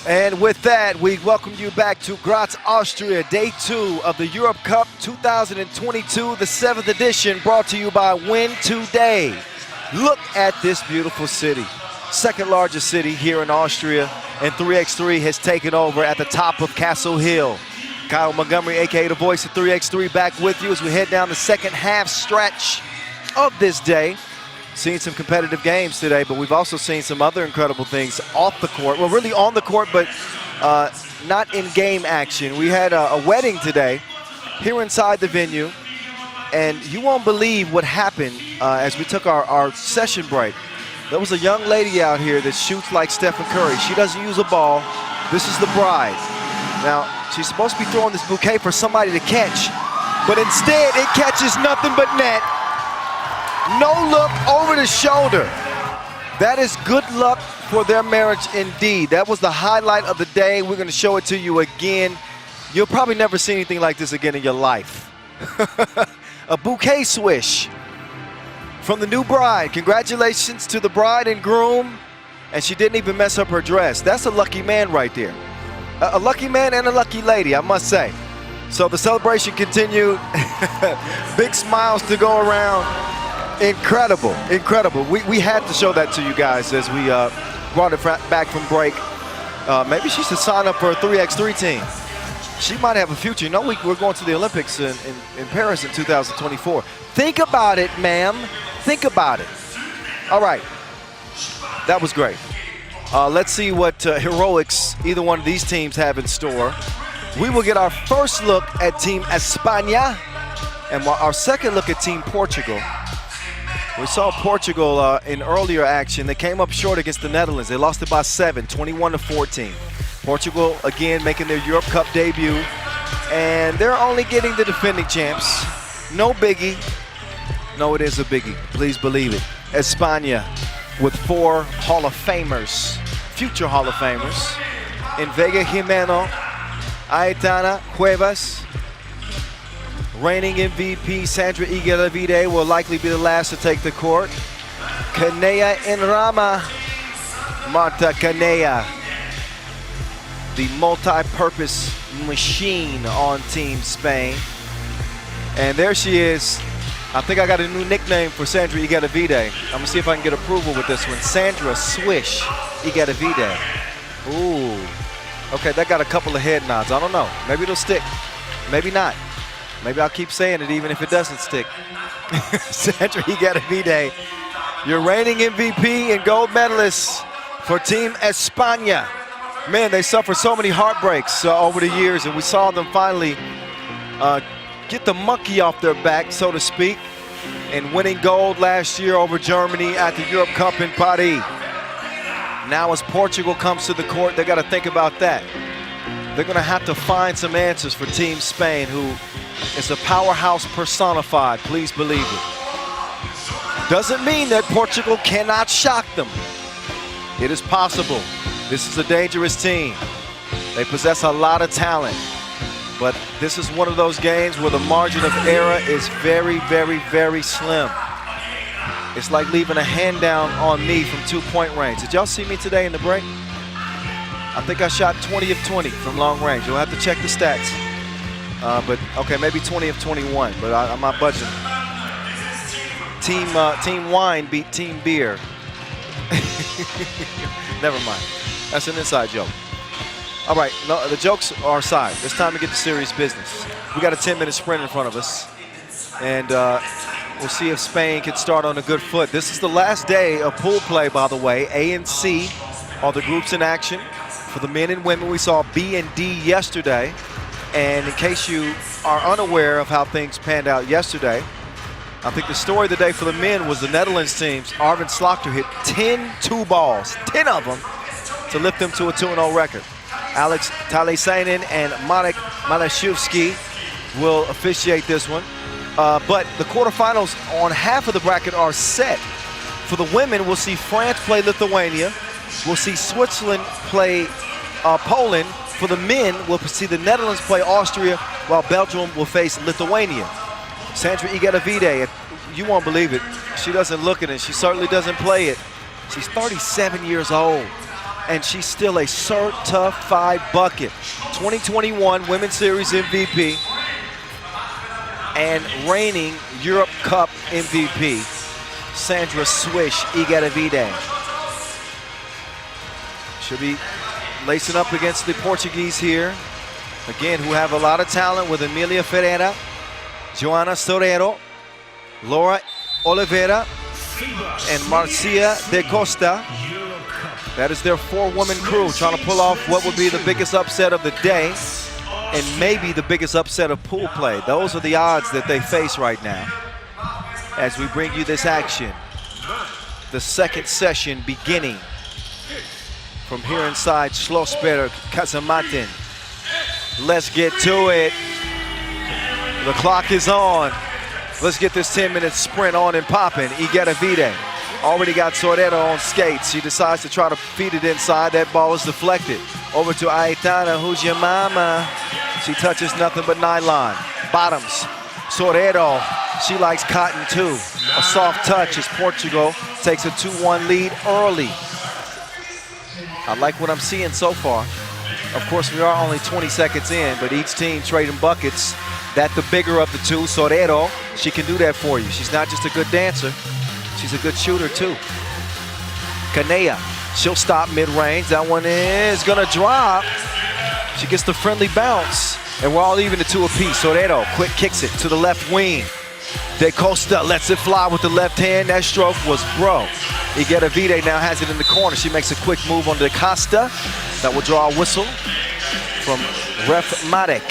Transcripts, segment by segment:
And with that, we welcome you back to Graz, Austria, day 2 of the Europe Cup 2022, the 7th edition, brought to you by Win Today. Look at this beautiful city. Second largest city here in Austria, and 3x3 has taken over at the top of Castle Hill. Kyle Montgomery, aka the voice of 3x3, back with you as we head down the second half stretch of this day. Seen some competitive games today, but we've also seen some other incredible things off the court. Well, really on the court, but not in game action. We had a wedding today here inside the venue, and you won't believe what happened as we took our session break. There was a young lady out here that shoots like Stephen Curry. She doesn't use a ball. This is the bride. Now, she's supposed to be throwing this bouquet for somebody to catch, but instead it catches nothing but net. No look over the shoulder. That is good luck for their marriage indeed. That was the highlight of the day. We're going to show it to you again. You'll probably never see anything like this again in your life. A bouquet swish from the new bride. Congratulations to the bride and groom. And she didn't even mess up her dress. That's a lucky man right there. A lucky man and a lucky lady, I must say. So the celebration continued. Big smiles to go around. Incredible, incredible. We had to show that to you guys as we brought it back from break. Maybe she should sign up for a 3x3 team. She might have a future. You know, we're going to the Olympics in Paris in 2024. Think about it, ma'am. Think about it. All right. That was great. Let's see what heroics either one of these teams have in store. We will get our first look at Team España and our second look at Team Portugal. We saw Portugal in earlier action. They came up short against the Netherlands. They lost it by 7, 21-14. Portugal, again, making their Europe Cup debut. And they're only getting the defending champs. No biggie. No, it is a biggie. Please believe it. España with 4 Hall of Famers, future Hall of Famers, in Vega Jimeno, Aitana Cuevas. Reigning MVP Sandra Igualavide will likely be the last to take the court. Canea Enrama, Marta Canea, the multi-purpose machine on Team Spain. And there she is. I think I got a new nickname for Sandra Igualavide. I'm gonna see if I can get approval with this one. Sandra Swish Igualavide. Ooh. Okay, that got a couple of head nods. I don't know. Maybe it'll stick. Maybe not. Maybe I'll keep saying it even if it doesn't stick. Sandra Igualavide, your reigning MVP and gold medalist for Team España. Man, they suffered so many heartbreaks over the years, and we saw them finally get the monkey off their back, so to speak, and winning gold last year over Germany at the Europe Cup in Paris. Now as Portugal comes to the court, they got to think about that. They're going to have to find some answers for Team Spain, who is a powerhouse personified, please believe it. Doesn't mean that Portugal cannot shock them. It is possible. This is a dangerous team. They possess a lot of talent, but this is one of those games where the margin of error is very, very, very slim. It's like leaving a hand down on me from 2-point range. Did y'all see me today in the break? I think I shot 20 of 20 from long range. You'll have to check the stats. But okay, maybe 20 of 21, but I'm not budging. Team wine beat team beer. Never mind. That's an inside joke. All right, no, the jokes are aside. It's time to get to serious business. We got a 10-minute sprint in front of us, and we'll see if Spain can start on a good foot. This is the last day of pool play, by the way. A and C are the groups in action. For the men and women, we saw B and D yesterday. And in case you are unaware of how things panned out yesterday, I think the story of the day for the men was the Netherlands teams. Arvin Slaughter hit 10 2-balls, 10 of them, to lift them to a 2-0 record. Alex Talesainen and Marek Malashevsky will officiate this one. But the quarterfinals on half of the bracket are set. For the women, we'll see France play Lithuania. We'll see Switzerland play Poland. For the men, we'll see the Netherlands play Austria, while Belgium will face Lithuania. Sandra Igualavide, you won't believe it. She doesn't look at it. She certainly doesn't play it. She's 37 years old. and she's still a certified bucket. 2021 Women's Series MVP and reigning Europe Cup MVP, Sandra Swish Igatavide. She'll be lacing up against the Portuguese here, again, who have a lot of talent with Emilia Ferreira, Joana Sorero, Laura Oliveira, and Marcia de Costa. That is their four-woman crew trying to pull off what would be the biggest upset of the day and maybe the biggest upset of pool play. Those are the odds that they face right now as we bring you this action. The second session beginning from here inside Schlossberg, Casamaten. Let's get to it. The clock is on. Let's get this 10-minute sprint on and popping. Igatavide already got Sorero on skates. She decides to try to feed it inside. That ball is deflected. Over to Aitana, who's your mama? She touches nothing but nylon. Bottoms. Sorero, she likes cotton too. A soft touch as Portugal takes a 2-1 lead early. I like what I'm seeing so far. Of course, we are only 20 seconds in, but each team trading buckets. That the bigger of the two, Sorero, she can do that for you. She's not just a good dancer, she's a good shooter too. Kanea, she'll stop mid-range. That one is gonna drop. She gets the friendly bounce, and we're all even to 2 apiece. Sorero quick kicks it to the left wing. De Costa lets it fly with the left hand. That stroke was bro. Igatavide now has it in the corner. She makes a quick move on De Costa. That will draw a whistle from Ref Marek.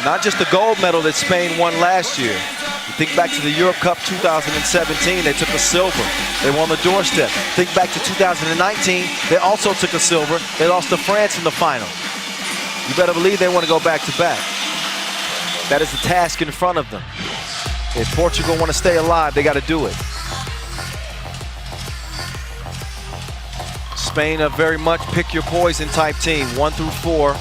Not just the gold medal that Spain won last year. You think back to the Europe Cup 2017, they took a silver. They won the doorstep. Think back to 2019, they also took a silver. They lost to France in the final. You better believe they want to go back to back. That is the task in front of them. If Portugal want to stay alive, they got to do it. Spain, a very much pick your poison type team, 1 through 4.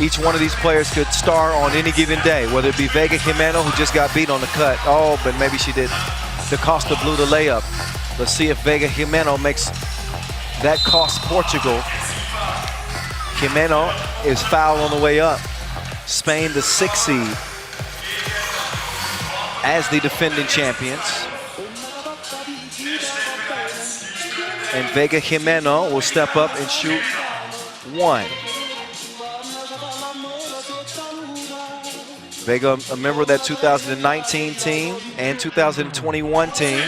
Each one of these players could star on any given day, whether it be Vega Jimeno, who just got beat on the cut. Oh, but maybe she did. De Costa blew the layup. Let's see if Vega Jimeno makes that cost Portugal. Jimeno is fouled on the way up. Spain, the 6th seed, as the defending champions. And Vega Jimeno will step up and shoot 1. Vega, a member of that 2019 team and 2021 team.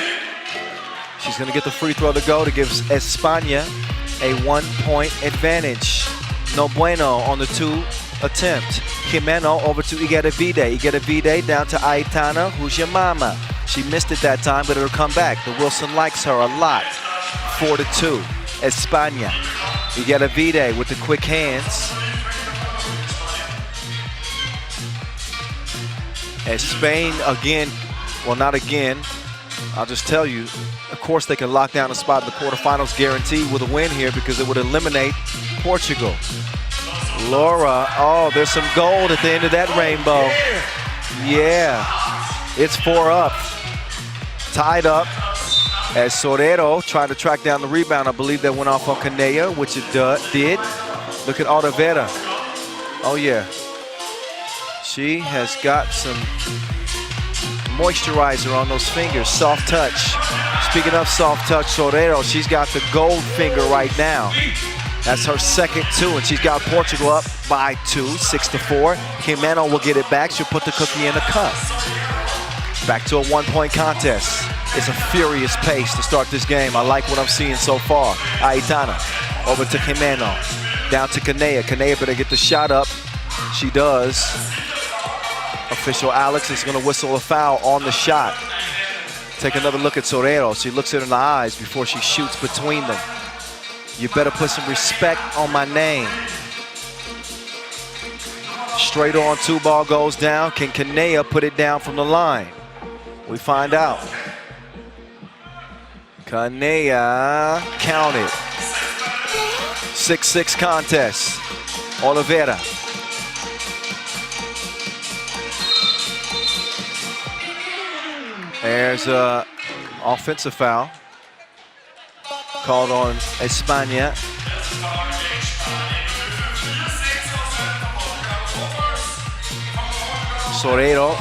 She's going to get the free throw to go to give España a 1-point advantage. No bueno on the 2 attempt. Jimeno over to Igatavide. Igatavide down to Aitana, who's your mama. She missed it that time, but it'll come back. The Wilson likes her a lot. 4-2. España. Igatavide with the quick hands. As Spain again, well, not again, I'll just tell you, of course they can lock down a spot in the quarterfinals guaranteed with a win here because it would eliminate Portugal. Laura, oh, there's some gold at the end of that rainbow. Yeah, it's 4 up. Tied up as Sorero tried to track down the rebound. I believe that went off on Kanea, which it did. Look at Oliveira. Oh, yeah. She has got some moisturizer on those fingers, soft touch. Speaking of soft touch, Sorero, she's got the gold finger right now. That's her second 2, and she's got Portugal up by 2, 6-4. Jimeno will get it back. She'll put the cookie in the cup. Back to a 1-point contest. It's a furious pace to start this game. I like what I'm seeing so far. Aitana over to Jimeno. Down to Kanea. Kanea better get the shot up. She does. Official Alex is going to whistle a foul on the shot. Take another look at Sorero. She looks it in the eyes before she shoots between them. You better put some respect on my name. Straight on, 2 ball goes down. Can Kanea put it down from the line? We find out. Kanea counted. 6-6 contest. Oliveira. There's a offensive foul called on España. Soreiro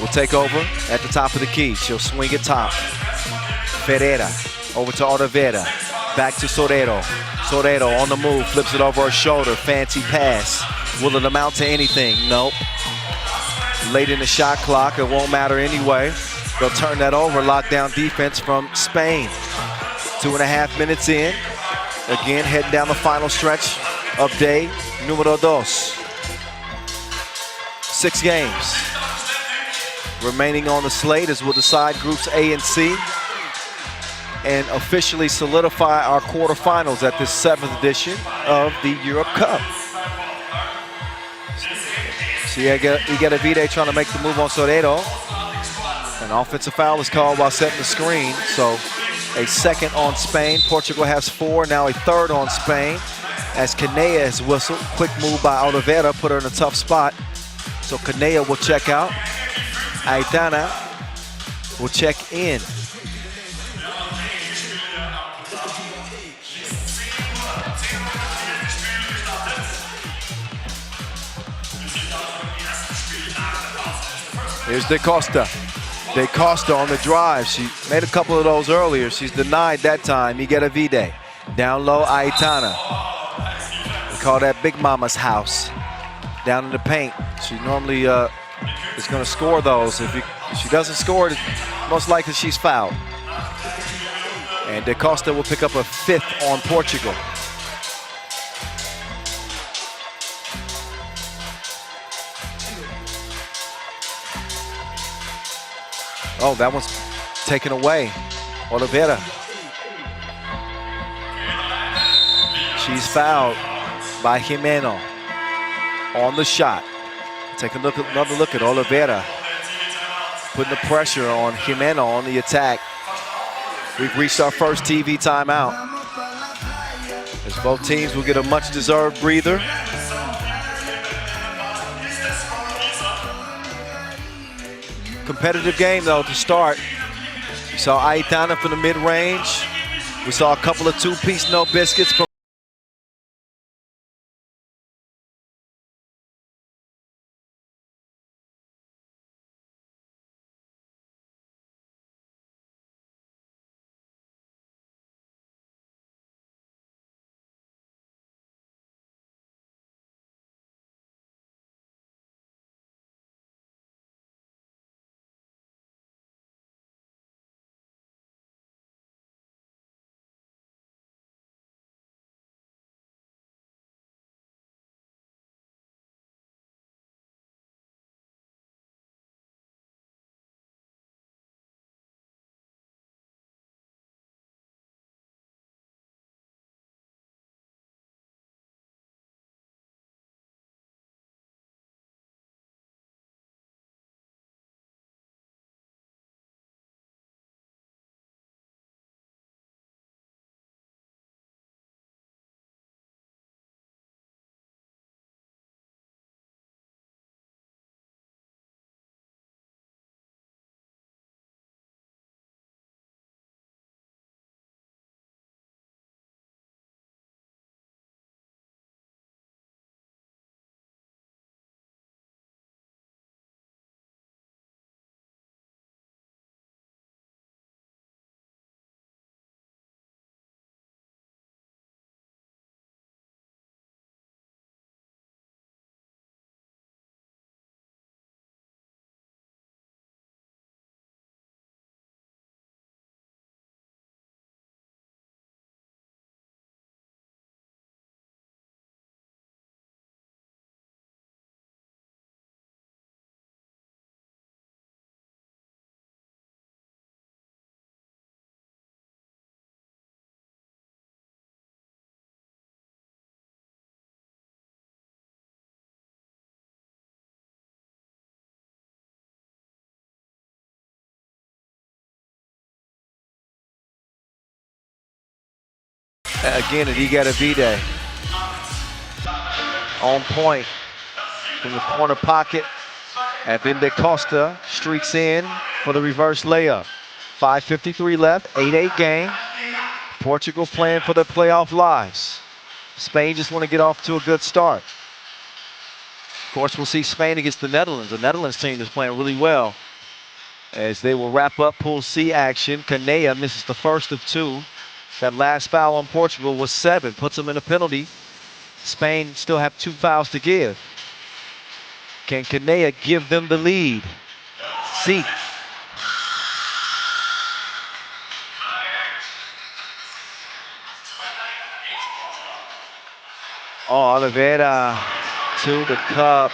will take over at the top of the key. She'll swing it top. Ferreira over to Oliveira. Back to Soreiro. Soreiro on the move, flips it over her shoulder. Fancy pass. Will it amount to anything? Nope. Late in the shot clock, it won't matter anyway. They'll turn that over. Lockdown defense from Spain. 2.5 minutes in. Again, heading down the final stretch of day numero dos. 6 games remaining on the slate as we'll decide groups A and C and officially solidify our quarterfinals at this 7th edition of the Europe Cup. So Igueravide trying to make the move on Soreiro. An offensive foul is called while setting the screen. So a second on Spain. Portugal has 4, now a third on Spain. As Canea is whistled, quick move by Oliveira, put her in a tough spot. So Canea will check out. Aitana will check in. Here's De Costa. De Costa on the drive. She made a couple of those earlier. She's denied that time. Igueravide. Down low, Aitana. We call that Big Mama's house. Down in the paint. She normally is going to score those. If she doesn't score, most likely she's fouled. And De Costa will pick up a 5th on Portugal. Oh, that one's taken away. Oliveira. She's fouled by Jimeno on the shot. Take another look at Oliveira. Putting the pressure on Jimeno on the attack. We've reached our first TV timeout. As both teams will get a much-deserved breather. Competitive game, though, to start. We saw Aitana from the mid-range. We saw a couple of two-piece no biscuits from again at Igueravide. On point from the corner pocket. And then De Costa streaks in for the reverse layup. 5:53 left, 8-8 game. Portugal playing for their playoff lives. Spain just want to get off to a good start. Of course, we'll see Spain against the Netherlands. The Netherlands team is playing really well as they will wrap up Pool C action. Canea misses the first of two. That last foul on Portugal was 7, puts them in a penalty. Spain still have 2 fouls to give. Can Canea give them the lead? See. Oh, Oliveira to the cup.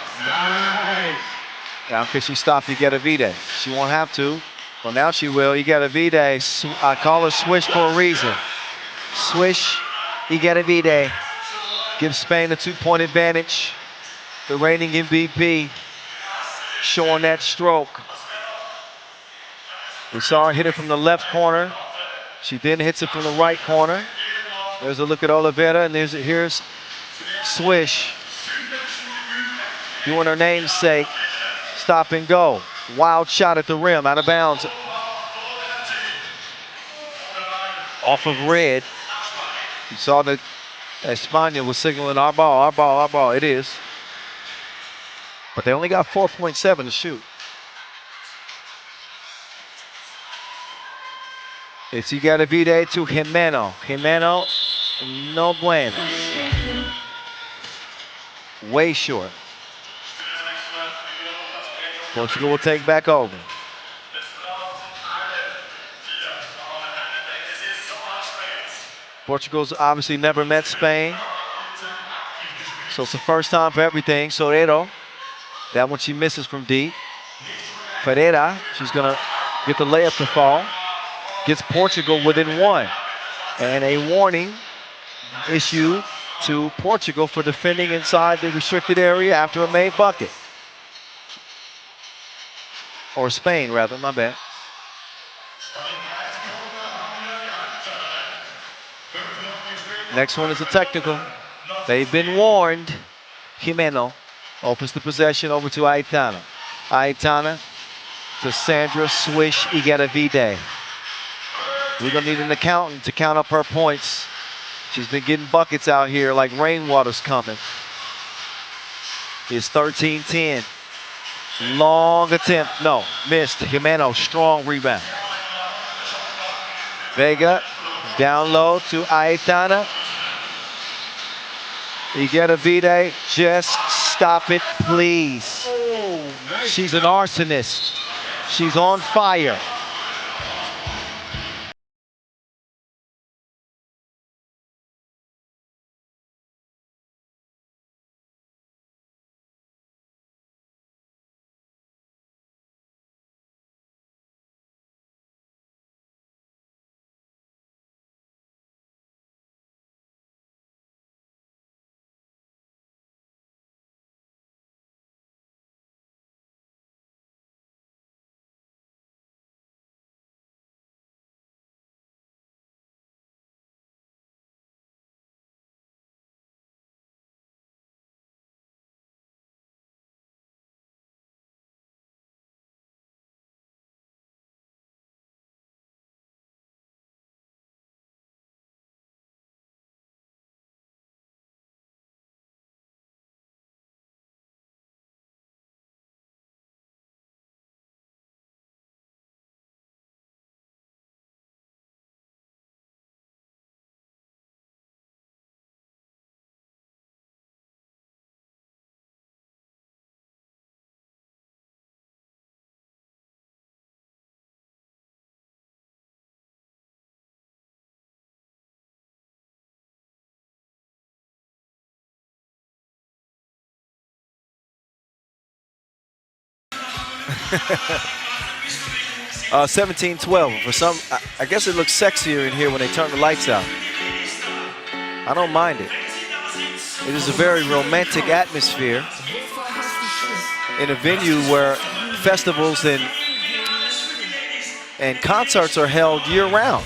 Now can she stop Igueravide? She won't have to. Well, now she will. Igueravide, I call her swish for a reason. Swish, Igueravide. Gives Spain a 2-point advantage. The reigning MVP showing that stroke. We saw her hit it from the left corner. She then hits it from the right corner. There's a look at Oliveira, and here's Swish doing her namesake. Stop and go. Wild shot at the rim, out of bounds. Off of red. You saw that España was signaling our ball, our ball, our ball. It is. But they only got 4.7 to shoot. It's Igueravide to Jimeno. Jimeno, no bueno. Way short. Portugal will take back over. Portugal's obviously never met Spain. So it's the first time for everything. Soreiro, that one she misses from deep. Ferreira, she's gonna get the layup to fall. Gets Portugal within 1. And a warning issued to Portugal for defending inside the restricted area after a made bucket. Or Spain, rather, my bad. Next one is a technical. They've been warned. Jimeno opens the possession over to Aitana. Aitana to Sandra Swish Igueravide. We're gonna need an accountant to count up her points. She's been getting buckets out here like rainwater's coming. It's 13-10. Long attempt, no, missed. Jimeno, strong rebound. Vega, down low to Aitana. Igueravide, just stop it, please. She's an arsonist. She's on fire. Uh, 17-12. For some, I guess it looks sexier in here when they turn the lights out. I don't mind it. It is a very romantic atmosphere in a venue where festivals and concerts are held year-round.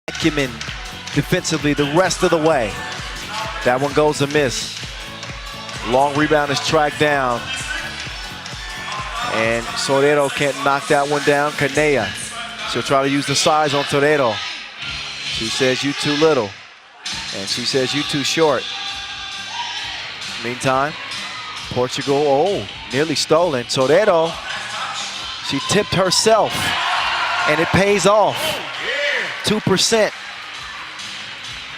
acumen defensively the rest of the way. That one goes a miss. Long rebound is tracked down. And Soreiro can't knock that one down. Canea, she'll try to use the size on Soreiro. She says, you too little. And she says, you too short. Meantime, Portugal, oh, nearly stolen. Soreiro, she tipped herself, and it pays off. 2%.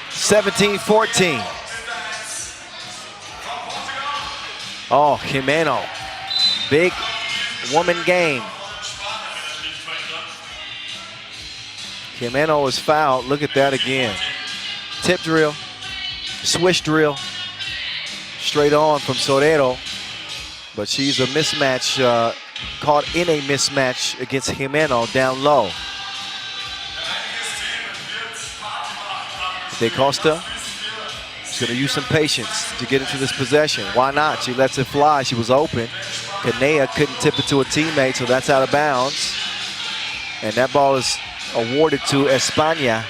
17-14. Oh, Jimeno. Big woman game. Jimeno is fouled. Look at that again. Tip drill, swish drill, straight on from Soreiro. But she's a mismatch, caught in a mismatch against Jimeno down low. De Costa is going to use some patience to get into this possession. Why not? She lets it fly. She was open. Canea couldn't tip it to a teammate, so that's out of bounds. And that ball is awarded to España.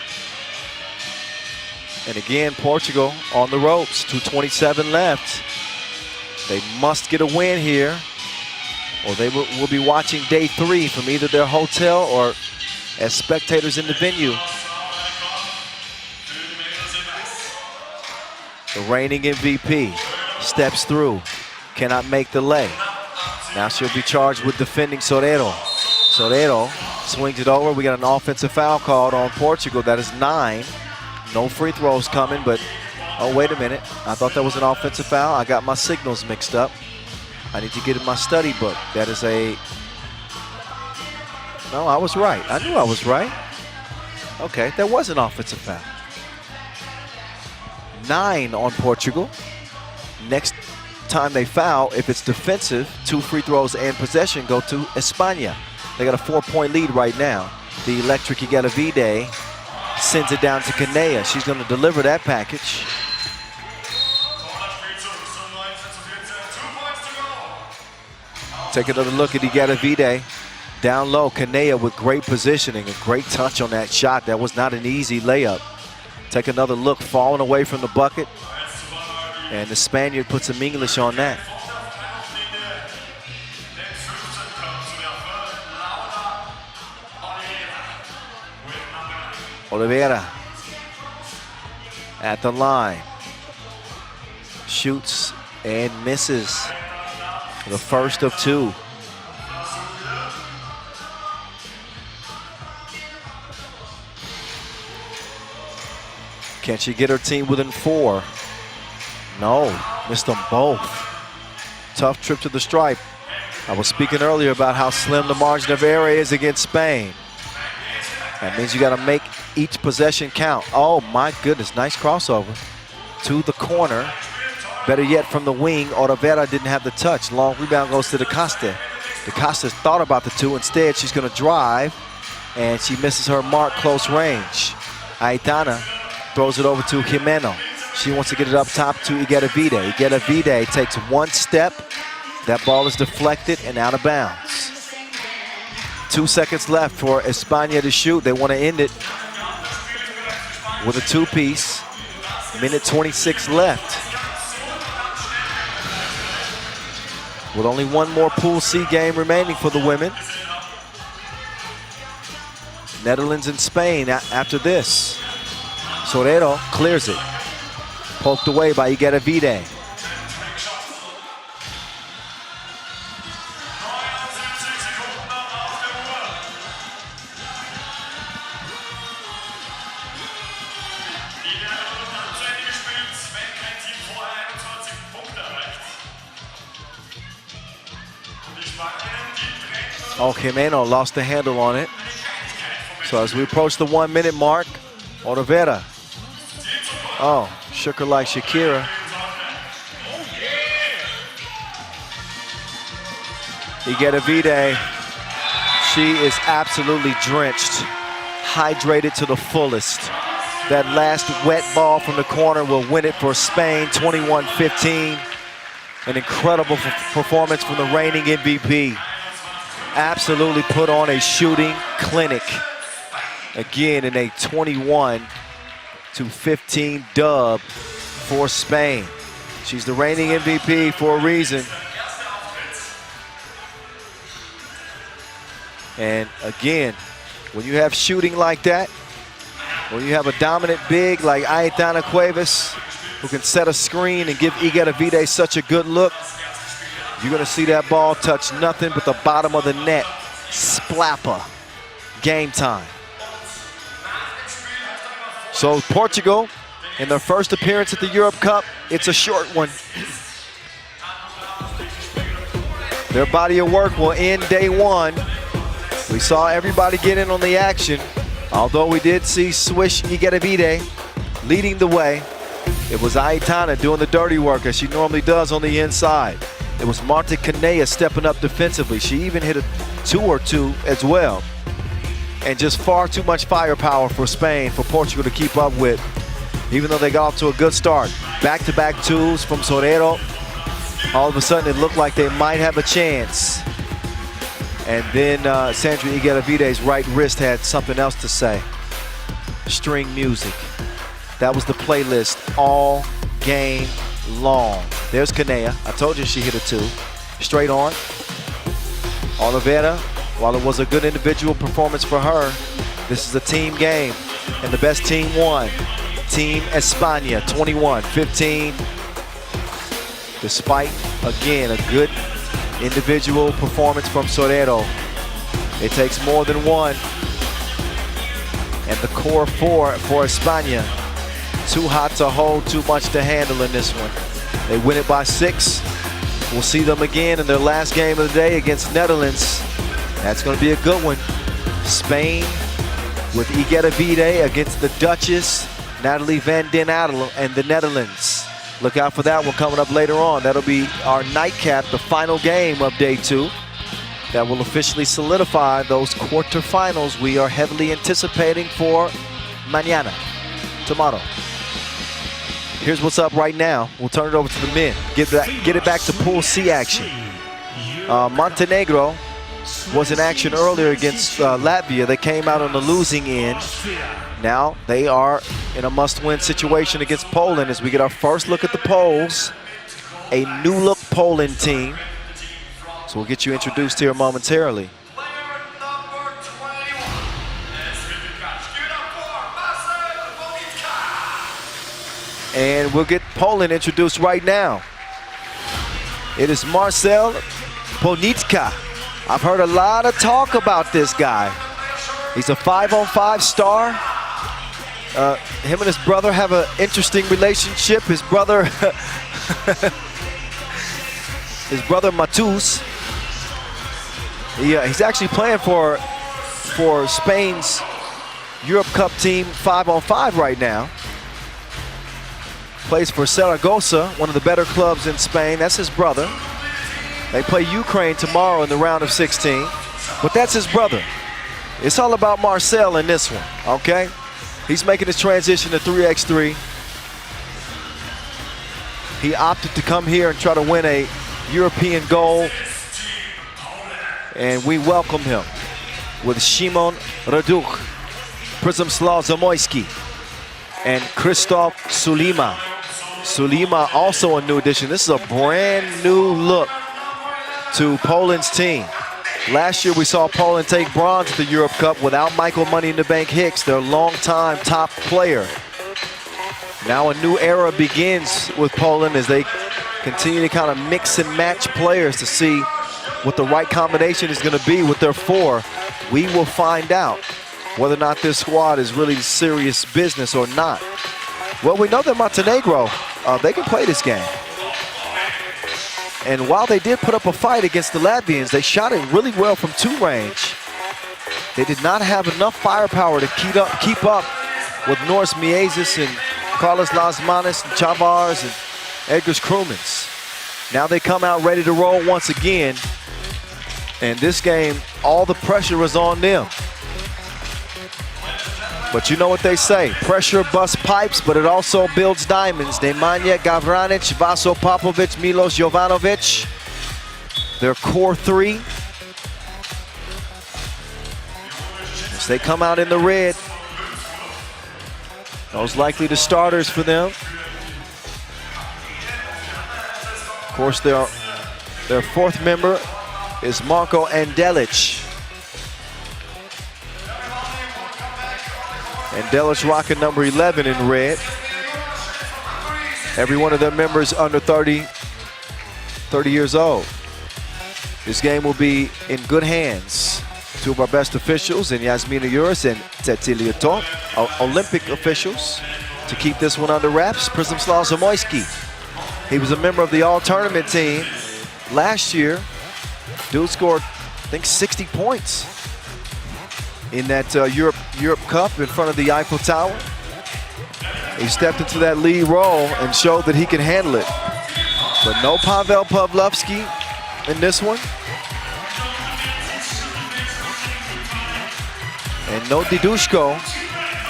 And again, Portugal on the ropes. 2:27 left. They must get a win here, or they will be watching day 3 from either their hotel or as spectators in the venue. The reigning MVP steps through, cannot make the lay. Now she'll be charged with defending Soreiro. Soreiro swings it over. We got an offensive foul called on Portugal. That is 9. No free throws coming, but oh, wait a minute. I thought that was an offensive foul. I got my signals mixed up. I need to get in my study book. That is a... No, I was right. I knew I was right. Okay, that was an offensive foul. 9 on Portugal. Next time they foul, if it's defensive, 2 free throws and possession go to España. They got a 4-point lead right now. The electric Igalavide sends it down to Canea. She's going to deliver that package. Take another look at Igalavide. Down low, Canea with great positioning and great touch on that shot. That was not an easy layup. Take another look, falling away from the bucket. And the Spaniard puts some English on that. Oliveira at the line. Shoots and misses. The first of 2. Can she get her team within 4? No, missed them both. Tough trip to the stripe. I was speaking earlier about how slim the margin of error is against Spain. That means you got to make each possession count. Oh my goodness, nice crossover to the corner. Better yet, from the wing, Oliveira didn't have the touch. Long rebound goes to De Costa. De Costa thought about the 2. Instead, she's going to drive, and she misses her mark close range. Aitana throws it over to Jimeno. She wants to get it up top to Igalavide. Igalavide takes 1 step. That ball is deflected and out of bounds. 2 seconds left for España to shoot. They want to end it with a 2-piece. Minute 26 left. With only 1 more Pool C game remaining for the women. Netherlands and Spain after this. Soreiro clears it. Poked away by Igalavide. Oh, Jimeno lost the handle on it. So as we approach the 1-minute mark, Oliveira. Oh, shook her like Shakira. Igalavide, she is absolutely drenched, hydrated to the fullest. That last wet ball from the corner will win it for Spain, 21-15. An incredible performance from the reigning MVP. Absolutely put on a shooting clinic again in a 21-15 dub for Spain. She's the reigning MVP for a reason. And again, when you have shooting like that, when you have a dominant big like Aitana Cuevas, who can set a screen and give Igedavide such a good look, you're gonna see that ball touch nothing but the bottom of the net. Splapper. Game time. So Portugal, in their first appearance at the Europe Cup, it's a short one. Their body of work will end day one. We saw everybody get in on the action, although we did see Swish Igedavide leading the way. It was Aitana doing the dirty work as she normally does on the inside. It was Marta Canella stepping up defensively. She even hit a 2 or 2 as well. And just far too much firepower for Spain, for Portugal to keep up with, even though they got off to a good start. Back-to-back twos from Sorero. All of a sudden, it looked like they might have a chance. And then Sandra Igeddavide's right wrist had something else to say. String music. That was the playlist all game long. There's Canella. I told you she hit a 2. Straight on. Oliveira, while it was a good individual performance for her, this is a team game, and the best team won. Team España, 21-15. Despite, again, a good individual performance from Sorero. It takes more than one. And the core four for España, too hot to hold, too much to handle in this one. They win it by 6. We'll see them again in their last game of the day against Netherlands. That's going to be a good one. Spain with Igedavide against the Duchess, Natalie van den Adel, and the Netherlands. Look out for that one coming up later on. That'll be our nightcap, the final game of day 2. That will officially solidify those quarterfinals we are heavily anticipating for mañana, tomorrow. Here's what's up right now. We'll turn it over to the men. Get it back to Pool C action. Montenegro was in action earlier against Latvia. They came out on the losing end. Now they are in a must-win situation against Poland as we get our first look at the polls. A new-look Poland team. So we'll get you introduced here momentarily. And we'll get Poland introduced right now. It is Marcel Ponitka. I've heard a lot of talk about this guy. He's a 5-on-5 star. Him and his brother have an interesting relationship. His brother, Matus, he's actually playing for Spain's Europe Cup team 5-on-5 right now. Plays for Zaragoza, one of the better clubs in Spain. That's his brother. They play Ukraine tomorrow in the round of 16, but that's his brother. It's all about Marcel in this one, okay? He's making his transition to 3x3. He opted to come here and try to win a European goal, and we welcome him with Szymon Raduch, Przemysław Zamoyski, and Krzysztof Sulima. Sulima also a new addition. This is a brand new look to Poland's team. Last year we saw Poland take bronze at the Europe Cup without Michael Money in the Bank Hicks, their longtime top player. Now a new era begins with Poland as they continue to kind of mix and match players to see what the right combination is going to be with their 4. We will find out whether or not this squad is really serious business or not. Well, we know that Montenegro, they can play this game. And while they did put up a fight against the Latvians, they shot it really well from 2 range. They did not have enough firepower to keep up with Norris Miezis and Carlos Lasmanis and Chavars and Edgar Krumens. Now they come out ready to roll once again. And this game, all the pressure is on them. But you know what they say, pressure busts pipes, but it also builds diamonds. Nemanja Gavranic, Vaso Popovic, Milos Jovanovic, their core 3. As they come out in the red, Those likely the starters for them. Of course, their fourth member is Marko Andelic. Andelic rocking number 11 in red. Every one of their members under 30 years old. This game will be in good hands. Two of our best officials in Yasmina Uris and Cecilia Top, Olympic officials, to keep this one under wraps. Przemysław Zamoyski. He was a member of the all-tournament team last year. Dude scored, I think, 60 points in that Europe Cup in front of the Eiffel Tower. He stepped into that lead role and showed that he can handle it. But no Pavel Pavlovsky in this one. And no Didushko.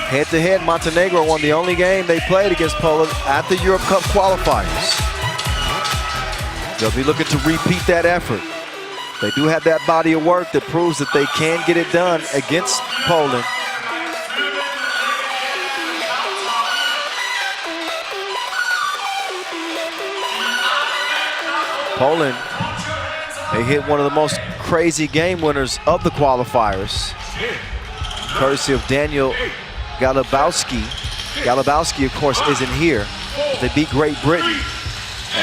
Head-to-head, Montenegro won the only game they played against Poland at the Europe Cup qualifiers. They'll be looking to repeat that effort. They do have that body of work that proves that they can get it done against Poland. Poland, they hit one of the most crazy game winners of the qualifiers, courtesy of Daniel Galabowski. Galabowski, of course, isn't here. They beat Great Britain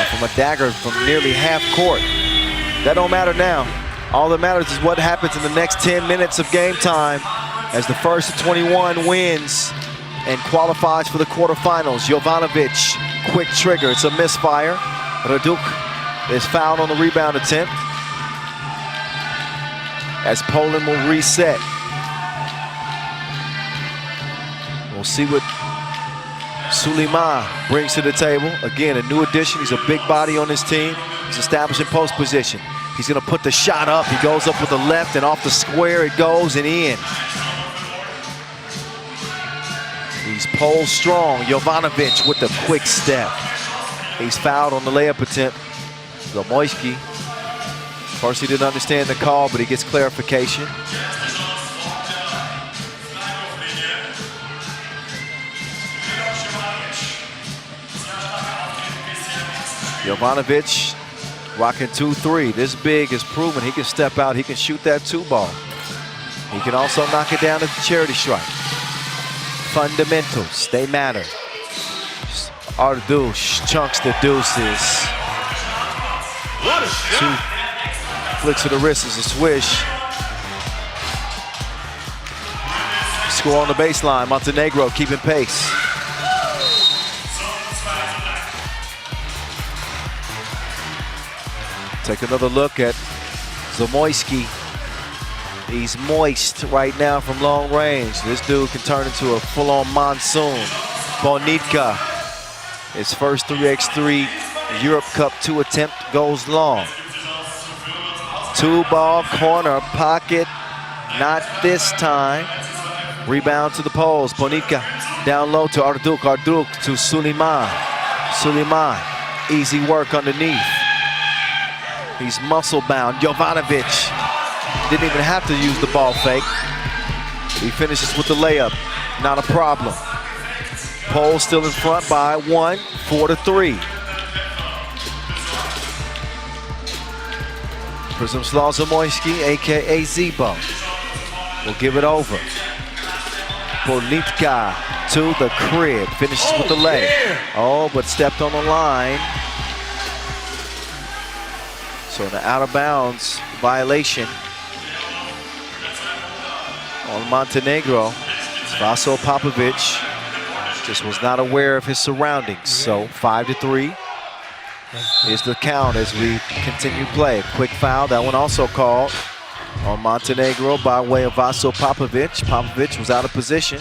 from a dagger from nearly half court. That don't matter now. All that matters is what happens in the next 10 minutes of game time as the first of 21 wins and qualifies for the quarterfinals. Jovanovic, quick trigger. It's a misfire. Raduk is fouled on the rebound attempt as Poland will reset. We'll see what Suleiman brings to the table. Again, a new addition. He's a big body on his team. He's establishing post position. He's going to put the shot up. He goes up with the left, and off the square it goes and in. He's pole strong. Jovanovic with the quick step. He's fouled on the layup attempt. Zamoyski. Of course, he didn't understand the call, but he gets clarification. Jovanovic rocking 2-3. This big is proven he can step out. He can shoot that 2-ball. He can also knock it down at the charity stripe. Fundamentals, they matter. Ardouche chunks the deuces. Two flicks of the wrist is a swish. Score on the baseline. Montenegro keeping pace. Take another look at Zamoyski. He's moist right now from long range. This dude can turn into a full-on monsoon. Bonitka, his first 3x3 Europe Cup 2 attempt goes long. 2-ball corner pocket, not this time. Rebound to the poles. Bonitka down low to Arduk. Arduk to Suleiman. Suleiman, easy work underneath. He's muscle bound. Jovanovic didn't even have to use the ball fake. He finishes with the layup. Not a problem. Pole still in front by 1, 4-3. Przemysław Zamoyski, aka Zebo, will give it over. Bonitka to the crib. Finishes with the leg. Oh, but stepped on the line. So an out of bounds violation on Montenegro. Vaso Popovic just was not aware of his surroundings. So 5-3 is the count as we continue play. Quick foul, that one also called on Montenegro by way of Vaso Popovic. Popovic was out of position,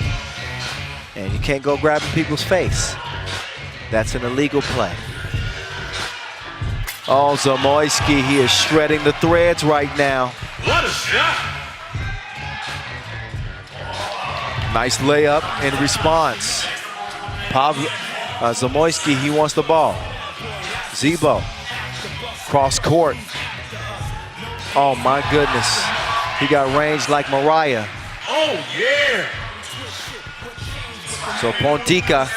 and you can't go grabbing people's face. That's an illegal play. Oh, Zamoyski, he is shredding the threads right now. What a shot! Nice layup in response. Zamoyski, he wants the ball. Zebo, cross court. Oh my goodness. He got range like Mariah. Oh yeah! So Pontica,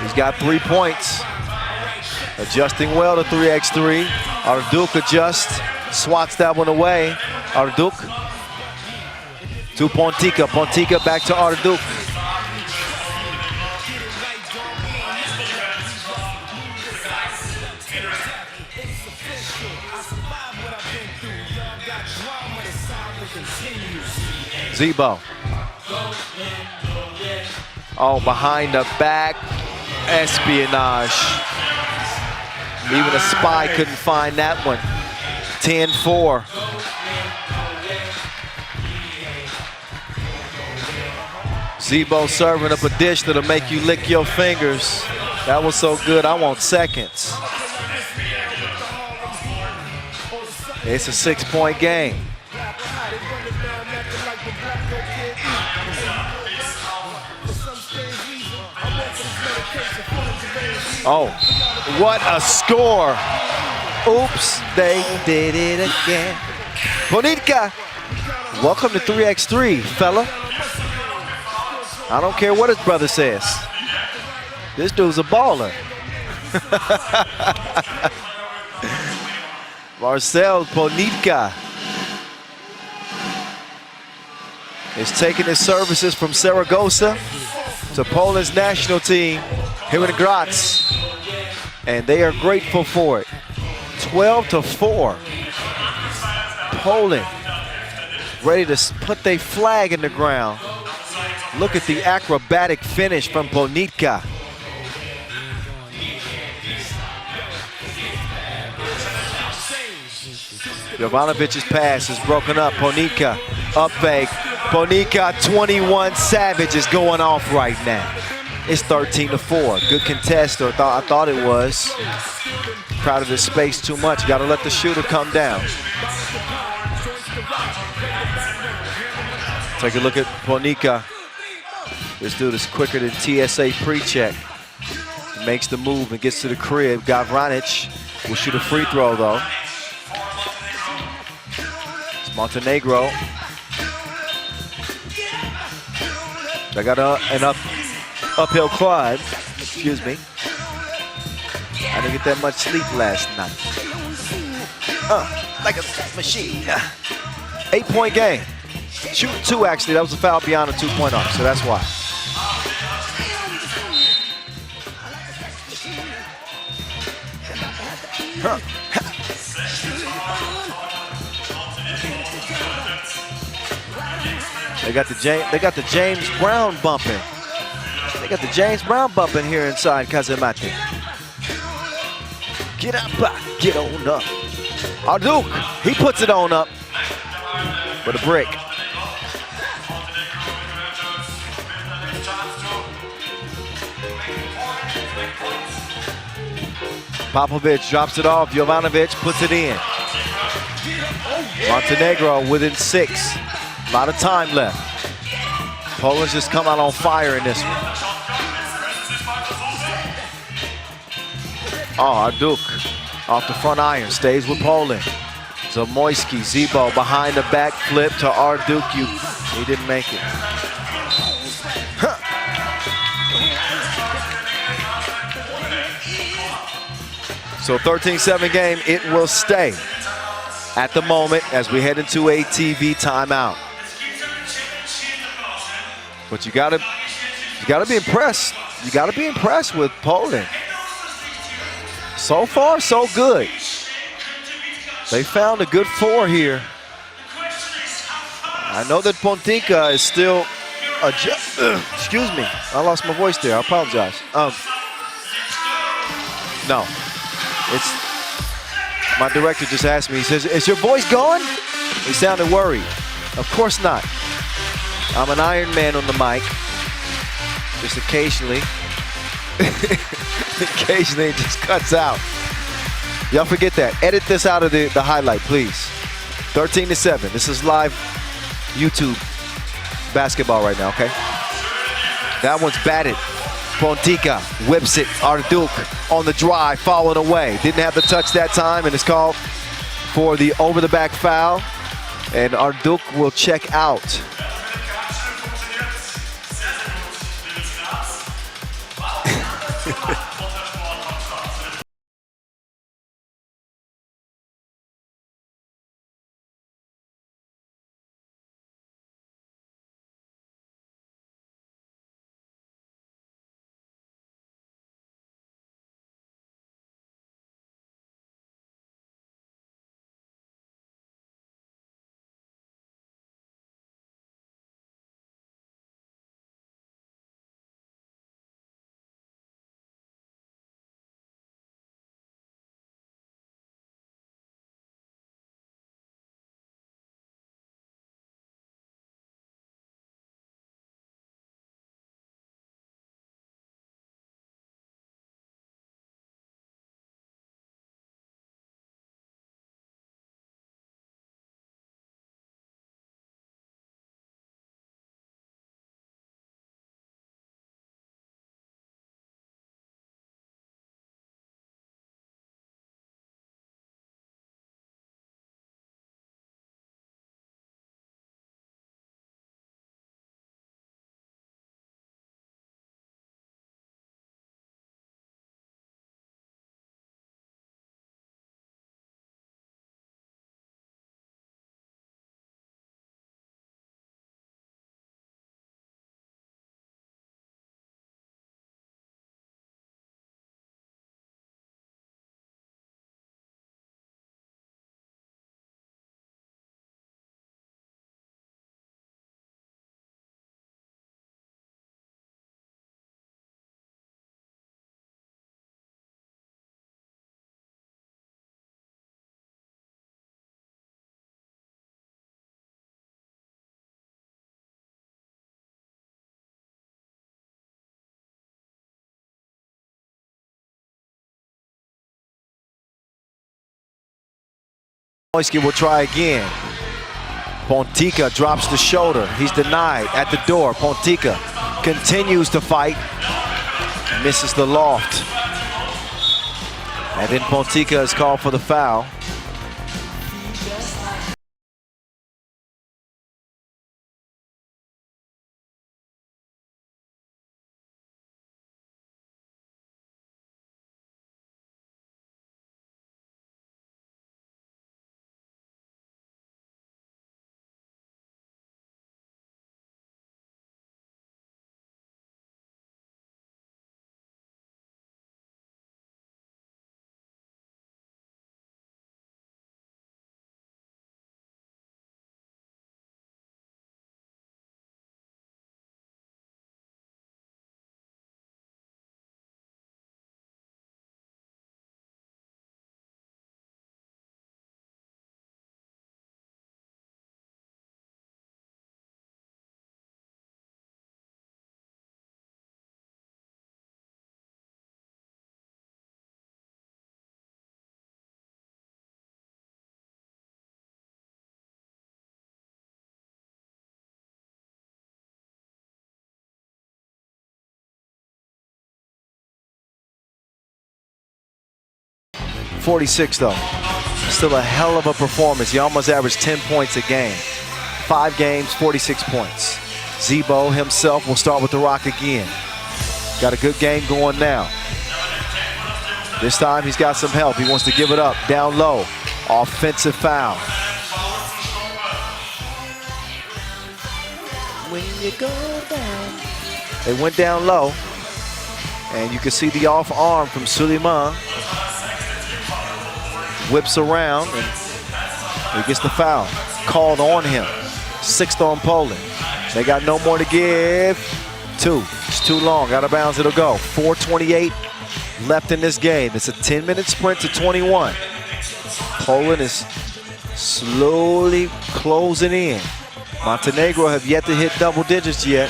he's got 3 points. Adjusting well to 3x3. Arduk adjusts, swats that one away. Arduk to Pontica. Pontica back to Arduk. Zebo. Oh, behind the back. Espionage. Even a spy couldn't find that one. 10-4. Zebo serving up a dish that'll make you lick your fingers. That was so good, I want seconds. It's a 6-point game. Oh, what a score. Oops, they did it again. Pontica, welcome to 3x3, fella. I don't care what his brother says. This dude's a baller. Marcel Pontica is taking his services from Saragossa to Poland's national team here in Gratz. And they are grateful for it. 12-4. Poland ready to put their flag in the ground. Look at the acrobatic finish from Pontica. Jovanovic's pass is broken up. Pontica up fake. Pontica 21 Savage is going off right now. It's 13-4. Good contest, or I thought it was. Proud of his space too much. Got to let the shooter come down. Take a look at Pontica. This dude is quicker than TSA pre-check. He makes the move and gets to the crib. Gavranic will shoot a free throw though. It's Montenegro. They got an uphill climb. Excuse me. I didn't get that much sleep last night. Like a machine. 8-point game. Shoot 2 actually. That was a foul beyond a 2-point arc, so that's why. They got the James Brown bumping. They got the James Brown bumping here inside Casemate. Get up, get on up. Arduk, he puts it on up with a brick. Popovic drops it off. Jovanovic puts it in. Montenegro within 6. A lot of time left. Poland's just come out on fire in this one. Oh, Arduk off the front iron, stays with Poland. Zamoyski, Zebo behind the back flip to Arduk. He didn't make it. So 13-7 game, it will stay at the moment as we head into a TV timeout. But you gotta be impressed. You gotta be impressed with Poland. So far, so good. They found a good 4 here. I know that Pontica is still excuse me, I lost my voice there. I apologize. No. It's my director just asked me, he says, is your voice gone? He sounded worried. Of course not. I'm an Iron Man on the mic. Just occasionally. Occasionally it just cuts out. Y'all forget that. Edit this out of the highlight, please. 13-7. This is live YouTube basketball right now, okay? That one's batted. Pontica whips it. Arduk on the drive, falling away. Didn't have the touch that time, and it's called for the over-the-back foul. And Arduk will check out. Zamoyski will try again. Pontica drops the shoulder. He's denied at the door. Pontica continues to fight. Misses the loft. And then Pontica is called for the foul. .46 though. Still a hell of a performance. He almost averaged 10 points a game. 5 games, 46 points. Zebo himself will start with the rock again. Got a good game going now. This time he's got some help. He wants to give it up. Down low. Offensive foul. When you go down. They went down low. And you can see the off arm from Suleiman. Whips around and he gets the foul called on him. 6th on Poland. They got no more to give. 2. It's too long. Out of bounds it'll go. 4:28 left in this game. It's a 10-minute sprint to 21. Poland is slowly closing in. Montenegro have yet to hit double digits yet.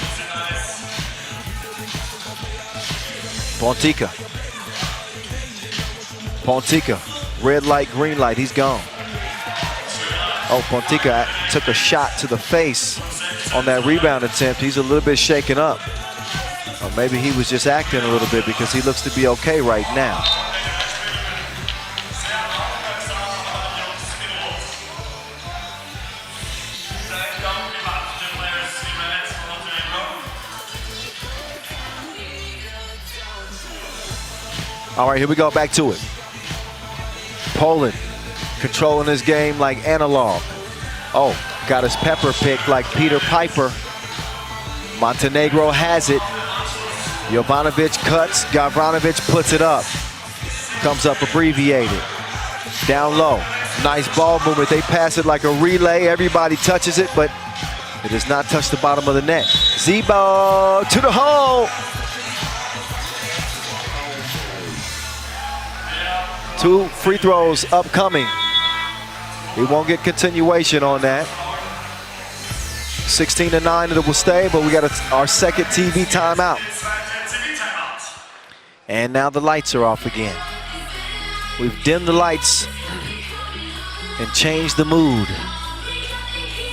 Pontica. Pontica. Red light, green light, he's gone. Oh, Pontica took a shot to the face on that rebound attempt. He's a little bit shaken up. Or maybe he was just acting a little bit because he looks to be okay right now. All right, here we go, back to it. Poland controlling this game like analog. Oh, got his pepper picked like Peter Piper. Montenegro has it. Jovanovic cuts, Gavranovic puts it up. Comes up abbreviated. Down low, nice ball movement. They pass it like a relay. Everybody touches it, but it does not touch the bottom of the net. Zebo to the hole. 2 free throws upcoming. He won't get continuation on that. 16-9 it will stay, but we got our second TV timeout. And now the lights are off again. We've dimmed the lights and changed the mood.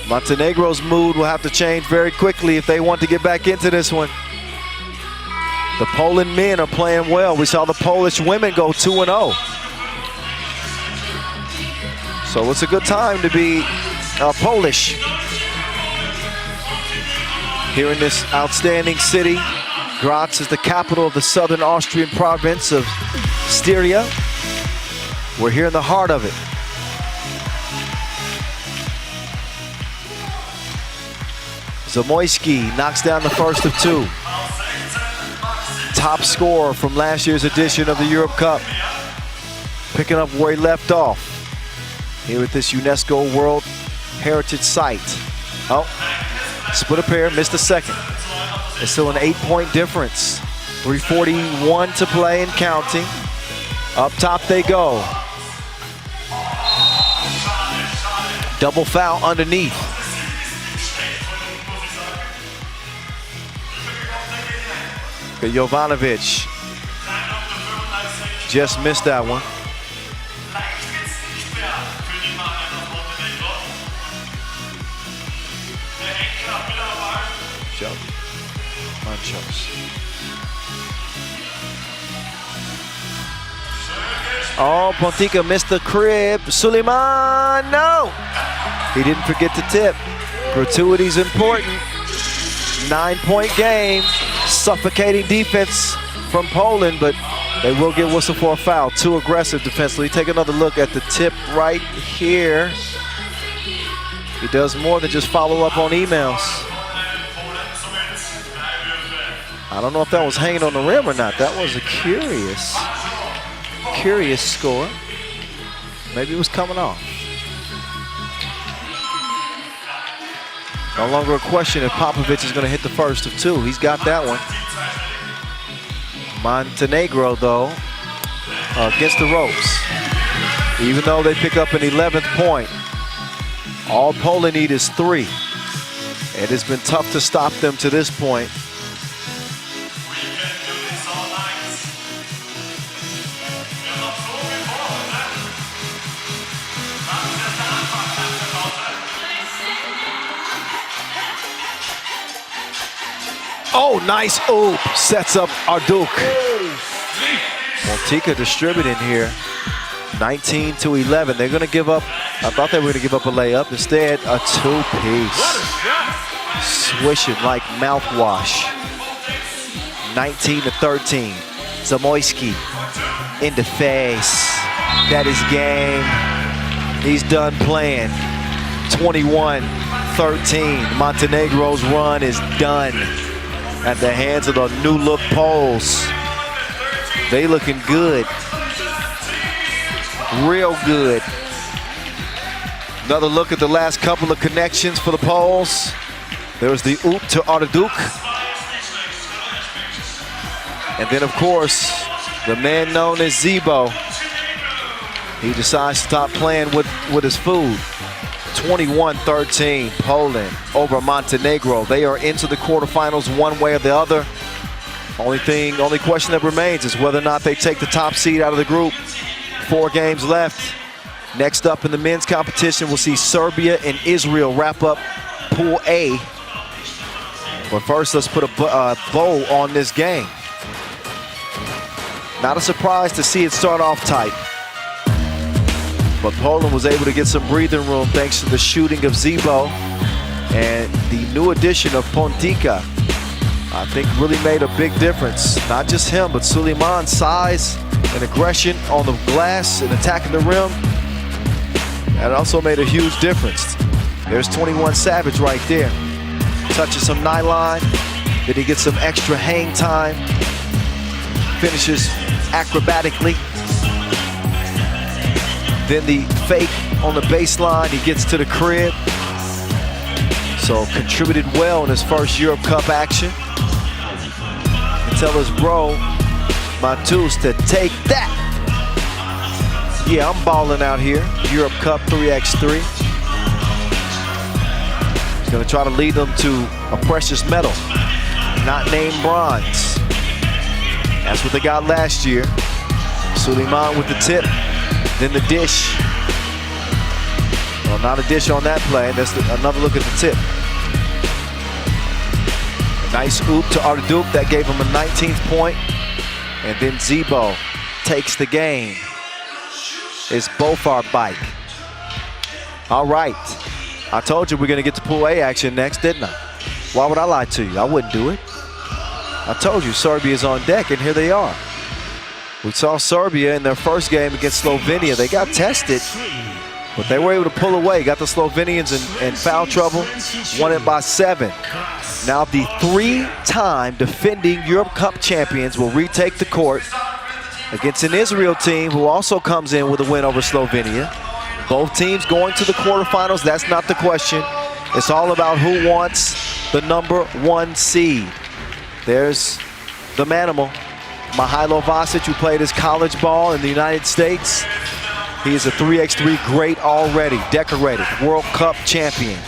Montenegro's mood will have to change very quickly if they want to get back into this one. The Poland men are playing well. We saw the Polish women go 2-0. So it's a good time to be Polish here in this outstanding city. Graz is the capital of the southern Austrian province of Styria. We're here in the heart of it. Zamoyski knocks down the first of 2. Top scorer from last year's edition of the Europe Cup. Picking up where he left off here at this UNESCO World Heritage Site. Oh, split a pair, missed a second. It's still an 8-point difference. 3:41 to play and counting. Up top they go. Double foul underneath. Jovanovic just missed that one. Oh, Pontica missed the crib. Suleiman, no! He didn't forget the tip. Gratuity's important. 9-point game. Suffocating defense from Poland, but they will get whistle for a foul. Too aggressive defensively. Take another look at the tip right here. He does more than just follow up on emails. I don't know if that was hanging on the rim or not. That was a curious score. Maybe it was coming off. No longer a question if Popovic is going to hit the first of two. He's got that one. Montenegro, though, against the ropes. Even though they pick up an 11th point, all Poland need is 3. It has been tough to stop them to this point. Oh, nice oop. Sets up Arduk. Montica distributing here. 19-11. They're going to give up. I thought they were going to give up a layup. Instead, a 2-piece. Swishing like mouthwash. 19-13. Zamoyski in the face. That is game. He's done playing. 21-13. Montenegro's run is done at the hands of the new look Poles. They looking good. Real good. Another look at the last couple of connections for the Poles. There was the oop to Arduk. And then, of course, the man known as Zebo. He decides to stop playing with his food. 21-13, Poland over Montenegro. They are into the quarterfinals one way or the other. Only question that remains is whether or not they take the top seed out of the group. 4 games left. Next up in the men's competition, we'll see Serbia and Israel wrap up Pool A. But first, let's put a bow on this game. Not a surprise to see it start off tight. But Poland was able to get some breathing room thanks to the shooting of Zebo. And the new addition of Pontica, I think, really made a big difference. Not just him, but Suleiman's size and aggression on the glass and attacking the rim. That also made a huge difference. There's 21 Savage right there. Touches some nylon. Then he gets some extra hang time. Finishes acrobatically. Then the fake on the baseline. He gets to the crib. So contributed well in his first Europe Cup action. And tell his bro, Matus, to take that. Yeah, I'm balling out here. Europe Cup 3x3. He's gonna try to lead them to a precious medal, not named bronze. That's what they got last year. Suleiman with the tip, then the dish. Well, not a dish on that play. That's another look at the tip. A nice oop to Arduk. That gave him a 19th point. And then Zebo takes the game. It's both our bike. All right. I told you we're going to get to Pool A action next, didn't I? Why would I lie to you? I wouldn't do it. I told you Serbia's on deck, and here they are. We saw Serbia in their first game against Slovenia. They got tested, but they were able to pull away. Got the Slovenians in foul trouble, won it by 7. Now the 3-time defending Europe Cup champions will retake the court against an Israel team who also comes in with a win over Slovenia. Both teams going to the quarterfinals. That's not the question. It's all about who wants the #1 seed. There's the manimal, Mihailo Vasic, who played his college ball in the United States. He is a 3x3 great already, decorated, World Cup champion,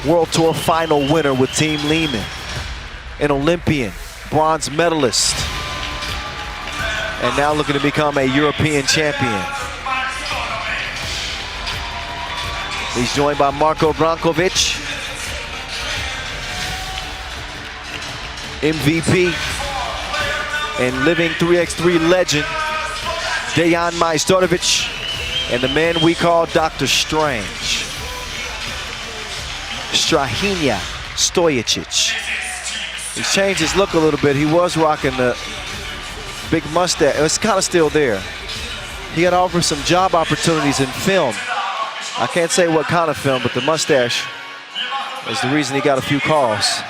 World Tour final winner with Team Lehman, an Olympian, bronze medalist, and now looking to become a European champion. He's joined by Marko Brankovic. MVP and living 3x3 legend, Dejan Majstorovic, and the man we call Dr. Strange, Strahinja Stojicic. He's changed his look a little bit. He was rocking the big mustache. It's kind of still there. He had offered some job opportunities in film. I can't say what kind of film, but the mustache is the reason he got a few calls.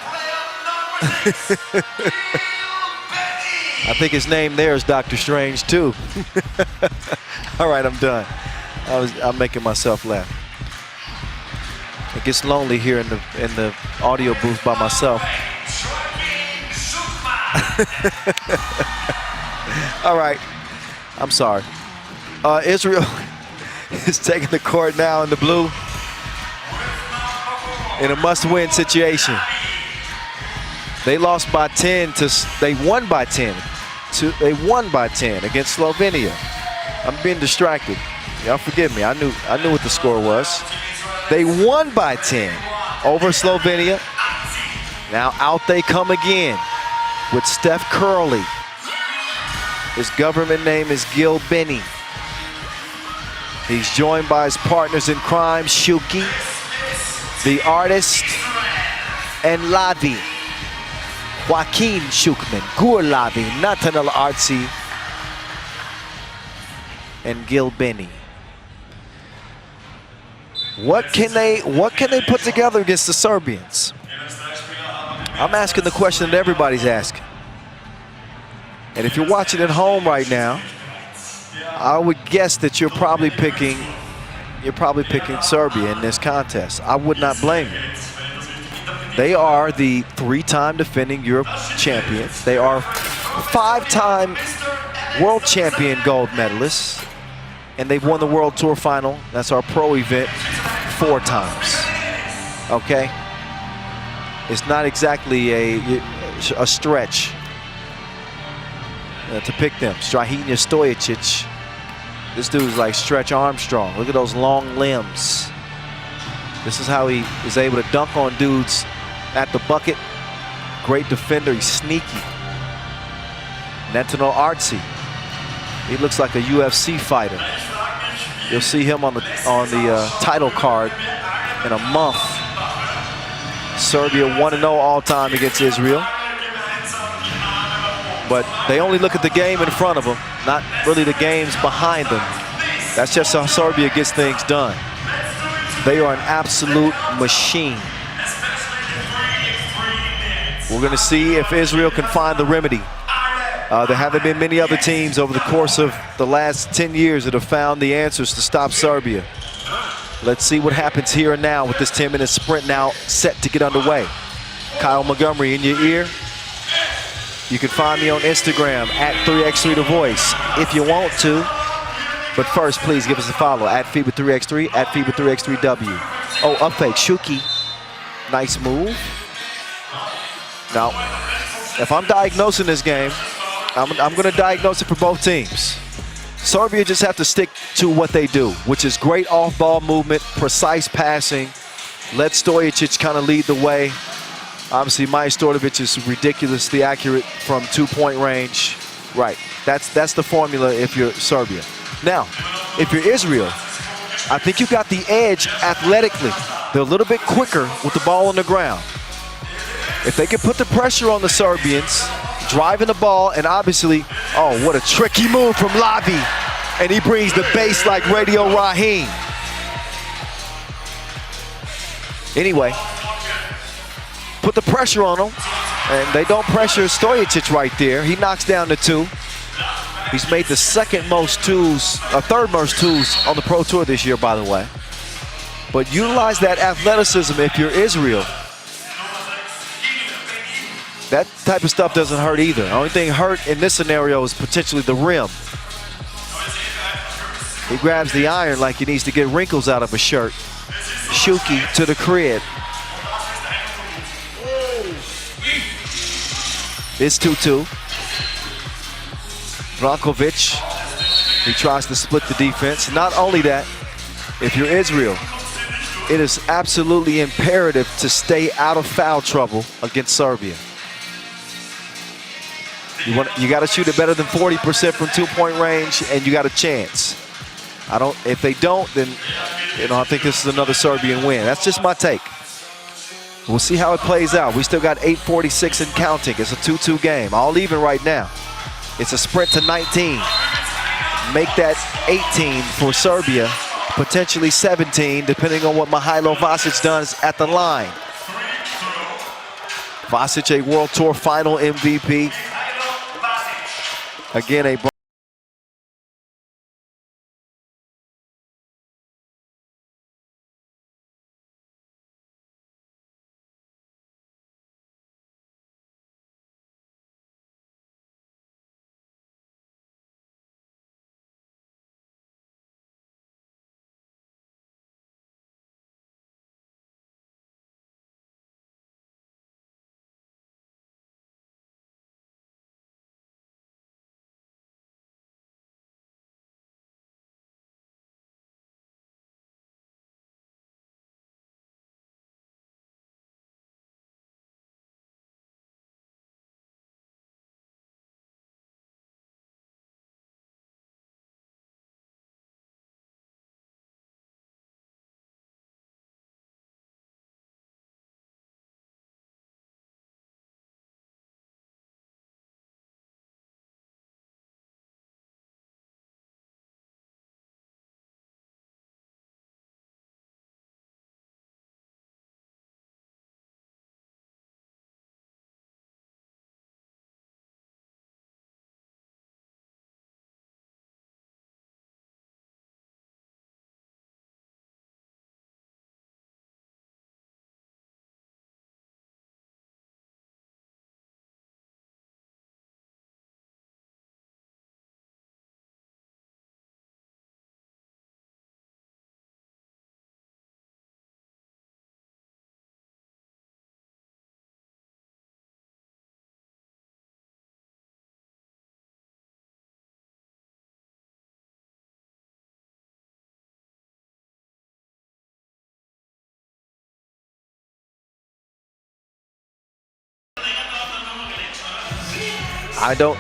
I think his name there is Dr. Strange too. All right, I'm done. I'm making myself laugh. It gets lonely here in the audio booth by myself. All right, I'm sorry. Israel is taking the court now in the blue in a must-win situation. They lost by 10 they won by 10 against Slovenia. I'm being distracted. Y'all forgive me. I knew what the score was. They won by 10 over Slovenia. Now out they come again with Steph Curley. His government name is Gil Benny. He's joined by his partners in crime, Shuki, the artist, and Lavi. Joaquin Shukman, Gur Lavi, Nathaniel Artsy, and Gil Benny. What can they put together against the Serbians? I'm asking the question that everybody's asking. And if you're watching at home right now, I would guess that you're probably picking Serbia in this contest. I would not blame you. They are the 3-time defending Europe champions. They are 5-time world champion gold medalists. And they've won the World Tour final. That's our pro event 4 times. Okay? It's not exactly a stretch to pick them. Strahinja Stojicic. This dude's like Stretch Armstrong. Look at those long limbs. This is how he is able to dunk on dudes at the bucket. Great defender. He's sneaky. Nathaniel Artsy. He looks like a UFC fighter. You'll see him on the title card in a month. Serbia 1-0 all time against Israel. But they only look at the game in front of them, not really the games behind them. That's just how Serbia gets things done. They are an absolute machine. We're going to see if Israel can find the remedy. There haven't been many other teams over the course of the last 10 years that have found the answers to stop Serbia. Let's see what happens here and now with this 10-minute sprint now set to get underway. Kyle Montgomery in your ear. You can find me on Instagram at 3x3 The Voice if you want to. But first, please give us a follow at FIBA 3x3, at FIBA 3x3W. Oh, up fake, Shuki. Nice move. Now, if I'm diagnosing this game, I'm going to diagnose it for both teams. Serbia just have to stick to what they do, which is great off-ball movement, precise passing. Let Stojicic kind of lead the way. Obviously, Majstorovic is ridiculously accurate from 2-point range. Right, that's the formula if you're Serbia. Now, if you're Israel, I think you got the edge athletically. They're a little bit quicker with the ball on the ground. If they can put the pressure on the Serbians, driving the ball, and obviously, oh, what a tricky move from Lavi. And he brings the bass like Radio Raheem. Anyway, put the pressure on them, and they don't pressure Stojicic right there. He knocks down the 2. He's made the third most twos on the Pro Tour this year, by the way. But utilize that athleticism if you're Israel. That type of stuff doesn't hurt either. The only thing hurt in this scenario is potentially the rim. He grabs the iron like he needs to get wrinkles out of a shirt. Shuki to the crib. It's 2-2. Brankovic, he tries to split the defense. Not only that, if you're Israel, it is absolutely imperative to stay out of foul trouble against Serbia. You got to shoot it better than 40% from 2-point range, and you got a chance. If they don't, then I think this is another Serbian win. That's just my take. We'll see how it plays out. We still got 8:46 and counting. It's a 2-2 game. All even right now. It's a sprint to 19. Make that 18 for Serbia, potentially 17, depending on what Mihailo Vasic does at the line. Vasic, a World Tour final MVP. Again, a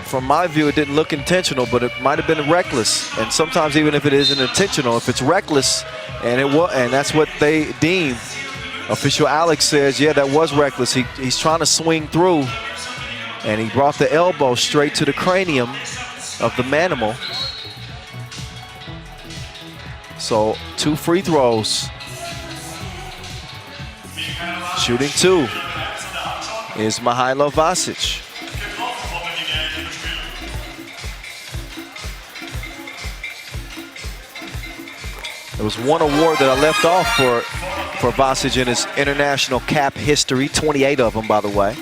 from my view, it didn't look intentional, but it might have been reckless. And sometimes even if it isn't intentional, if it's reckless, and that's what they deem, official Alex says, yeah, that was reckless. He's trying to swing through, and he brought the elbow straight to the cranium of the manimal. So 2 free throws. Shooting 2 is Mihailo Vasic. There was one award that I left off for Vasic in his international cap history, 28 of them, by the way.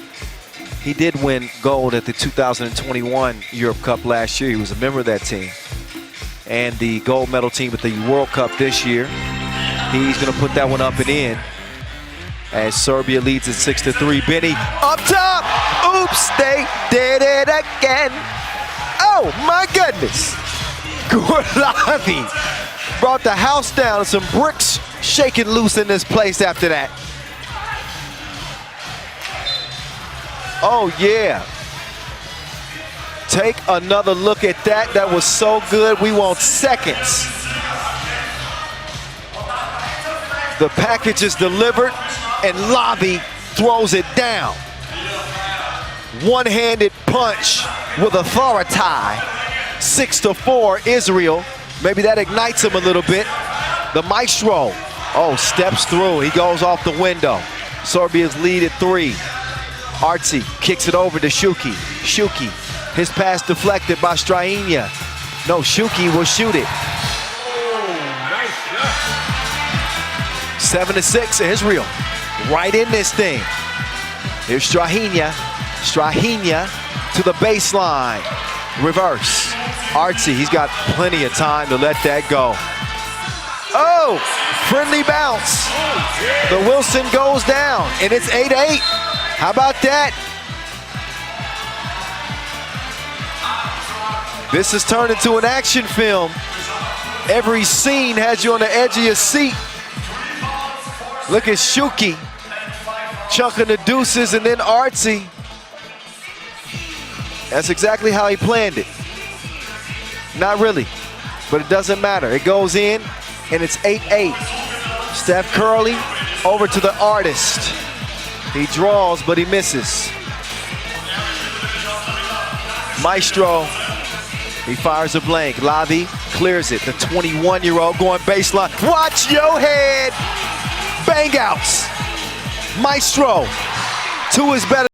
He did win gold at the 2021 Europe Cup last year. He was a member of that team. And the gold medal team at the World Cup this year. He's going to put that one up and in as Serbia leads at 6-3. Benny up top. Oops, they did it again. Oh, my goodness. Gurlavi brought the house down, some bricks shaking loose in this place after that. Oh, yeah. Take another look at that. That was so good. We want seconds. The package is delivered, and Lavi throws it down. One-handed punch with authority. 6-4, Israel. Maybe that ignites him a little bit. The maestro, steps through. He goes off the window. Serbia's lead at 3. Artsy kicks it over to Shuki. Shuki, his pass deflected by Strahinja. No, Shuki will shoot it. 7-6, Israel. Right in this thing. Here's Strahinja. Strahinja to the baseline. Reverse. Artsy, he's got plenty of time to let that go. Oh, friendly bounce. The Wilson goes down, and it's 8-8. How about that? This has turned into an action film. Every scene has you on the edge of your seat. Look at Shuki chunking the deuces, and then Artsy That's exactly how he planned it. Not really, but it doesn't matter. It goes in, and it's 8-8. Steph Curry over to the artist. He draws, but he misses. Maestro, he fires a blank. Lavi clears it. The 21-year-old going baseline. Watch your head. Bang outs. Maestro, 2 is better.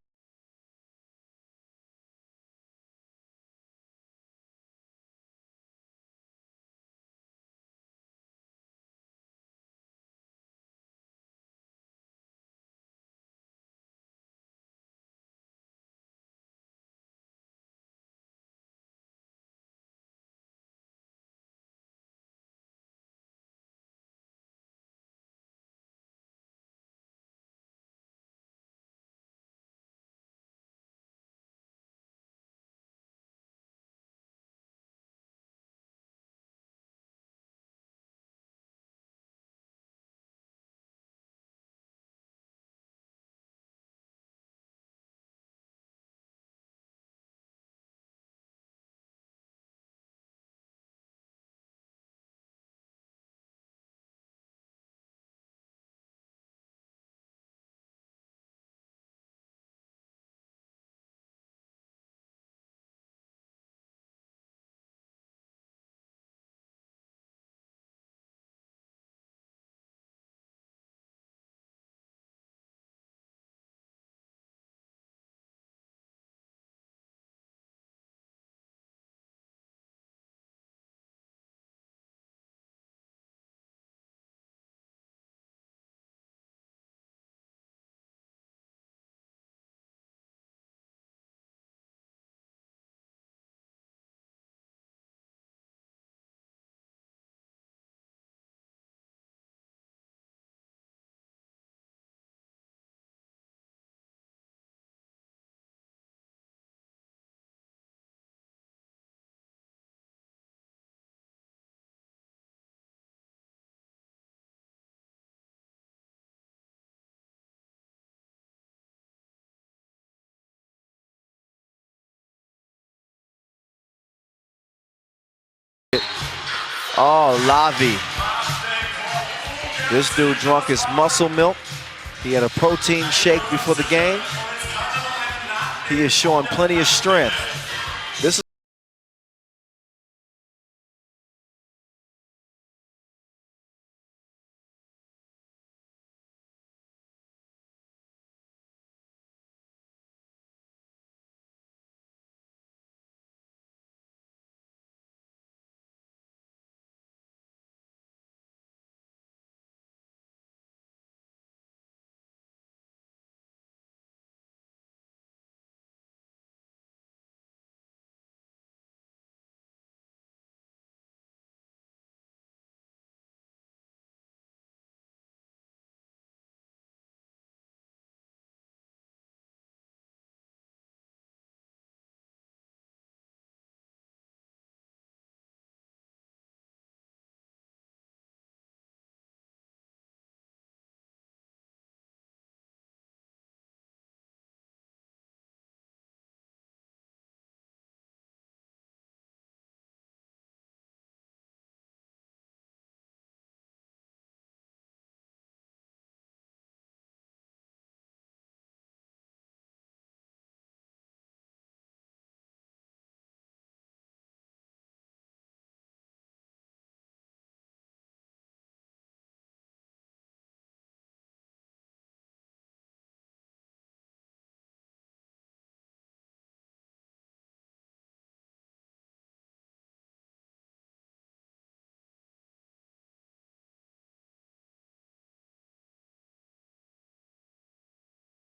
Oh, Lavi. This dude drunk his muscle milk. He had a protein shake before the game. He is showing plenty of strength. This is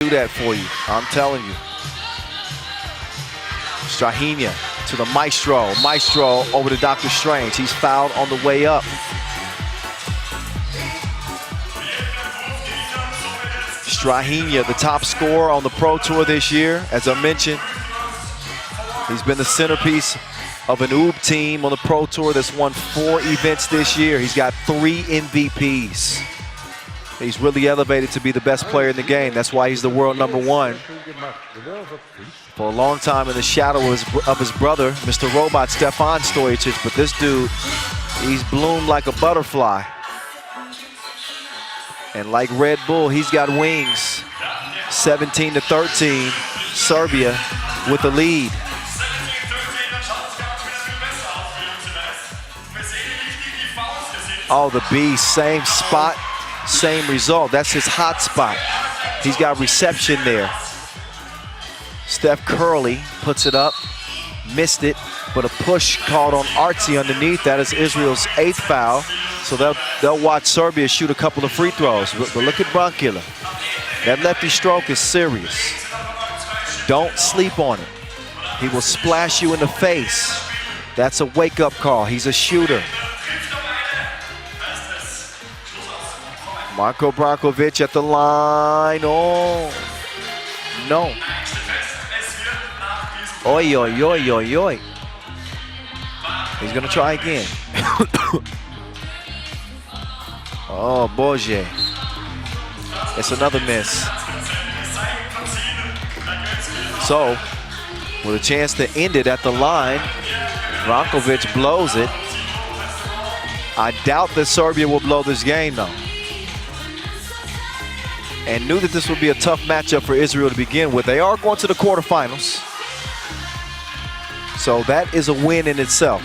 do that for you, I'm telling you. Strahinja to the Maestro. Maestro over to Dr. Strange. He's fouled on the way up. Strahinja, the top scorer on the Pro Tour this year. As I mentioned, he's been the centerpiece of an OOB team on the Pro Tour that's won 4 events this year. He's got 3 MVPs. He's really elevated to be the best player in the game. That's why he's the world #1. for a long time in the shadow of his brother, Mr. Robot Stefan Stojacic, but this dude, he's bloomed like a butterfly. And like Red Bull, he's got wings. 17-13, Serbia with the lead. Oh, the B, same spot, same result. That's his hot spot. He's got reception there. Steph Curley puts it up, missed it, but a push called on Artsy underneath. That is Israel's 8th foul. So they'll watch Serbia shoot a couple of free throws. But look at Bronkila. That lefty stroke is serious. Don't sleep on it. He will splash you in the face. That's a wake-up call. He's a shooter. Marko Brankovic at the line. Oh, no. Oi, oi, oi, oi, oi. He's going to try again. Oh, Boje. It's another miss. So, with a chance to end it at the line, Brankovic blows it. I doubt that Serbia will blow this game, though. And knew that this would be a tough matchup for Israel to begin with. They are going to the quarterfinals. So that is a win in itself.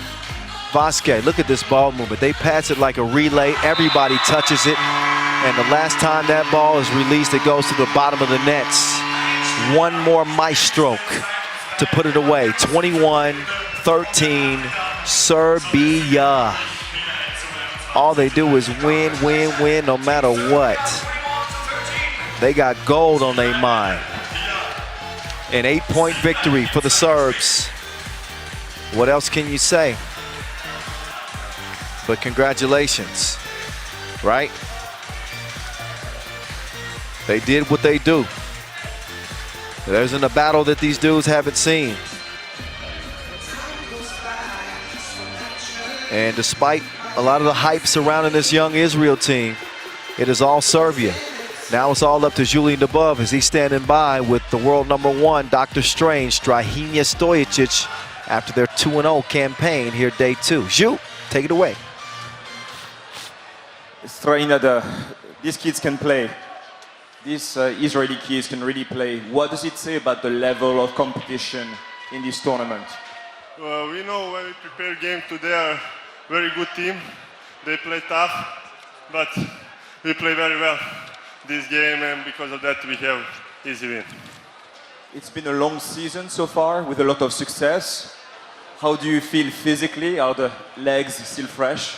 Vasquez, look at this ball movement. They pass it like a relay. Everybody touches it. And the last time that ball is released, it goes to the bottom of the nets. One more maestro to put it away. 21-13, Serbia. All they do is win, win, win, no matter what. They got gold on their mind. An 8-point victory for the Serbs. What else can you say? But congratulations, right? They did what they do. There isn't a battle that these dudes haven't seen. And despite a lot of the hype surrounding this young Israel team, it is all Serbia. Now it's all up to Julian Dubov as he's standing by with the world #1, Dr. Strange, Strahinja Stojacic, after their 2-0 campaign here day 2. Ju, take it away. Strahinja, these kids can play. These Israeli kids can really play. What does it say about the level of competition in this tournament? We know when we prepare game today are very good team. They play tough, but we play very well this game, and because of that we have easy win. It's been a long season so far with a lot of success. How do you feel physically? Are the legs still fresh?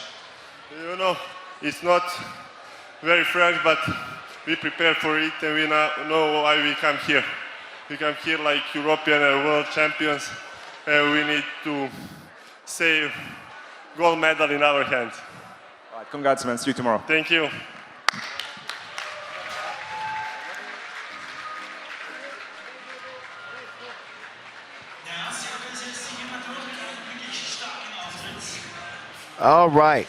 You know, it's not very fresh, but we prepare for it and we know why we come here. We come here like European and world champions, and we need to save gold medal in our hands. All right, congrats, man. See you tomorrow. Thank you. All right.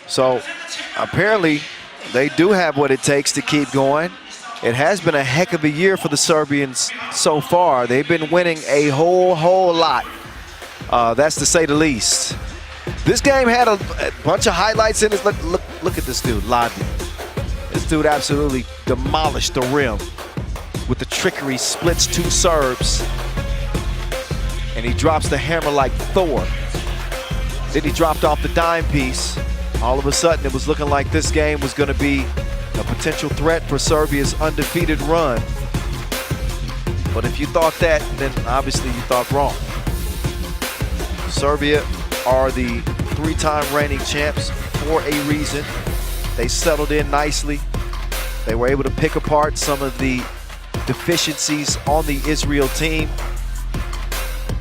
So apparently they do have what it takes to keep going. It has been a heck of a year for the Serbians so far. They've been winning a whole lot. That's to say the least. This game had a bunch of highlights in it. Look at this dude, Latvia. This dude absolutely demolished the rim with the trickery, splits 2 Serbs, and he drops the hammer like Thor. Then he dropped off the dime piece. All of a sudden, it was looking like this game was going to be a potential threat for Serbia's undefeated run. But if you thought that, then obviously you thought wrong. Serbia are the 3-time reigning champs for a reason. They settled in nicely. They were able to pick apart some of the deficiencies on the Israel team.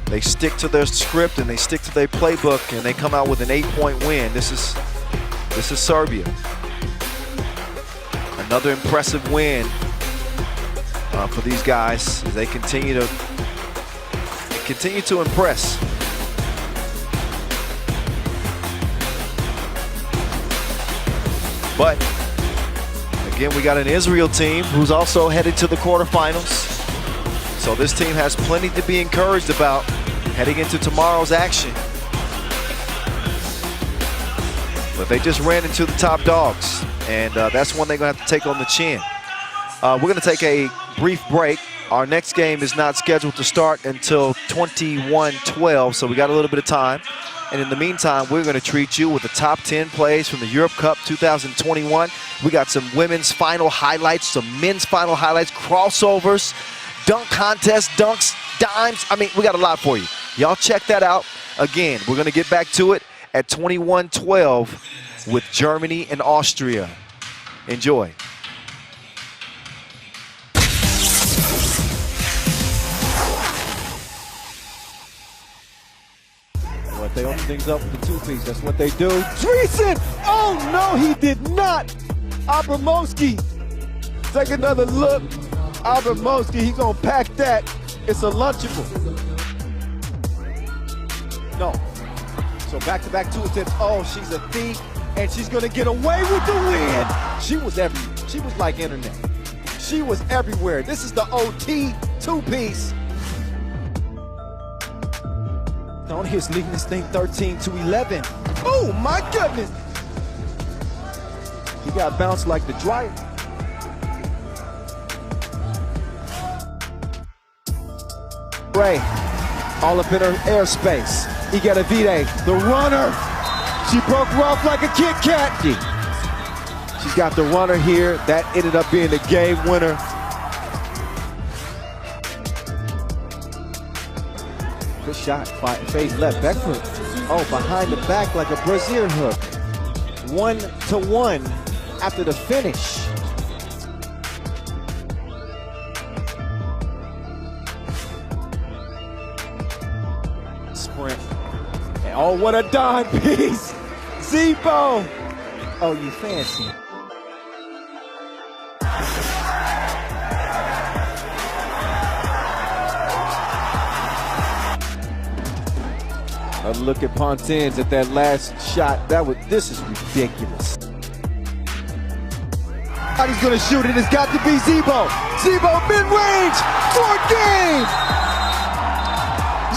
They stick to their script and they stick to their playbook, and they come out with an 8-point win. This is Serbia. Another impressive win for these guys as they continue to impress. But again, we got an Israel team who's also headed to the quarterfinals. So this team has plenty to be encouraged about heading into tomorrow's action. But they just ran into the top dogs, and that's one they're going to have to take on the chin. We're going to take a brief break. Our next game is not scheduled to start until 21:12, so we got a little bit of time. And in the meantime, we're going to treat you with the top 10 plays from the Europe Cup 2021. We got some women's final highlights, some men's final highlights, crossovers, dunk contests, dunks, dimes. I mean, we got a lot for you. Y'all check that out. Again, we're going to get back to it at 21:12 with Germany and Austria. Enjoy. They open things up with the two-piece. That's what they do. Dreesen! Oh, no, he did not. Abramowski. Take another look. Abramowski, he's going to pack that. It's a Lunchable. No. So back-to-back two attempts. Oh, she's a thief, and she's going to get away with the win. She was everywhere. She was like internet. She was everywhere. This is the OT two-piece. Tony is leading this thing 13-11. Oh, my goodness. He got bounced like the dryer. Ray, all up in her airspace. Igedavide, the runner. She broke her off like a Kit Kat. She's got the runner here. That ended up being the game winner. Good shot, fade left, back foot. Oh, behind the back like a brazier hook. 1-1 after the finish. Sprint. And oh, what a dime piece. Zebo. Oh, you fancy. A look at Pontins at that last shot. This is ridiculous. He's gonna shoot it. It's got to be Zebo. Zebo mid-range for game.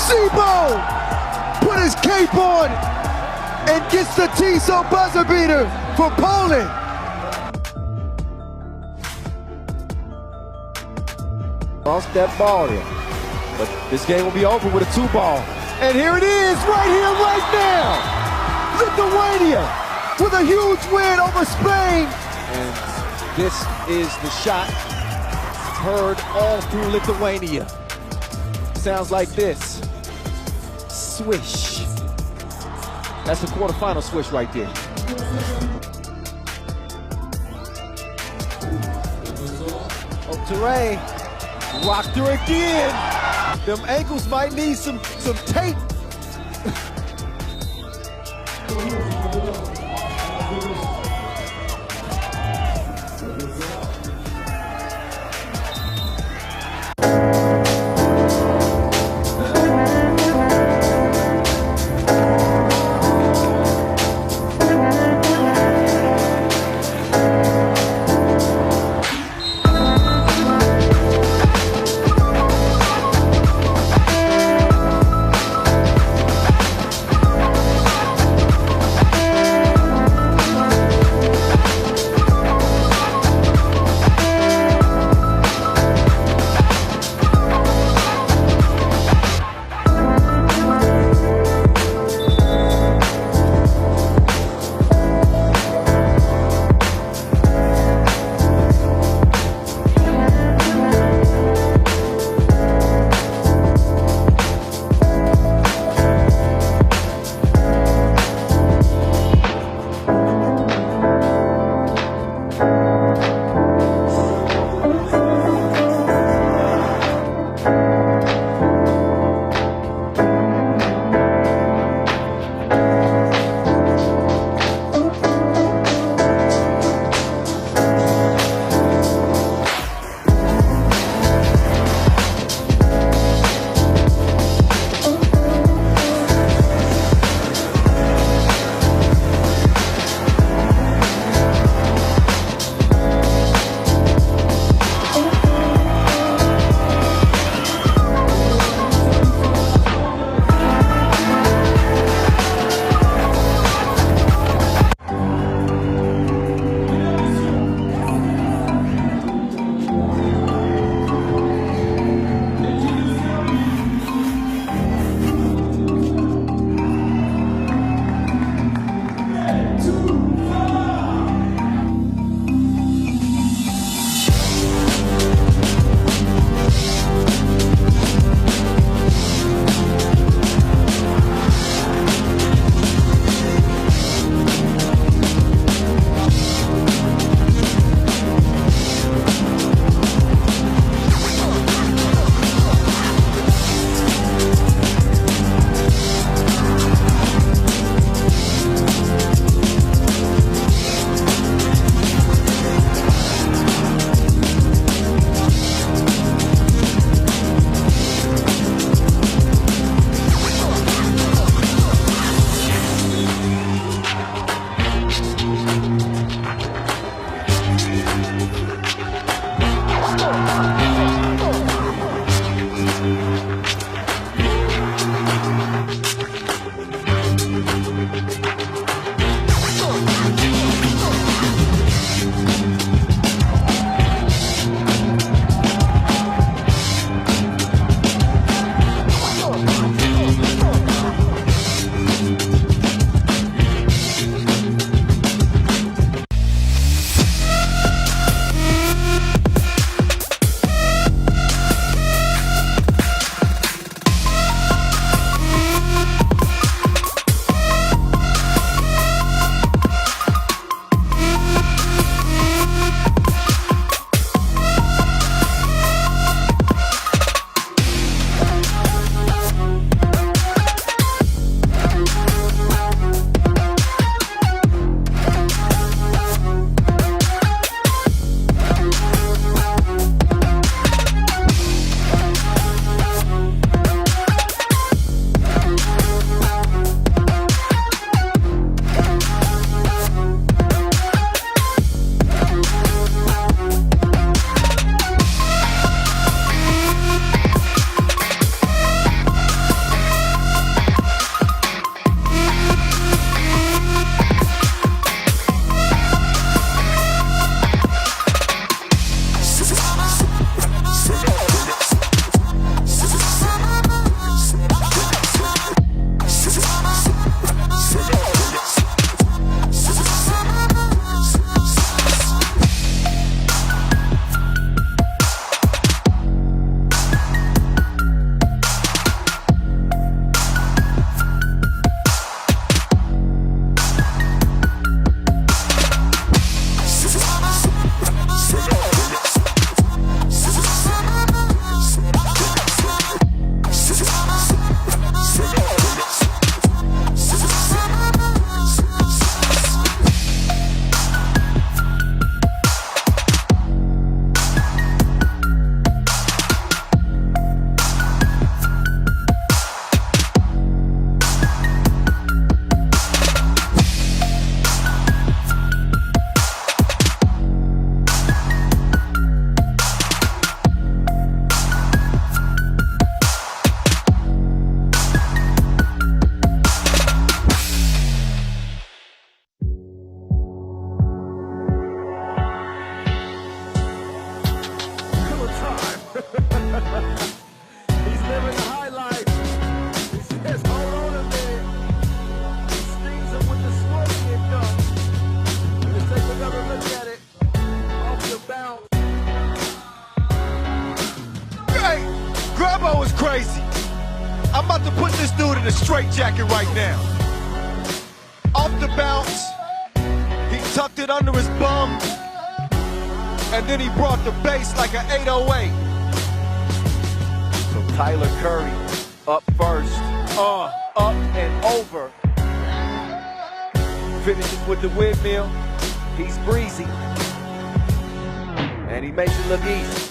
Zebo put his cape on and gets the TSO buzzer beater for Poland. Lost that ball there, but this game will be over with a 2-ball. And here it is, right here, right now. Lithuania with a huge win over Spain. And this is the shot heard all through Lithuania. Sounds like this. Swish. That's the quarterfinal swish right there. Oh, Teray rocked her again. Them ankles might need some tape. He's living the high life. He says, hold on a minute. He stings him with the scorpion dunk. Let's take another look at it. Off the bounce. Hey, Grabo is crazy. I'm about to put this dude in a straitjacket right now. Off the bounce, he tucked it under his bum, and then he brought the bass like an 808. So Tyler Curry up first, up and over. Finishes with the windmill. He's breezy, and he makes it look easy.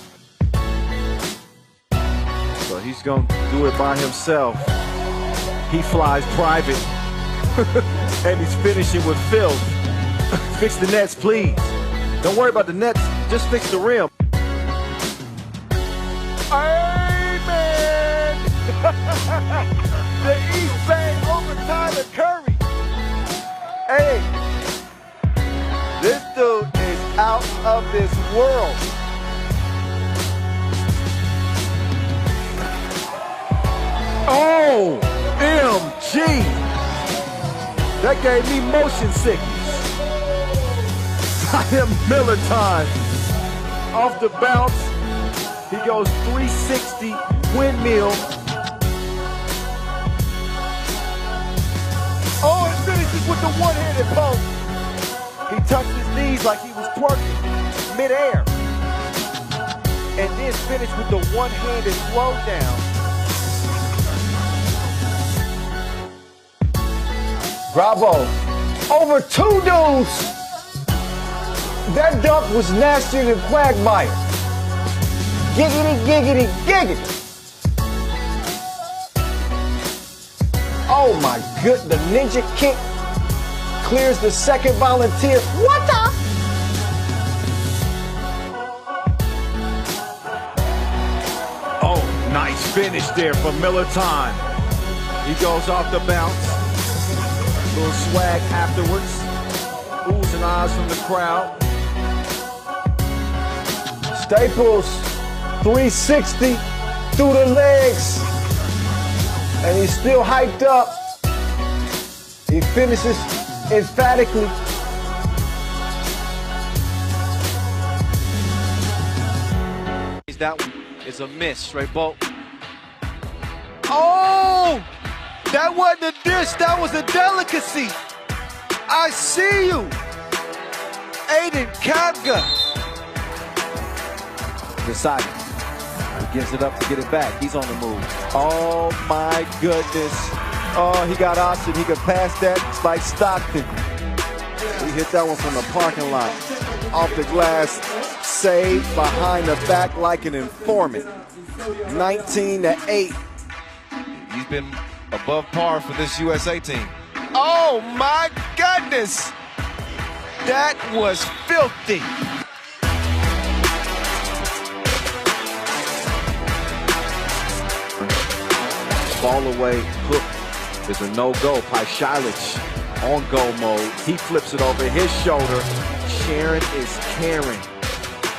So he's gonna do it by himself. He flies private, and he's finishing with filth. Fix the nets, please. Don't worry about the nets, just fix the rim. Amen! The East Bay over Tyler Curry. Hey, this dude is out of this world. OMG! That gave me motion sickness. Zion Miller time. Off the bounce, he goes 360 windmill. Oh, and finishes with the one-handed poke. He touched his knees like he was twerking midair. And then finished with the one-handed throwdown. Bravo. Over 2 dudes. That dunk was nastier than Quagmire. Giggity, giggity, giggity. Oh my good, the ninja kick clears the second volunteer. What the? Oh, nice finish there from Miller time. He goes off the bounce. Little swag afterwards. Oohs and ahs from the crowd. Staples, 360 through the legs. And he's still hyped up. He finishes emphatically. That one is a miss, straight bolt. Oh! That wasn't a dish, that was a delicacy. I see you. Aiden Kapga. Decided. He gives it up to get it back. He's on the move. Oh my goodness. Oh, he got option. He could pass that like Stockton. He hit that one from the parking lot. Off the glass. Saved behind the back like an informant. 19-8. He's been above par for this USA team. Oh my goodness! That was filthy. Ball away, hook is a no-go. Paishalic on go mode. He flips it over his shoulder. Sharon is caring.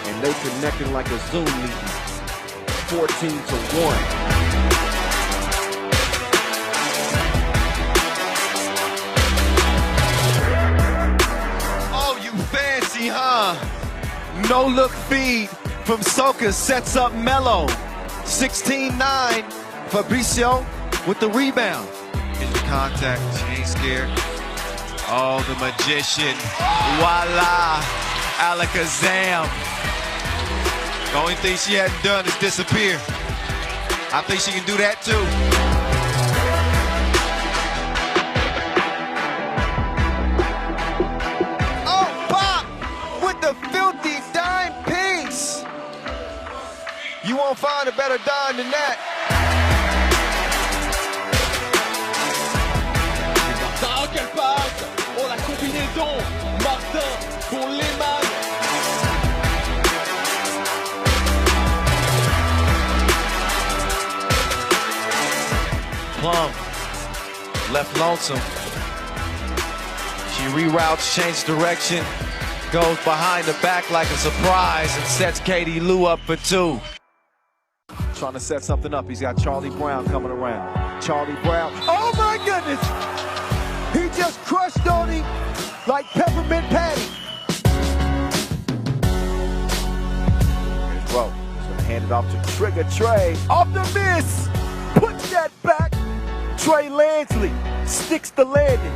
And they connecting like a Zoom meeting. 14-1. Huh? No look feed from Soka sets up Melo. 16-9. Fabricio with the rebound. In the contact, she ain't scared. Oh, the magician. Voila. Alakazam. The only thing she hadn't done is disappear. I think she can do that too. You won't find a better dime than that. Sarah, quelle passe! Oh, la combinaison! Martin pour Lehmann! Plum left lonesome. She reroutes, changes direction, goes behind the back like a surprise and sets Katie Lou up for 2. trying to set something up. He's got Charlie Brown coming around. Charlie Brown. Oh my goodness! He just crushed on him like peppermint patty. Here's Rowe. He's going to hand it off to Trigger Trey. Off the miss! Puts that back. Trey Lansley sticks the landing.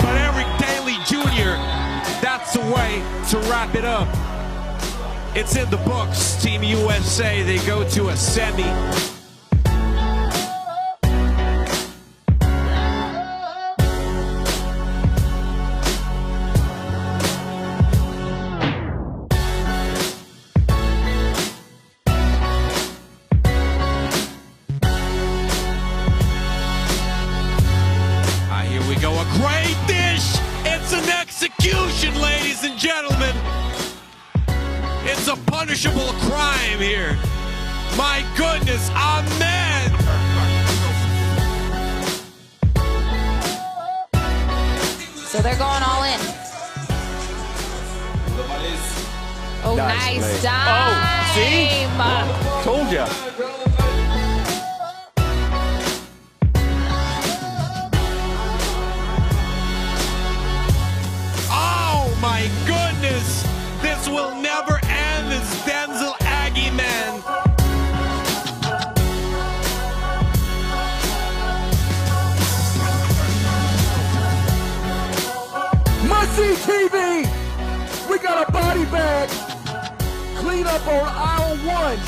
But Eric Daly Jr., that's the way to wrap it up. It's in the books. Team USA, they go to a semi. Here we go, a great dish. It's an execution, ladies and gentlemen. It's a punishable crime here. My goodness, amen. So they're going all in. Oh, nice time. Oh, see? Told ya. Oh my goodness. This will never end, this Denzel Aggie man. Must-see TV! We got a body bag. Clean up on aisle 1.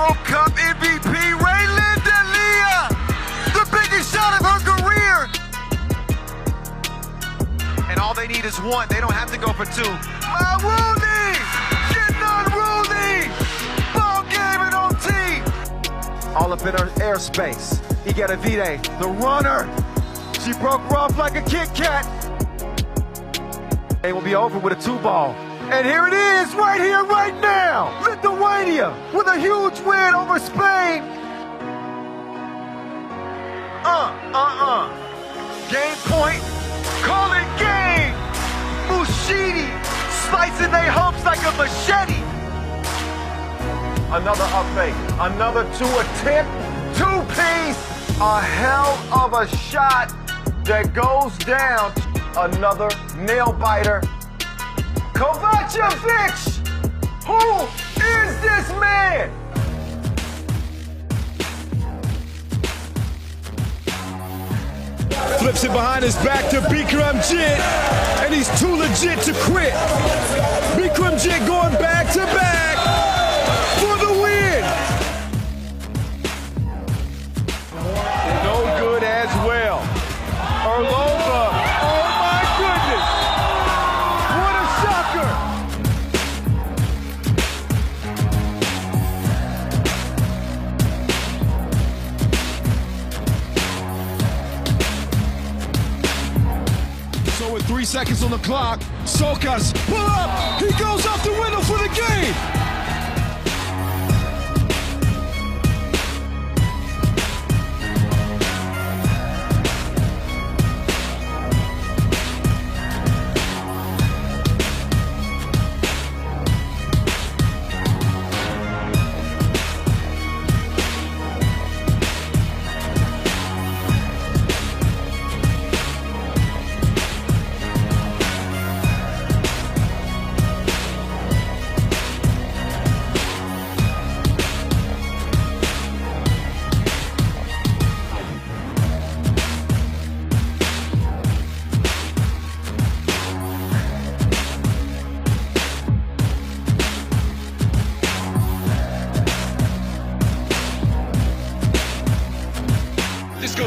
World Cup MVP, Raylinda Leah, the biggest shot of her career. And all they need is one. They don't have to go for two. Maruni, getting unruly. Ball game and on tee. All up in her airspace. Igaravide, the runner. She broke her off like a Kit Kat. They will be over with a 2-ball. And here it is, right here, right now. Lithuania with a huge win over Spain. Game point. Call it game. Mushidi slicing they hopes like a machete. Another up fake. Another 2 attempt. 2-piece. A hell of a shot that goes down. Another nail biter. Kovacevic! Who is this man? Flips it behind his back to Bikramjit, and he's too legit to quit. Bikramjit going back to back for the win. No good as well. Orlova, oh my goodness. What a shocker. So with 3 seconds on the clock, Sokas, pull up, he goes off the window for the game.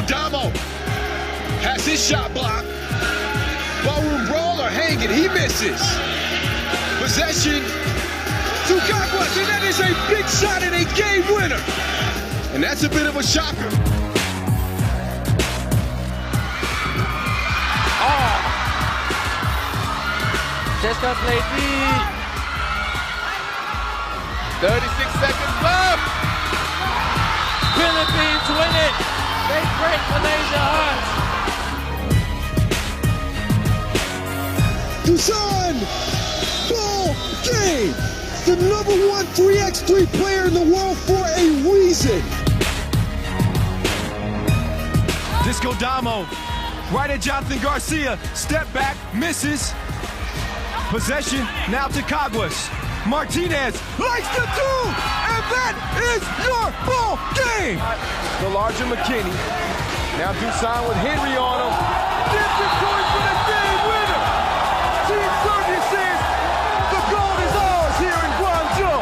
Damo has his shot blocked. Ballroom brawler hanging, he misses. Possession to Gratz, and that is a big shot and a game winner. And that's a bit of a shocker. Chester play B. 36 seconds left. Philippines win it. They break Malaysia hearts. Dusan bouquet, the #1 3x3 player in the world for a reason. Disco Damo, right at Jonathan Garcia, step back, misses. Possession now to Caguas. Martinez likes the 2, and that is your ball game. The larger McKinney. Now Dusan with Henry on him. Different choice for the game winner. Team Services, the gold is ours here in Guangzhou.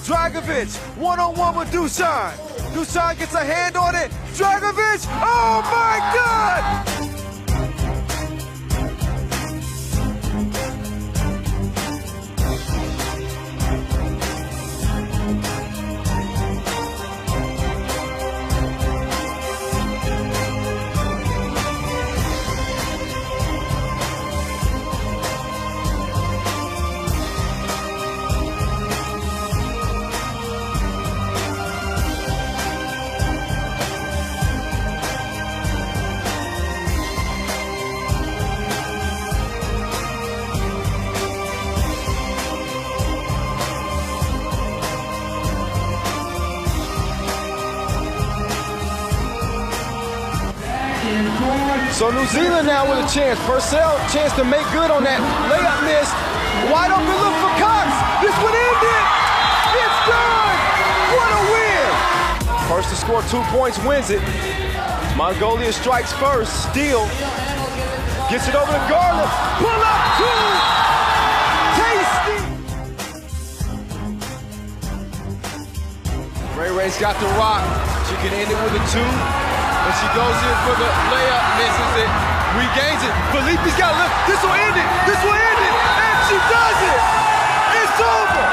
Dragovic, one-on-one with Dusan. Dusan gets a hand on it. Dragovic, oh my God! So New Zealand now with a chance. Purcell, chance to make good on that layup miss. Wide open look for Cox. This would end it. It's done. What a win. First to score 2 points wins it. Mongolia strikes first. Steele gets it over to Garland. Pull up two. Tasty. Ray Ray's got the rock. She can end it with a 2. And she goes in for the layup, misses it, regains it. Felipe's got to lift. This will end it. This will end it. And she does it. It's over.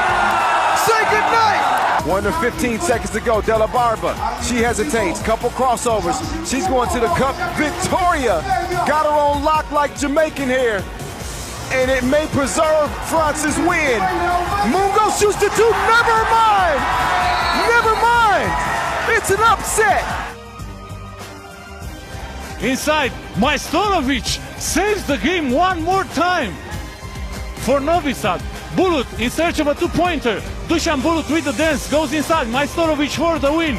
Say goodnight. 1 to 15 seconds to go. Della Barba. She hesitates. Couple crossovers. She's going to the cup. Victoria got her on lock like Jamaican hair. And it may preserve France's win. Mungo shoots the 2. Never mind. Never mind. It's an upset. Inside, Majstorovic saves the game one more time for Novi Sad. Bulut in search of a 2-pointer. Dusan Bulut with the dance goes inside. Majstorovic for the win.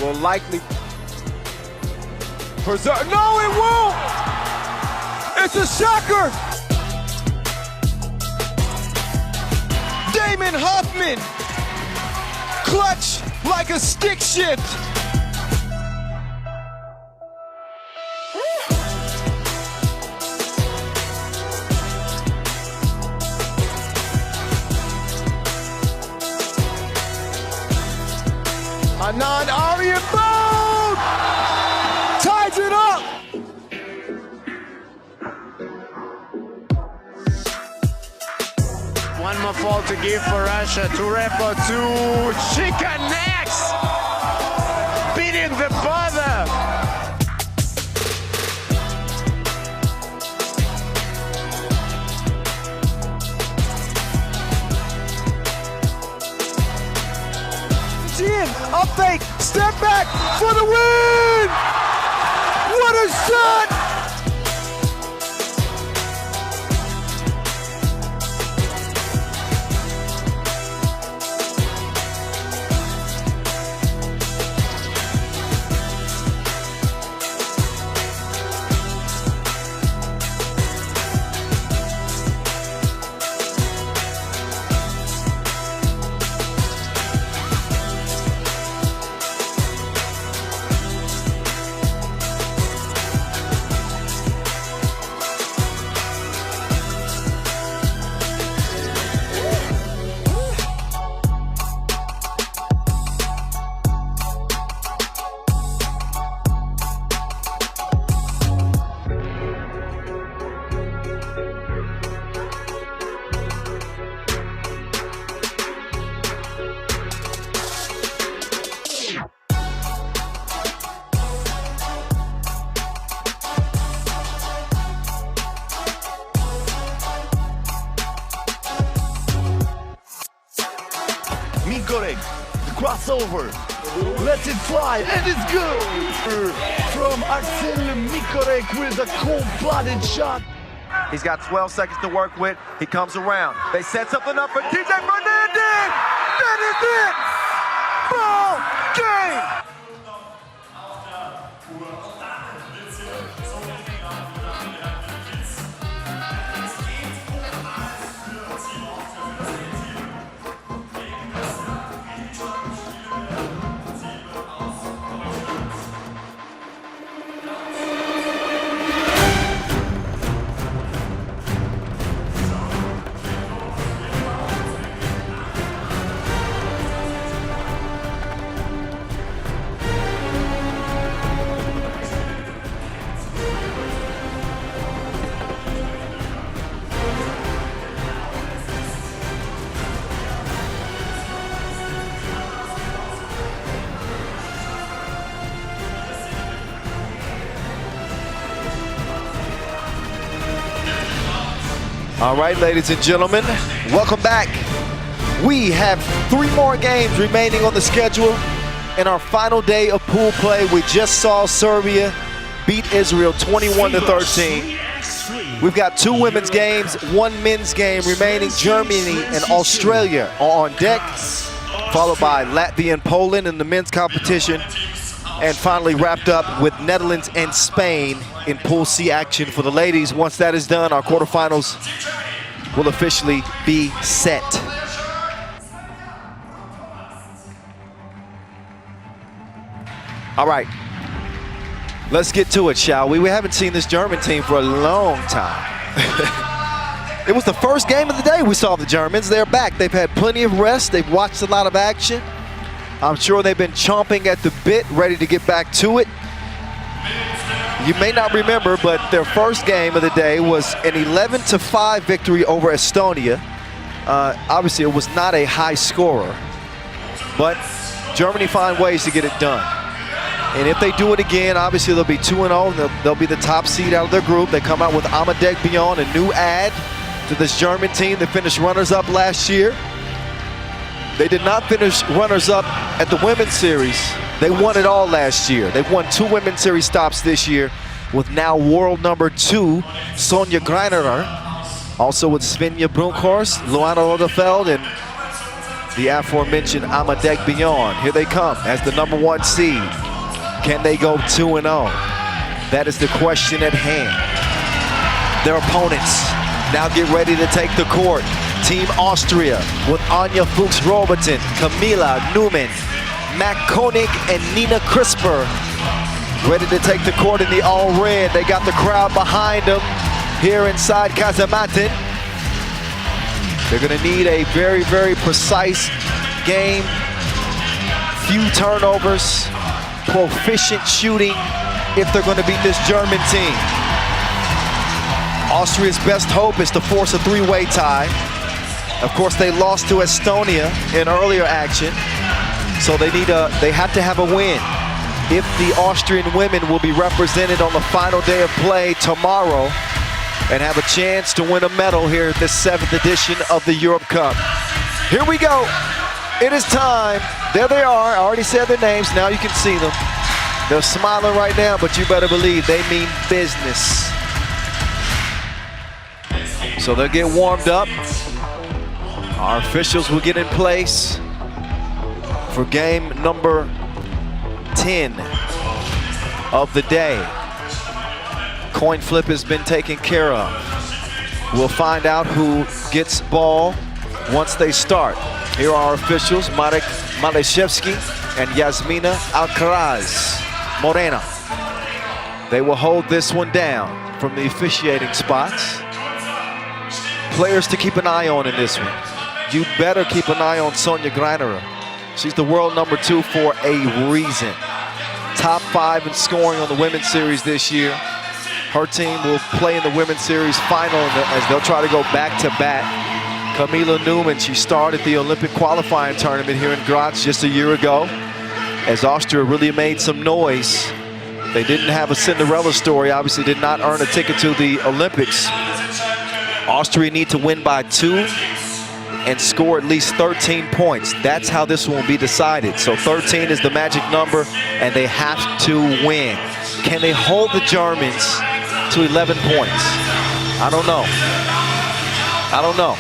Will likely preserve. No, it won't. It's a shocker. Damon Hoffman, clutch like a stick shift. Anand Aryan-Bone ties it up. One more fault to give for Russia. To repo to Chica next. Beating the bother. Up fake, step back for the win! What a shot! Mikorek, the crossover, lets it fly, and it's good! From Axel Mikorek with a cold-blooded shot. He's got 12 seconds to work with. He comes around. They set something up for TJ Fernandez! That is it! Ball game! All right, ladies and gentlemen, welcome back. We have 3 more games remaining on the schedule. In our final day of pool play, we just saw Serbia beat Israel 21-13. We've got 2 women's games, 1 men's game remaining. Germany and Australia are on deck, followed by Latvia and Poland in the men's competition, and finally wrapped up with Netherlands and Spain in Pool C action for the ladies. Once that is done, our quarterfinals will officially be set. All right, let's get to it, shall we? We haven't seen this German team for a long time. It was the first game of the day we saw the Germans. They're back. They've had plenty of rest. They've watched a lot of action. I'm sure they've been chomping at the bit, ready to get back to it. You may not remember, but their first game of the day was an 11-5 victory over Estonia. Obviously, it was not a high scorer, but Germany find ways to get it done. And if they do it again, obviously they'll be 2-0. They'll be the top seed out of their group. They come out with Amadek Bion, a new add to this German team that finished runners-up last year. They did not finish runners-up at the women's series. They won it all last year. They've won 2 women's series stops this year with now world number 2, Sonja Greinerer, also with Svenja Brunkhorst, Luana Rodefeld, and the aforementioned Amadek Bion. Here they come as the number 1 seed. Can they go 2-0? That is the question at hand. Their opponents now get ready to take the court. Team Austria with Anja Fuchs-Robertson, Camilla Newman, Mac Koenig, and Nina Crisper ready to take the court in the all-red. They got the crowd behind them here inside Casamaten. They're going to need a very, very precise game. Few turnovers, proficient shooting if they're going to beat this German team. Austria's best hope is to force a 3-way tie. Of course, they lost to Estonia in earlier action, so they have to have a win. If the Austrian women will be represented on the final day of play tomorrow and have a chance to win a medal here at this 7th edition of the Europe Cup. Here we go. It is time. There they are. I already said their names. Now you can see them. They're smiling right now, but you better believe they mean business. So they'll get warmed up. Our officials will get in place for game number 10 of the day. Coin flip has been taken care of. We'll find out who gets ball once they start. Here are our officials, Marek Maleshevsky and Yasmina Alcaraz Morena. They will hold this one down from the officiating spots. Players to keep an eye on in this one. You better keep an eye on Sonja Greinerer. She's the world number 2 for a reason. Top 5 in scoring on the women's series this year. Her team will play in the women's series final as they'll try to go back-to-back. Camilla Newman, she started the Olympic qualifying tournament here in Graz just a year ago, as Austria really made some noise. They didn't have a Cinderella story, obviously did not earn a ticket to the Olympics. Austria need to win by 2 and score at least 13 points. That's how this one will be decided. So 13 is the magic number, and they have to win. Can they hold the Germans to 11 points? I don't know. I don't know.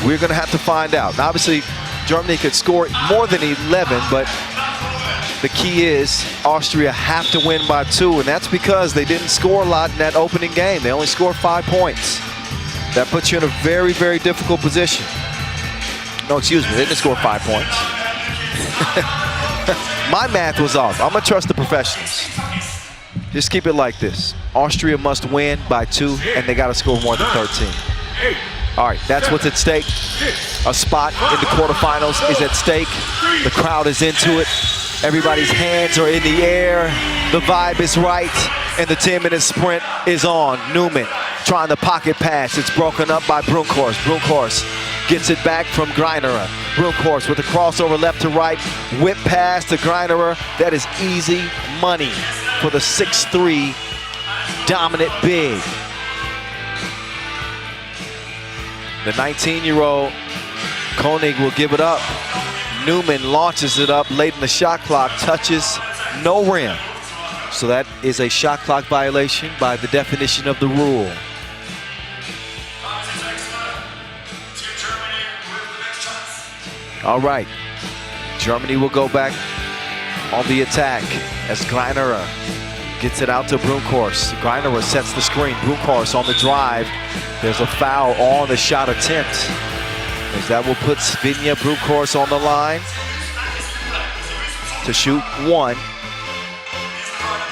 We're going to have to find out. Now, obviously, Germany could score more than 11, but the key is Austria have to win by 2, and that's because they didn't score a lot in that opening game. They only scored 5 points. That puts you in a very, very difficult position. No, excuse me, they didn't score 5 points. My math was off. I'm going to trust the professionals. Just keep it like this. Austria must win by 2, and they got to score more than 13. All right, that's what's at stake. A spot in the quarterfinals is at stake. The crowd is into it. Everybody's hands are in the air. The vibe is right, and the 10-minute sprint is on. Newman trying the pocket pass. It's broken up by Brunkhorst. Brunkhorst gets it back from Greinerer. Brunkhorst with a crossover left to right. Whip pass to Greinerer. That is easy money for the 6'3" dominant big. The 19-year-old Koenig will give it up. Newman launches it up late in the shot clock, touches no rim. So that is a shot clock violation by the definition of the rule. All right, Germany will go back on the attack as Greiner gets it out to Brunkhorst. Greiner sets the screen. Brunkhorst on the drive. There's a foul on the shot attempt, as that will put Svenja Brunkhorst on the line to shoot one.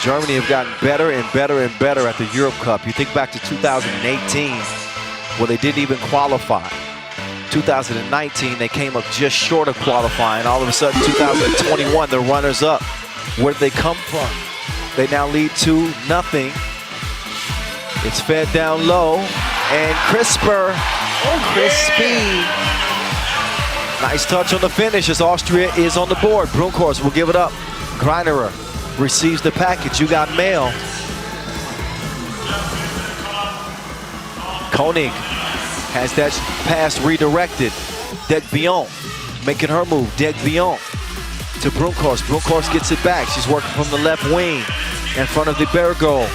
Germany have gotten better and better and better at the Europe Cup. You think back to 2018, where they didn't even qualify. 2019, they came up just short of qualifying. All of a sudden, 2021, they're runners-up. Where did they come from? They now lead 2-0. It's fed down low, and Crispy. Nice touch on the finish as Austria is on the board. Brunkhorst will give it up. Greiner receives the package. You got mail. Koenig has that pass redirected. Degbion making her move. Degbion to Brunkhorst. Brunkhorst gets it back. She's working from the left wing in front of the Bergo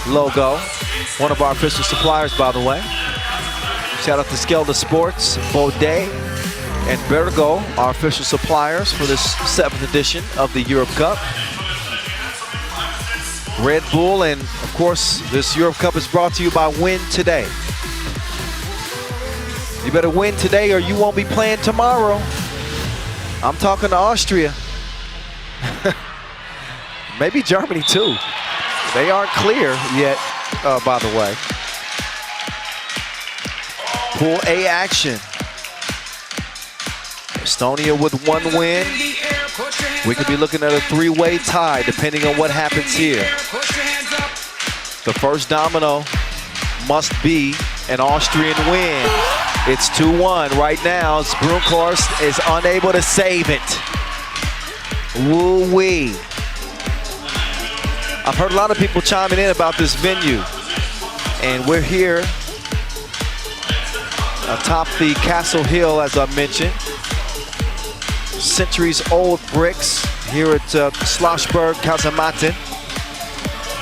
logo. One of our official suppliers, by the way. Shout out to Skelda Sports, Baudet, and Bergo, our official suppliers for this 7th edition of the Europe Cup. Red Bull, and of course, this Europe Cup is brought to you by Win Today. You better win today or you won't be playing tomorrow. I'm talking to Austria. Maybe Germany too. They aren't clear yet, by the way. Pool A action. Estonia with 1 win. We could be looking at a 3-way tie depending on what happens here. The first domino must be an Austrian win. It's 2-1 right now. Brunkhorst is unable to save it. Woo-wee. I've heard a lot of people chiming in about this venue. And we're here atop the Castle Hill, as I mentioned. Centuries-old bricks here at Schlossberg Kasematten.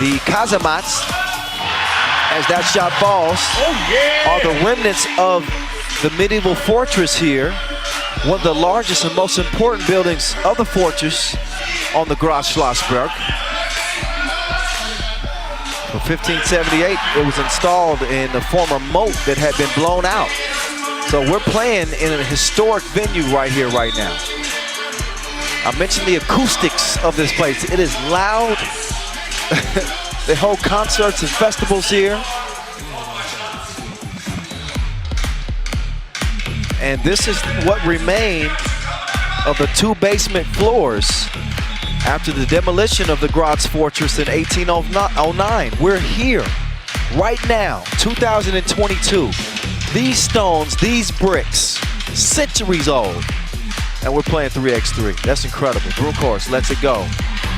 The Casemats, as that shot falls, are the remnants of the medieval fortress here. One of the largest and most important buildings of the fortress on the Graz Schlossberg. From 1578, it was installed in the former moat that had been blown out. So we're playing in a historic venue right here, right now. I mentioned the acoustics of this place. It is loud. They hold concerts and festivals here. And this is what remained of the 2 basement floors after the demolition of the Graz Fortress in 1809. We're here right now, 2022. These stones, these bricks, centuries old. And we're playing 3x3. That's incredible. Brunkhorst lets it go.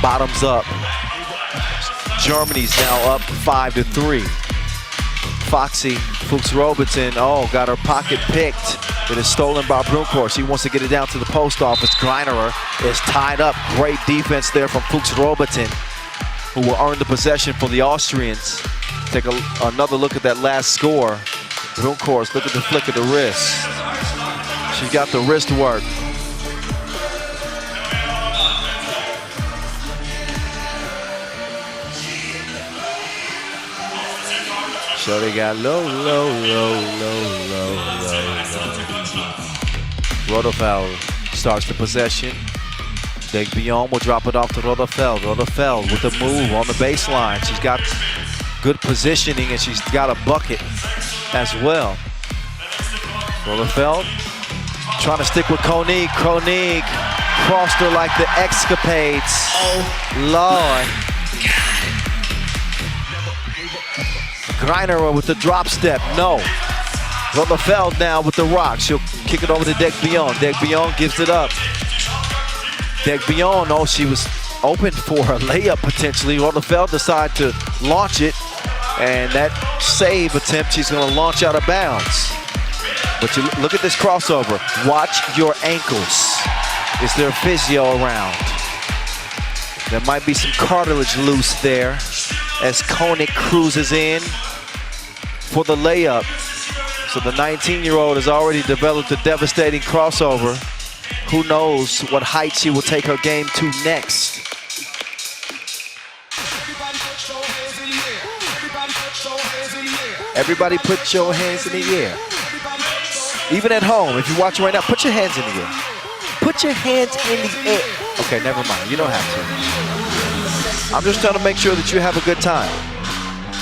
Bottoms up. Germany's now up 5-3. Foxy Fuchs-Robertson, got her pocket picked. It is stolen by Brunkhorst. She wants to get it down to the post office. Greiner is tied up. Great defense there from Fuchs-Robertson, who will earn the possession for the Austrians. Take another look at that last score. Brunkhorst, look at the flick of the wrist. She's got the wrist work. So they got low. Rodefeld starts the possession. Degbion will drop it off to Rodefeld. Rodefeld with the move on the baseline. She's got good positioning and she's got a bucket as well. Rodefeld trying to stick with Koenig. Koenig crossed her like the escapades. Oh, Lord. Greiner with the drop step, no. Rodefeld now with the rock. She'll kick it over to Degbion. Degbion gives it up. Degbion, she was open for a layup potentially. Rodefeld decided to launch it, and that save attempt, she's gonna launch out of bounds. But you look at this crossover. Watch your ankles. Is there a physio around? There might be some cartilage loose there as Koenig cruises in for the layup. So the 19-year-old has already developed a devastating crossover. Who knows what height she will take her game to next. Everybody put your hands in the air. Even at home, if you're watching right now, put your hands in the air. Put your hands in the air. Okay, never mind. You don't have to. I'm just trying to make sure that you have a good time.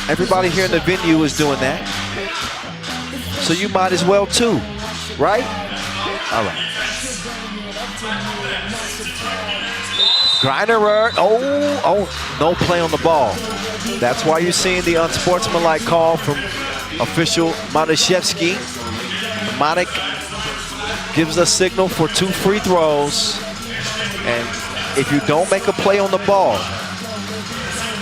Everybody here in the venue is doing that. So you might as well too, right? All right. Greinerer, no play on the ball. That's why you're seeing the unsportsmanlike call from official Maniszewski. Manik gives a signal for 2 free throws. And if you don't make a play on the ball,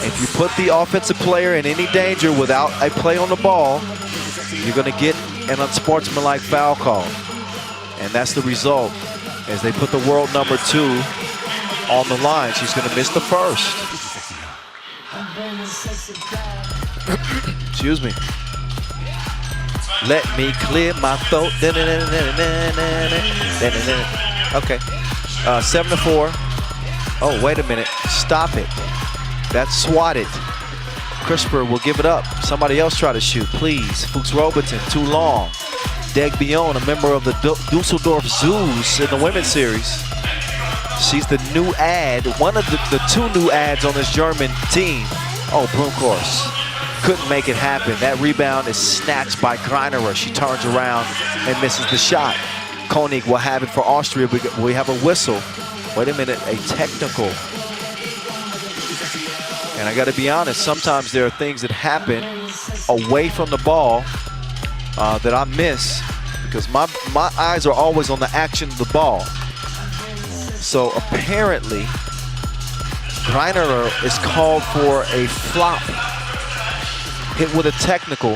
if you put the offensive player in any danger without a play on the ball, you're going to get an unsportsmanlike foul call. And that's the result as they put the world number 2 on the line. She's going to miss the first. Excuse me. Let me clear my throat. Okay. 7-4. Oh, wait a minute. Stop it. That's swatted. Crisper will give it up. Somebody else try to shoot, please. Fuchs Robertson, too long. Deg Bion, a member of the Dusseldorf Zoos in the women's series. She's the new ad, one of the 2 new ads on this German team. Oh, Brunkhorst couldn't make it happen. That rebound is snatched by Greinerer. She turns around and misses the shot. Koenig will have it for Austria. We have a whistle. Wait a minute, a technical. And I got to be honest, sometimes there are things that happen away from the ball that I miss because my eyes are always on the action of the ball. So apparently, Greinerer is called for a flop, hit with a technical.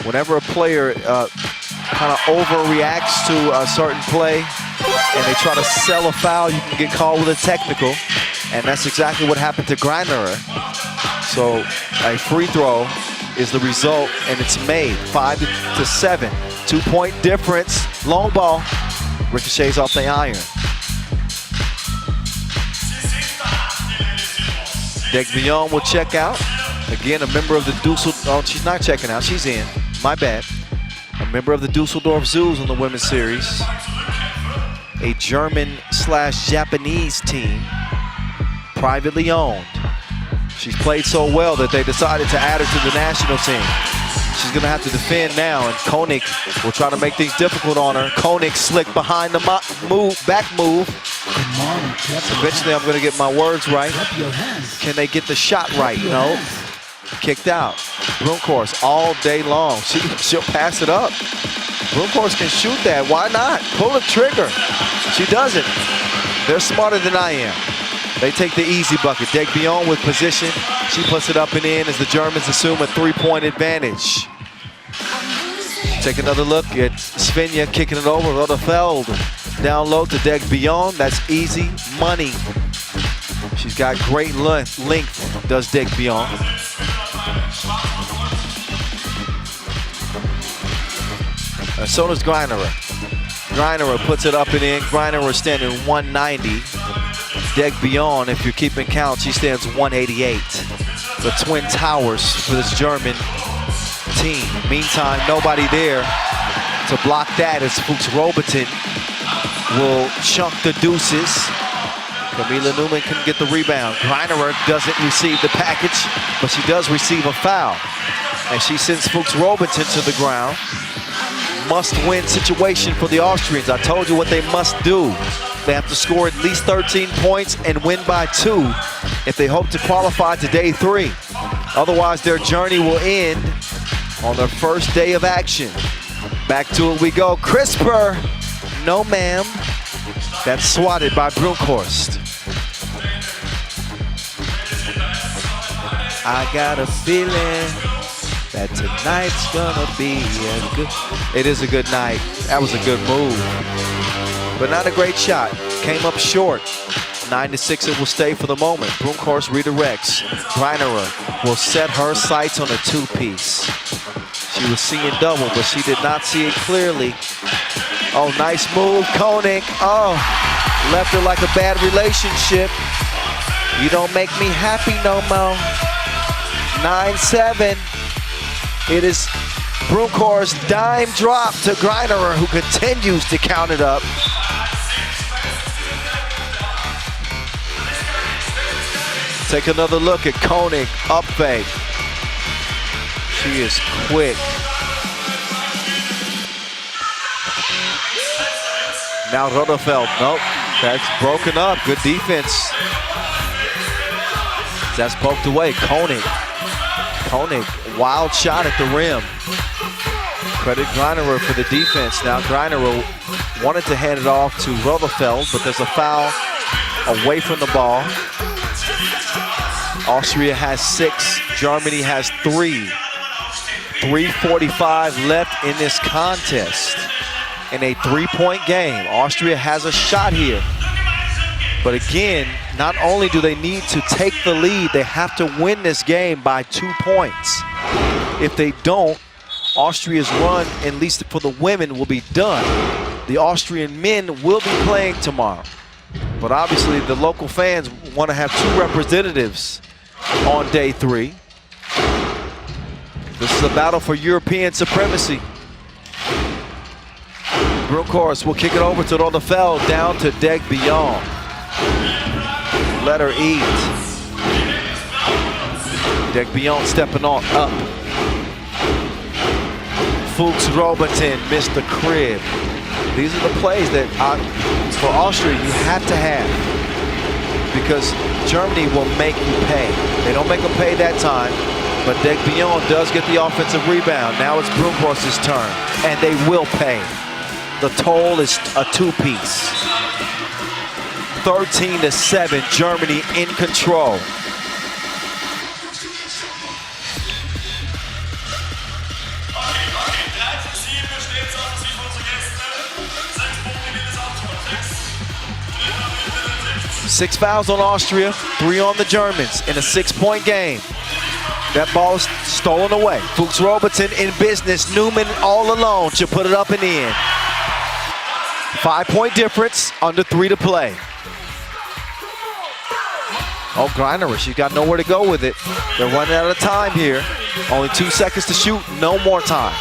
Whenever a player kind of overreacts to a certain play and they try to sell a foul, you can get called with a technical. And that's exactly what happened to Greinerer. So a free throw is the result, and it's made. 5-7, 2-point difference. Long ball, ricochets off the iron. Deg Bion will check out. Again, a member of the Dusseldorf. Oh, she's not checking out. She's in. My bad. A member of the Dusseldorf Zoos in the women's series. A German/Japanese team. Privately owned. She's played so well that they decided to add her to the national team. She's going to have to defend now, and Koenig will try to make things difficult on her. Koenig slick behind the back move. Eventually, I'm going to get my words right. Can they get the shot right? No. Kicked out. Brunkhorst all day long. She'll pass it up. Brunkhorst can shoot that. Why not? Pull the trigger. She doesn't. They're smarter than I am. They take the easy bucket. Deg Bion with position. She puts it up and in as the Germans assume a 3-point advantage. Take another look at Svenja kicking it over. Rodefeld down low to Deg Bion. That's easy money. She's got great length, does Deg Bion. So does Greinerer. Greinerer puts it up and in. Greinerer standing 190. Deg Bion, if you're keeping count, she stands 188. The Twin Towers for this German team. Meantime, nobody there to block that as Fuchs Robertson will chunk the deuces. Camila Newman can get the rebound. Greinerer doesn't receive the package, but she does receive a foul. And she sends Fuchs Robertson to the ground. Must-win situation for the Austrians. I told you what they must do. They have to score at least 13 points and win by 2 if they hope to qualify to day 3. Otherwise, their journey will end on their first day of action. Back to it we go. Crisper, no ma'am. That's swatted by Brunkhorst. I got a feeling that tonight's gonna be a good. It is a good night. That was a good move, but not a great shot. Came up short. 9-6 it will stay for the moment. Broomkhorst redirects. Greinerer will set her sights on a two-piece. She was seeing double, but she did not see it clearly. Oh, nice move, Koenig. Oh, left her like a bad relationship. You don't make me happy no more. 9-7. It is Broomkhorst's dime drop to Greinerer, who continues to count it up. Take another look at Koenig, up fake. She is quick. Now Rotherfeld, nope, that's broken up, good defense. That's poked away, Koenig, wild shot at the rim. Credit Greinerer for the defense. Now Greinerer wanted to hand it off to Rotherfeld, but there's a foul away from the ball. Austria has 6, Germany has 3. 3:45 left in this contest. In a 3-point game, Austria has a shot here. But again, not only do they need to take the lead, they have to win this game by 2 points. If they don't, Austria's run, at least for the women, will be done. The Austrian men will be playing tomorrow. But obviously, the local fans want to have 2 representatives on day 3. This is a battle for European supremacy. Broomkhorst will kick it over to Rotherfeld, down to Degbion. Let her eat. Degbion stepping on up. Fuchs Robertson missed the crib. These are the plays that for Austria you have to have, because Germany will make you pay. They don't make them pay that time, but Degbion does get the offensive rebound. Now it's Broomkhorst's turn, and they will pay. The toll is a 2-piece. 13-7, Germany in control. Six fouls on Austria, 3 on the Germans in a 6-point game. That ball is stolen away. Fuchs Robertson in business. Newman all alone should put it up and in. 5-point difference, under 3 to play. Oh, Greinerer, she's got nowhere to go with it. They're running out of time here. Only 2 seconds to shoot, no more time.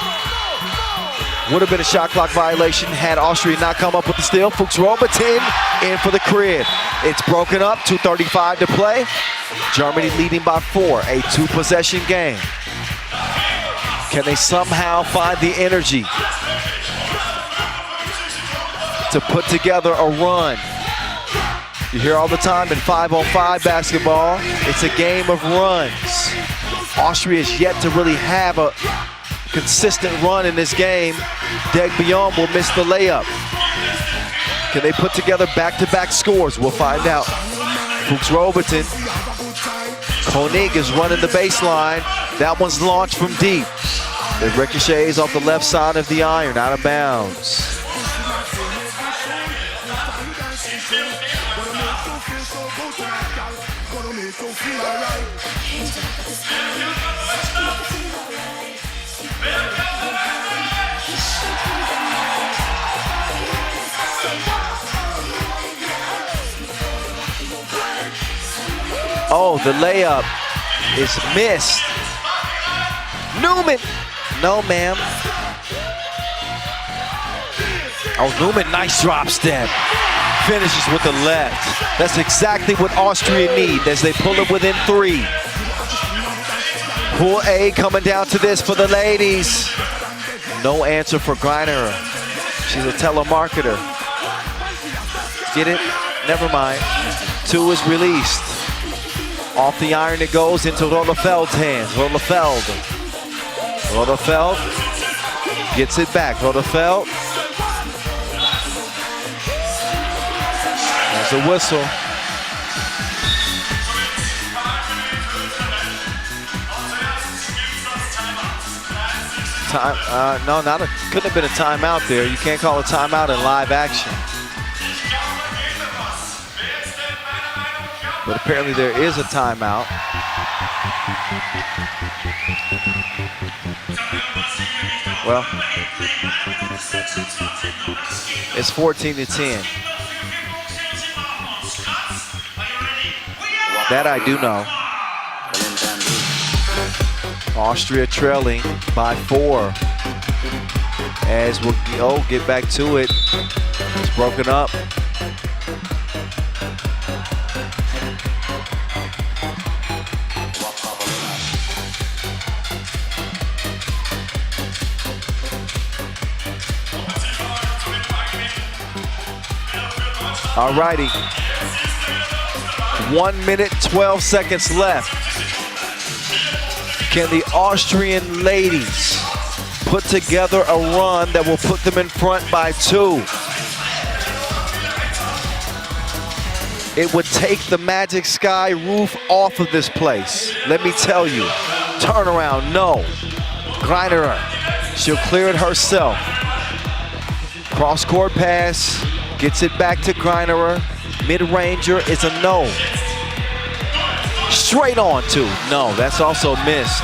Would have been a shot clock violation had Austria not come up with the steal. Fuchs Robertson in for the crib. It's broken up, 2:35 to play. Germany leading by 4, a 2-possession game. Can they somehow find the energy to put together a run? You hear all the time in 5-on-5 basketball, it's a game of runs. Austria is yet to really have a consistent run in this game. Degbion will miss the layup. Can they put together back-to-back scores? We'll find out. Fuchs Robertson. Koenig is running the baseline. That one's launched from deep. It ricochets off the left side of the iron, out of bounds. Oh, the layup is missed. Newman. No, ma'am. Oh, Newman, nice drop step. Finishes with the left. That's exactly what Austria need as they pull it within 3. Pool A coming down to this for the ladies. No answer for Greinerer. She's a telemarketer. Get it? Never mind. 2 is released. Off the iron it goes into Rotherfeld's hands. Rotherfeld gets it back. Rotherfeld. There's a whistle. No, couldn't have been a timeout there. You can't call a timeout in live action. But apparently there is a timeout. Well, it's 14-10. That I do know. Austria trailing by 4. As we'll get back to it. It's broken up. All righty. 1 minute, 12 seconds left. Can the Austrian ladies put together a run that will put them in front by 2? It would take the Magic Sky roof off of this place. Let me tell you. Turnaround, no. Greiner, she'll clear it herself. Cross-court pass. Gets it back to Greiner. Mid-ranger is a no. Straight on 2. No, that's also missed.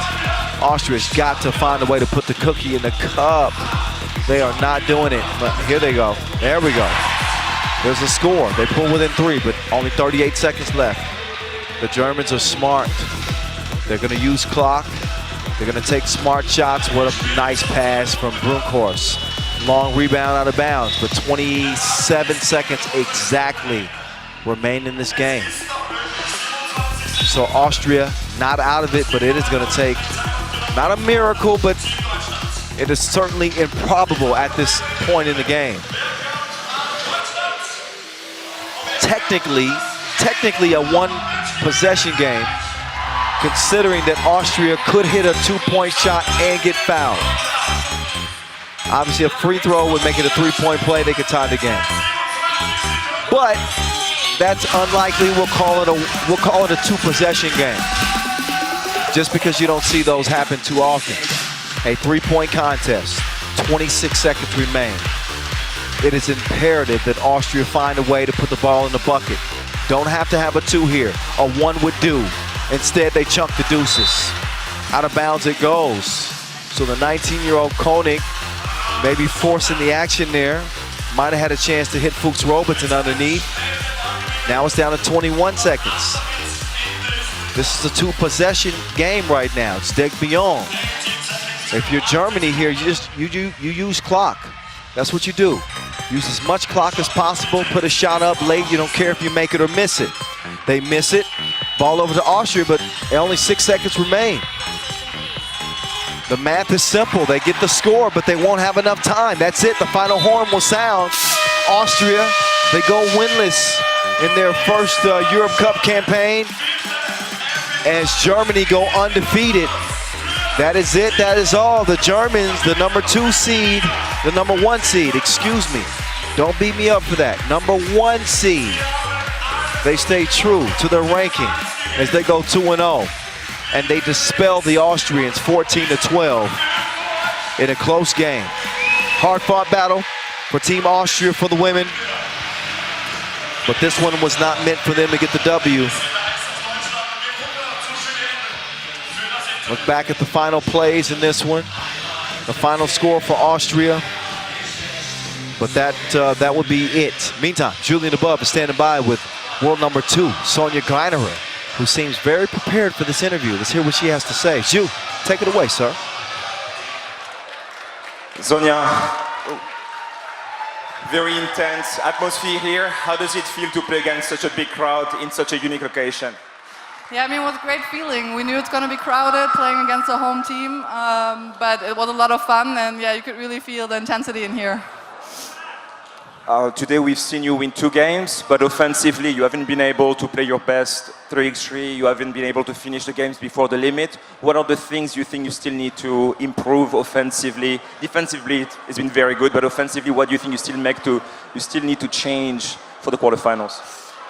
Austria's got to find a way to put the cookie in the cup. They are not doing it, but here they go. There we go. There's a score. They pull within 3, but only 38 seconds left. The Germans are smart. They're going to use clock. They're going to take smart shots. What a nice pass from Brunkhorst. Long rebound out of bounds, but 27 seconds exactly remain in this game. So Austria not out of it, but it is going to take not a miracle, but it is certainly improbable at this point in the game. Technically a one-possession game, considering that Austria could hit a 2-point shot and get fouled. Obviously, a free throw would make it a 3-point play. They could tie the game. But that's unlikely. We'll call it a 2-possession game. Just because you don't see those happen too often. A 3-point contest. 26 seconds remain. It is imperative that Austria find a way to put the ball in the bucket. Don't have to have a 2 here. A 1 would do. Instead, they chunk the deuces. Out of bounds it goes. So the 19-year-old Koenig maybe forcing the action there. Might have had a chance to hit Fuchs Robertson underneath. Now it's down to 21 seconds. This is a 2-possession game right now. It's Deg Beyond. If you're Germany here, you use clock. That's what you do. Use as much clock as possible. Put a shot up late. You don't care if you make it or miss it. They miss it. Ball over to Austria, but only 6 seconds remain. The math is simple. They get the score, but they won't have enough time. That's it. The final horn will sound. Austria, they go winless in their first Europe Cup campaign. As Germany go undefeated. That is it. That is all. The Germans, the number 2 seed, the number 1 seed, excuse me. Don't beat me up for that. Number 1 seed. They stay true to their ranking as they go 2-0. And they dispel the Austrians 14-12 in a close game. Hard-fought battle for Team Austria for the women. But this one was not meant for them to get the W. Look back at the final plays in this one. The final score for Austria. But that would be it. Meantime, Julian Above is standing by with world number 2, Sonja Greiner, who seems very prepared for this interview. Let's hear what she has to say. Ju, take it away, sir. Sonja, very intense atmosphere here. How does it feel to play against such a big crowd in such a unique location? Yeah, I mean, it was a great feeling. We knew it's going to be crowded playing against a home team, but it was a lot of fun, and yeah, you could really feel the intensity in here. Today we've seen you win 2 games, but offensively you haven't been able to play your best 3x3. You haven't been able to finish the games before the limit. What are the things you think you still need to improve offensively? Defensively, it's been very good, but offensively, what do you think you still need to change for the quarterfinals?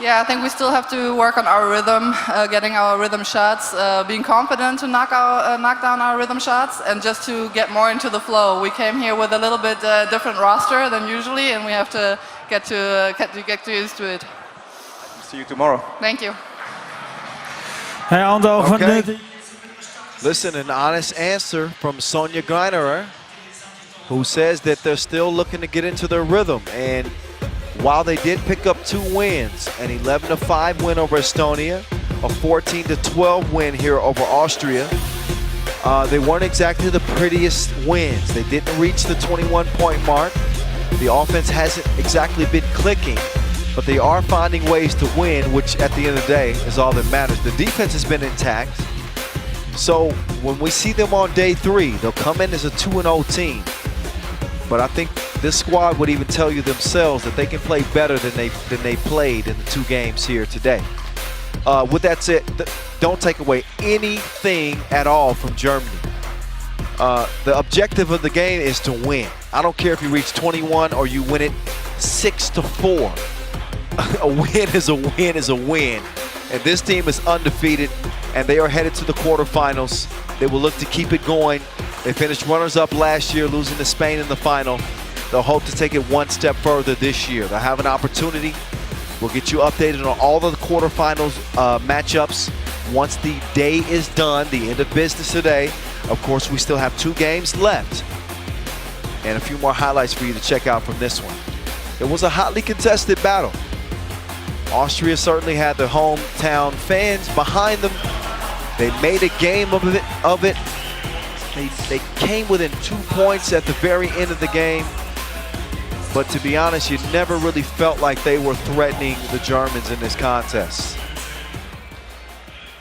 Yeah, I think we still have to work on our rhythm, getting our rhythm shots, being confident to knock down our rhythm shots, and just to get more into the flow. We came here with a little bit different roster than usually, and we have to get used to it. See you tomorrow. Thank you. Okay. Listen, an honest answer from Sonia Greinerer, who says that they're still looking to get into their rhythm. And while they did pick up 2 wins, an 11-5 win over Estonia, a 14-12 win here over Austria, they weren't exactly the prettiest wins. They didn't reach the 21-point mark. The offense hasn't exactly been clicking, but they are finding ways to win, which at the end of the day is all that matters. The defense has been intact. So when we see them on day 3, they'll come in as a 2-0 team. But I think this squad would even tell you themselves that they can play better than they played in the 2 games here today. With that said, don't take away anything at all from Germany. The objective of the game is to win. I don't care if you reach 21 or you win it 6-4. A win is a win is a win. And this team is undefeated, and they are headed to the quarterfinals. They will look to keep it going. They finished runners-up last year, losing to Spain in the final. They'll hope to take it one step further this year. They'll have an opportunity. We'll get you updated on all of the quarterfinals matchups once the day is done, the end of business today. Of course, we still have 2 games left and a few more highlights for you to check out from this one. It was a hotly contested battle. Austria certainly had their hometown fans behind them. They made a game of it. They came within 2 points at the very end of the game. But to be honest, you never really felt like they were threatening the Germans in this contest.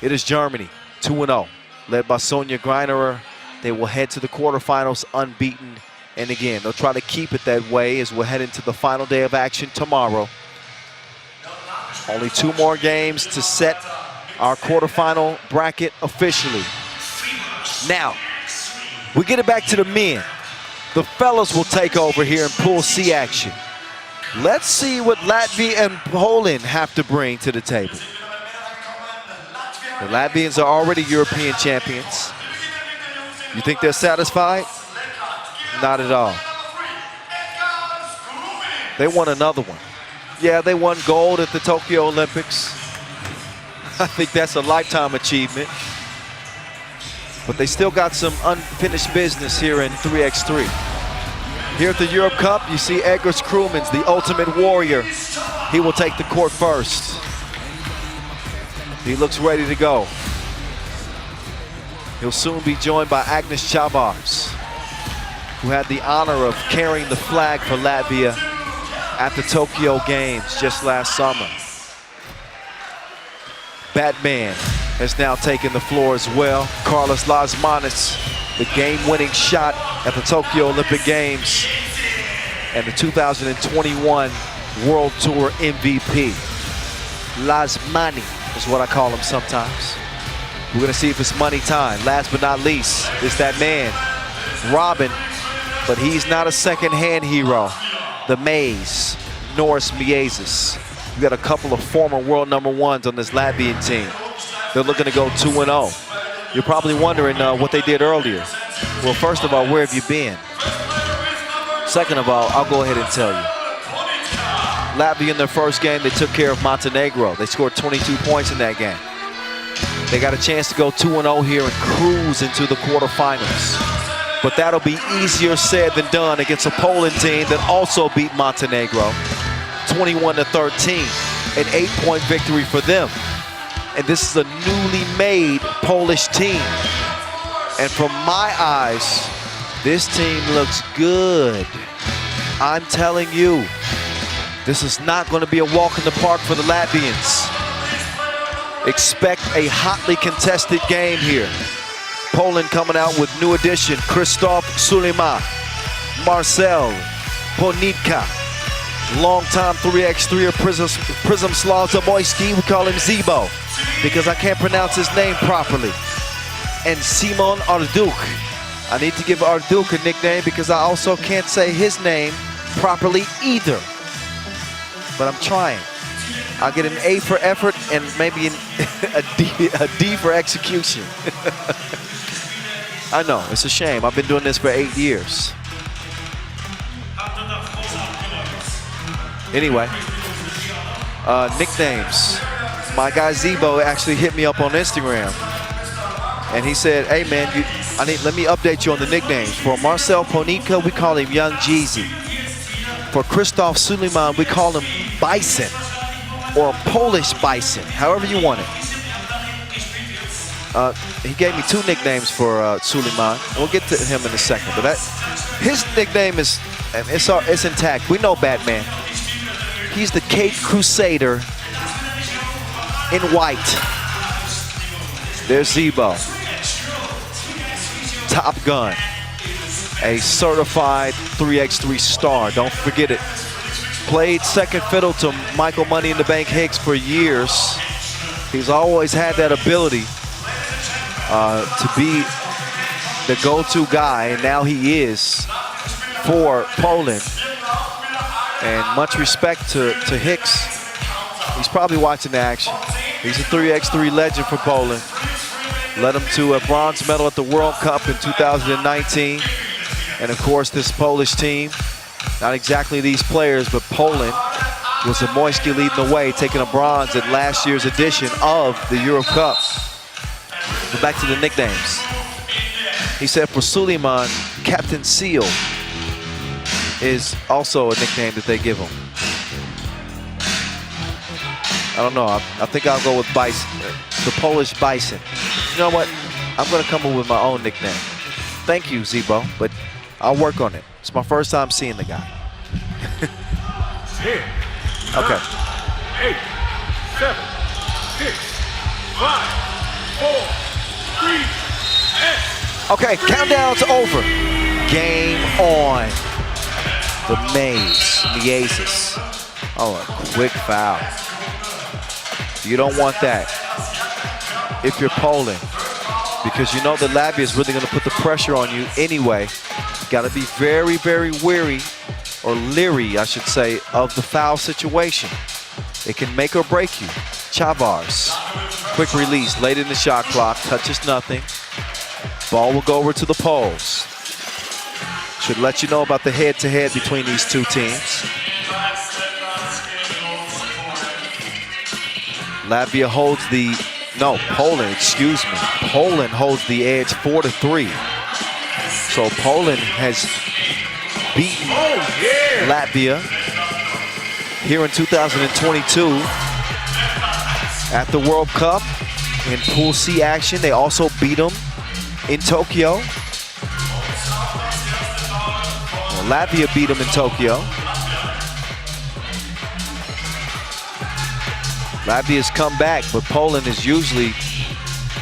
It is Germany, 2-0, led by Sonia Greinerer. They will head to the quarterfinals unbeaten. And again, they'll try to keep it that way as we'll head into the final day of action tomorrow. Only 2 more games to set our quarterfinal bracket officially. Now, we get it back to the men. The fellas will take over here in Pool C action. Let's see what Latvia and Poland have to bring to the table. The Latvians are already European champions. You think they're satisfied? Not at all. They won another one. Yeah, they won gold at the Tokyo Olympics. I think that's a lifetime achievement. But they still got some unfinished business here in 3x3. Here at the Europe Cup, you see Egers Krumans, the ultimate warrior. He will take the court first. He looks ready to go. He'll soon be joined by Agnes Chavars, who had the honor of carrying the flag for Latvia at the Tokyo Games just last summer. Batman has now taken the floor as well. Carlos Lasmanis, the game-winning shot at the Tokyo Olympic Games and the 2021 World Tour MVP. Lasmani is what I call him sometimes. We're gonna see if it's money time. Last but not least is that man, Robin, but he's not a second-hand hero. The Maze, Norris Miezis. We got a couple of former world #1s on this Latvian team. They're looking to go 2-0. You're probably wondering what they did earlier. Well, first of all, where have you been? Second of all, I'll go ahead and tell you. Latvia in their first game, they took care of Montenegro. They scored 22 points in that game. They got a chance to go 2-0 here and cruise into the quarterfinals. But that'll be easier said than done against a Poland team that also beat Montenegro 21-13, an 8-point victory for them. And this is a newly made Polish team. And from my eyes, this team looks good. I'm telling you, this is not going to be a walk in the park for the Latvians. Expect a hotly contested game here. Poland coming out with new addition, Krzysztof Sulima, Marcel Ponitka, longtime 3x3er Przemysław Zamoyski, we call him Zebo, because I can't pronounce his name properly. And Simon Arduk. I need to give Arduk a nickname because I also can't say his name properly either. But I'm trying. I'll get an A for effort and maybe a D for execution. I know, it's a shame. I've been doing this for 8 years. Anyway, nicknames. My guy Zebo actually hit me up on Instagram, and he said, "Hey man, let me update you on the nicknames. For Marcel Ponica, we call him Young Jeezy. For Krzysztof Suleiman, we call him Bison, or Polish Bison, however you want it." He gave me 2 nicknames for Suleiman. We'll get to him in a second, but his nickname is it's intact. We know Batman. He's the Cape Crusader in white. There's Zebo. Top Gun. A certified 3x3 star. Don't forget it. Played second fiddle to Michael Money in the Bank Hicks for years. He's always had that ability to be the go-to guy, and now he is for Poland. And much respect to Hicks. He's probably watching the action. He's a 3x3 legend for Poland. Led him to a bronze medal at the World Cup in 2019. And of course, this Polish team, not exactly these players, but Poland was Zamoyski leading the way, taking a bronze at last year's edition of the Euro Cup. But back to the nicknames. He said for Suleiman, Captain Seal is also a nickname that they give him. I don't know, I think I'll go with Bison, the Polish Bison. You know what? I'm gonna come up with my own nickname. Thank you, Zebo, but I'll work on it. It's my first time seeing the guy. 10, okay. 8, 7, 6, 5, 4, 3, Okay, countdown's over. Game on. The Miezes. Oh, a quick foul. You don't want that if you're Poland, because you know that Latvia is really going to put the pressure on you anyway. Got to be very, very wary, or leery, I should say, of the foul situation. It can make or break you. Chavars, quick release, late in the shot clock, touches nothing. Ball will go over to the poles. Should let you know about the head-to-head between these two teams. Latvia holds the, no, Poland, excuse me. Poland holds the edge 4-3. So Poland has beaten Latvia here in 2022 at the World Cup in Pool C action. They also beat them in Tokyo. Well, Latvia beat them in Tokyo. Latvia's come back, but Poland has usually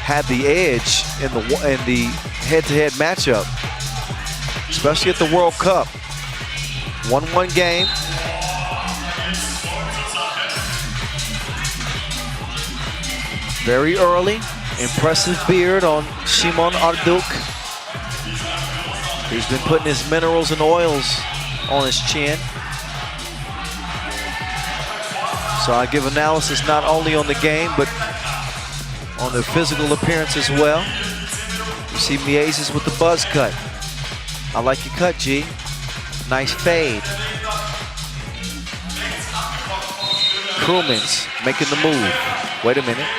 had the edge in the head-to-head matchup, especially at the World Cup. 1-1 game. Very early. Impressive beard on Szymon Arduk. He's been putting his minerals and oils on his chin. So I give analysis not only on the game, but on their physical appearance as well. You see Miezes with the buzz cut. I like your cut, G. Nice fade. Krumins making the move. Wait a minute.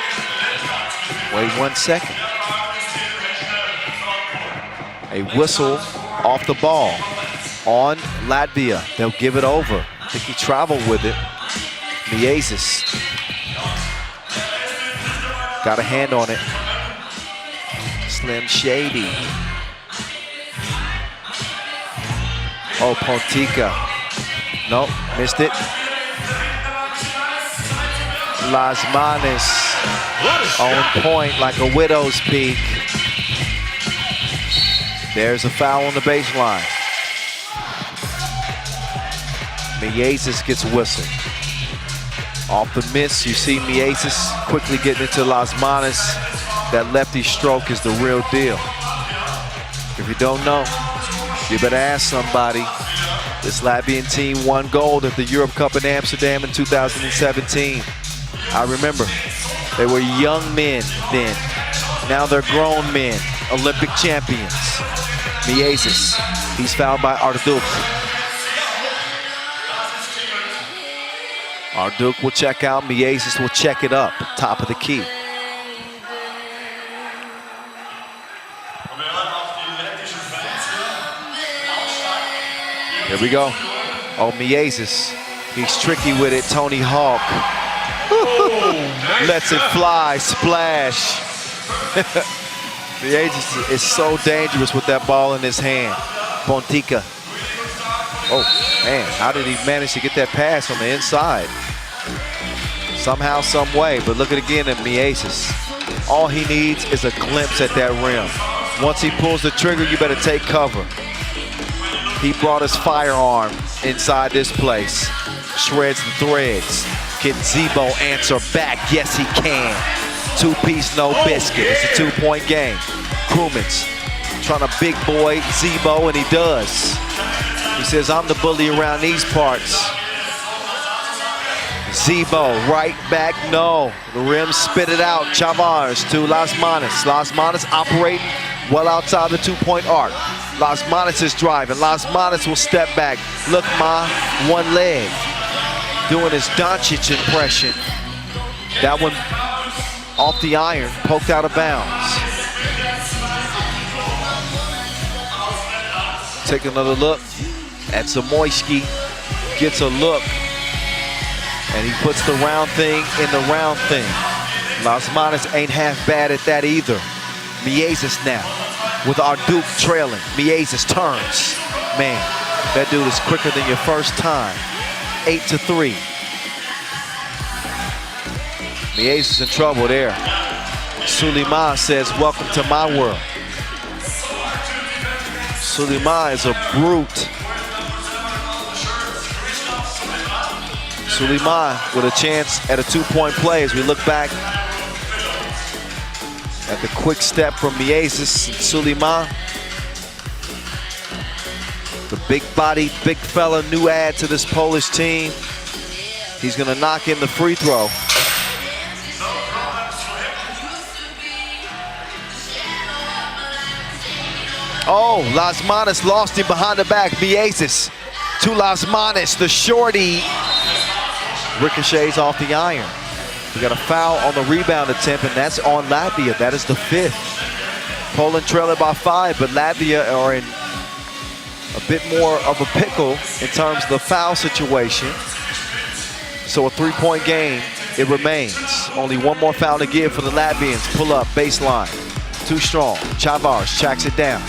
Wait 1 second. A whistle off the ball on Latvia. They'll give it over. I think he traveled with it. Miezes. Got a hand on it. Slim Shady. Oh, Pontica. Nope, missed it. Las Manes on point like a widow's peak. There's a foul on the baseline. Miezes gets whistled. Off the miss, you see Miezes quickly getting into Las Manes. That lefty stroke is the real deal. If you don't know, you better ask somebody. This Latvian team won gold at the Europe Cup in Amsterdam in 2017. I remember. They were young men then. Now they're grown men, Olympic champions. Miezis, he's fouled by Arduk. Arduk will check out, Miezis will check it up, top of the key. Here we go. Oh, Miezis, he's tricky with it, Tony Hawk. Lets it fly, splash. Miezis is so dangerous with that ball in his hand. Bontica. Oh, man, how did he manage to get that pass on the inside? Somehow, some way, but look at it again at Miezis. All he needs is a glimpse at that rim. Once he pulls the trigger, you better take cover. He brought his firearm inside this place. Shreds and threads. Can Zebo answer back? Yes, he can. Two-piece, no biscuit. It's a two-point game. Krumens trying to big boy Zebo, and he does. He says, I'm the bully around these parts. Zebo, right back, no. The rim spit it out. Chavars to Las Manos. Las Manos operating well outside the two-point arc. Las Manos is driving. Las Manos will step back. Look, one leg. Doing his Doncic impression. That one off the iron, poked out of bounds. Take another look at Zamoyski. Gets a look. And he puts the round thing in the round thing. Las Manos ain't half bad at that either. Miezis now with Arduk trailing. Miezis turns. Man, that dude is quicker than your first time. 8-3. Miezis in trouble there. Suleiman says, welcome to my world. Suleiman is a brute. Suleiman with a chance at a two-point play as we look back at the quick step from Miezis and Suleiman. The big body, big fella, new add to this Polish team. He's gonna knock in the free throw. Oh, Las Manos lost him behind the back. Miezis to Las Manos, the shorty. Ricochets off the iron. We got a foul on the rebound attempt, and that's on Latvia. That is the 5th. Poland trailing by 5, but Latvia are in a bit more of a pickle in terms of the foul situation. So a 3-point game, it remains. Only one more foul to give for the Latvians. Pull up, baseline. Too strong. Chavars tracks it down.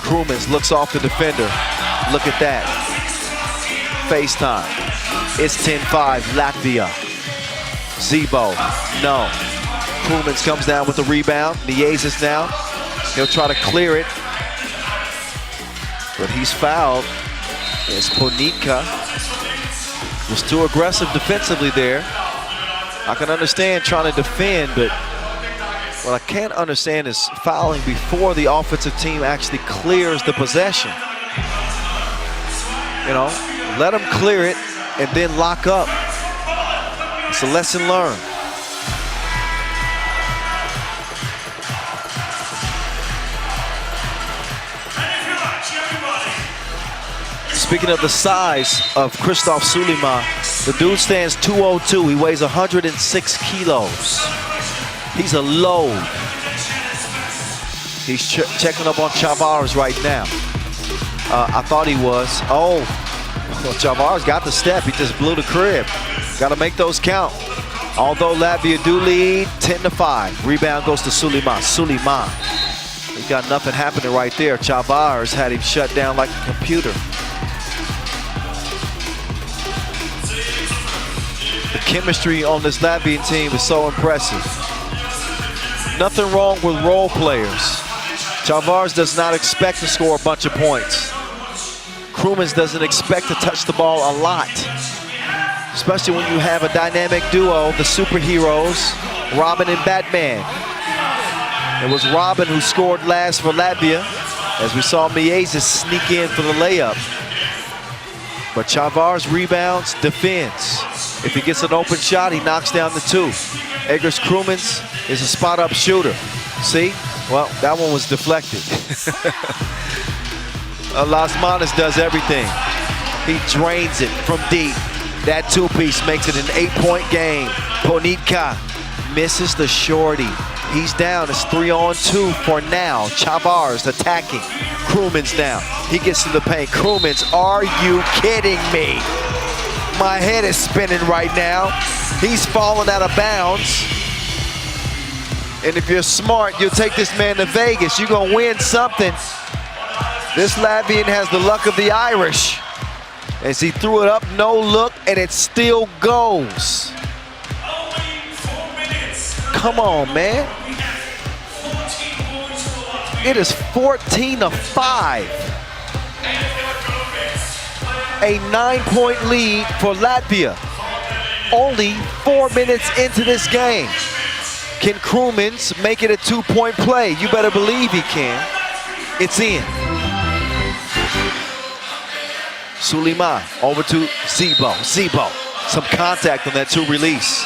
Krumens looks off the defender. Look at that. FaceTime. It's 10-5, Latvia. Zebo, no. Krumens comes down with the rebound. Miezis now. He'll try to clear it. But he's fouled. As Ponitka was too aggressive defensively there. I can understand trying to defend, but what I can't understand is fouling before the offensive team actually clears the possession. You know, let them clear it and then lock up. It's a lesson learned. Speaking of the size of Christoph Suleiman, the dude stands 202. He weighs 106 kilos. He's a load. He's checking up on Chavars right now. I thought he was. Oh, well, Chavars got the step. He just blew the crib. Got to make those count. Although Latvia do lead 10-5. Rebound goes to Suleiman. Suleiman. He's got nothing happening right there. Chavars had him shut down like a computer. The chemistry on this Latvian team is so impressive. Nothing wrong with role players. Chavars does not expect to score a bunch of points. Krumens doesn't expect to touch the ball a lot. Especially when you have a dynamic duo, the superheroes, Robin and Batman. It was Robin who scored last for Latvia, as we saw Miezis sneak in for the layup. But Chavars rebounds, defends. If he gets an open shot, he knocks down the 2. Egers Krumins is a spot-up shooter. See? Well, that one was deflected. Las Manas does everything. He drains it from deep. That 2-piece makes it an 8-point game. Ponitka misses the shorty. He's down. It's 3-on-2 for now. Chavars attacking. Krumins down. He gets to the paint. Krumins, are you kidding me? My head is spinning right now. He's falling out of bounds. And if you're smart, you'll take this man to Vegas. You're going to win something. This Latvian has the luck of the Irish. As he threw it up, no look, and it still goes. Come on, man. It is 14-5. A 9-point lead for Latvia. Only 4 minutes into this game. Can Krumins make it a 2-point play? You better believe he can. It's in. Suleiman over to Zebo. Zebo, some contact on that 2 release.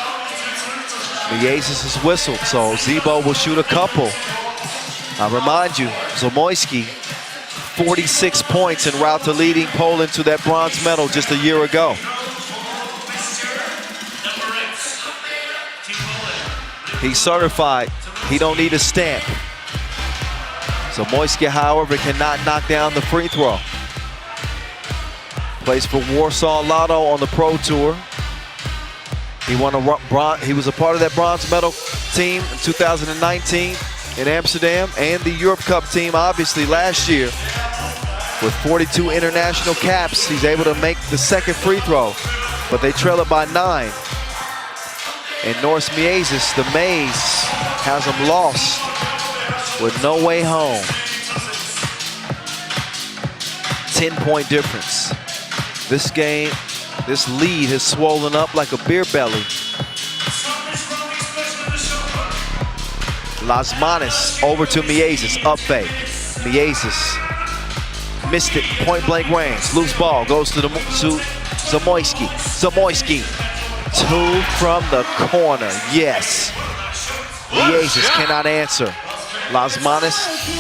Miezis is whistled, so Zebo will shoot a couple. I remind you, Zamoyski, 46 points en route to leading Poland to that bronze medal just a year ago. He's certified. He don't need a stamp. Zamoyski, however, cannot knock down the free throw. Plays for Warsaw Lotto on the Pro Tour. He was a part of that bronze medal team in 2019 in Amsterdam, and the Europe Cup team, obviously, last year. With 42 international caps, he's able to make the second free throw, but they trail it by 9. And Norris Miezis, the Maze, has him lost with no way home. 10-point difference. This game, this lead has swollen up like a beer belly. Las Manas over to Miezis, up fake. Miezis missed it, point blank range. Loose ball goes to Zamoyski. Zamoyski, 2 from the corner, yes. Miezis cannot answer. Las Manas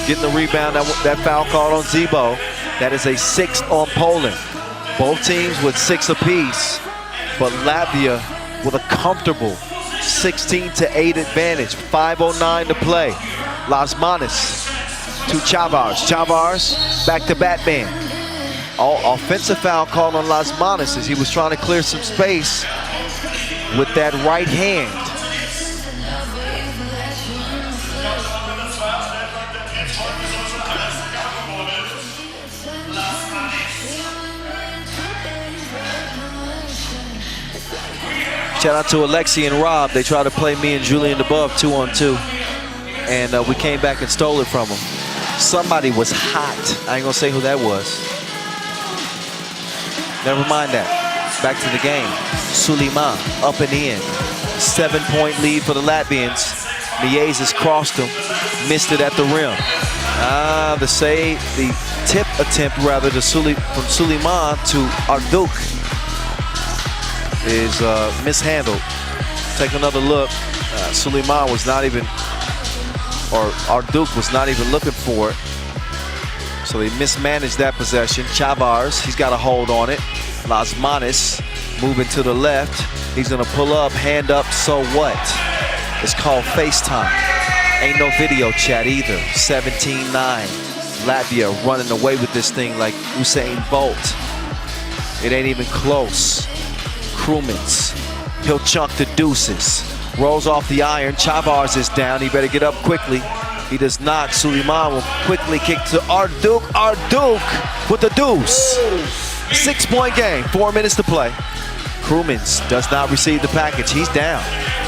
getting the rebound, that foul called on Zebo. That is a 6th on Poland. Both teams with 6 apiece, but Latvia with a comfortable 16-8 advantage. 5:09 to play. Las Manas to Chavars. Chavars back to Batman. Offensive foul called on Las Manas as he was trying to clear some space with that right hand. Shout out to Alexi and Rob. They tried to play me and Julian DeBove 2-on-2. And we came back and stole it from them. Somebody was hot. I ain't gonna say who that was. Never mind that. Back to the game. Suleiman up and in. 7-point lead for the Latvians. Miezis crossed him. Missed it at the rim. The tip attempt rather from Suleiman to Arduk is mishandled. Take another look. Suleiman was not even, or Arduk was not even looking for it. So they mismanaged that possession. Chavars, he's got a hold on it. Las Manas moving to the left. He's gonna pull up, hand up, so what? It's called FaceTime. Ain't no video chat either. 17-9. Latvia running away with this thing like Usain Bolt. It ain't even close. Krumins, he'll chunk the deuces. Rolls off the iron. Chavars is down. He better get up quickly. He does not. Suleiman will quickly kick to Arduk. Arduk with the deuce. 6-point game. 4 minutes to play. Krumins does not receive the package. He's down.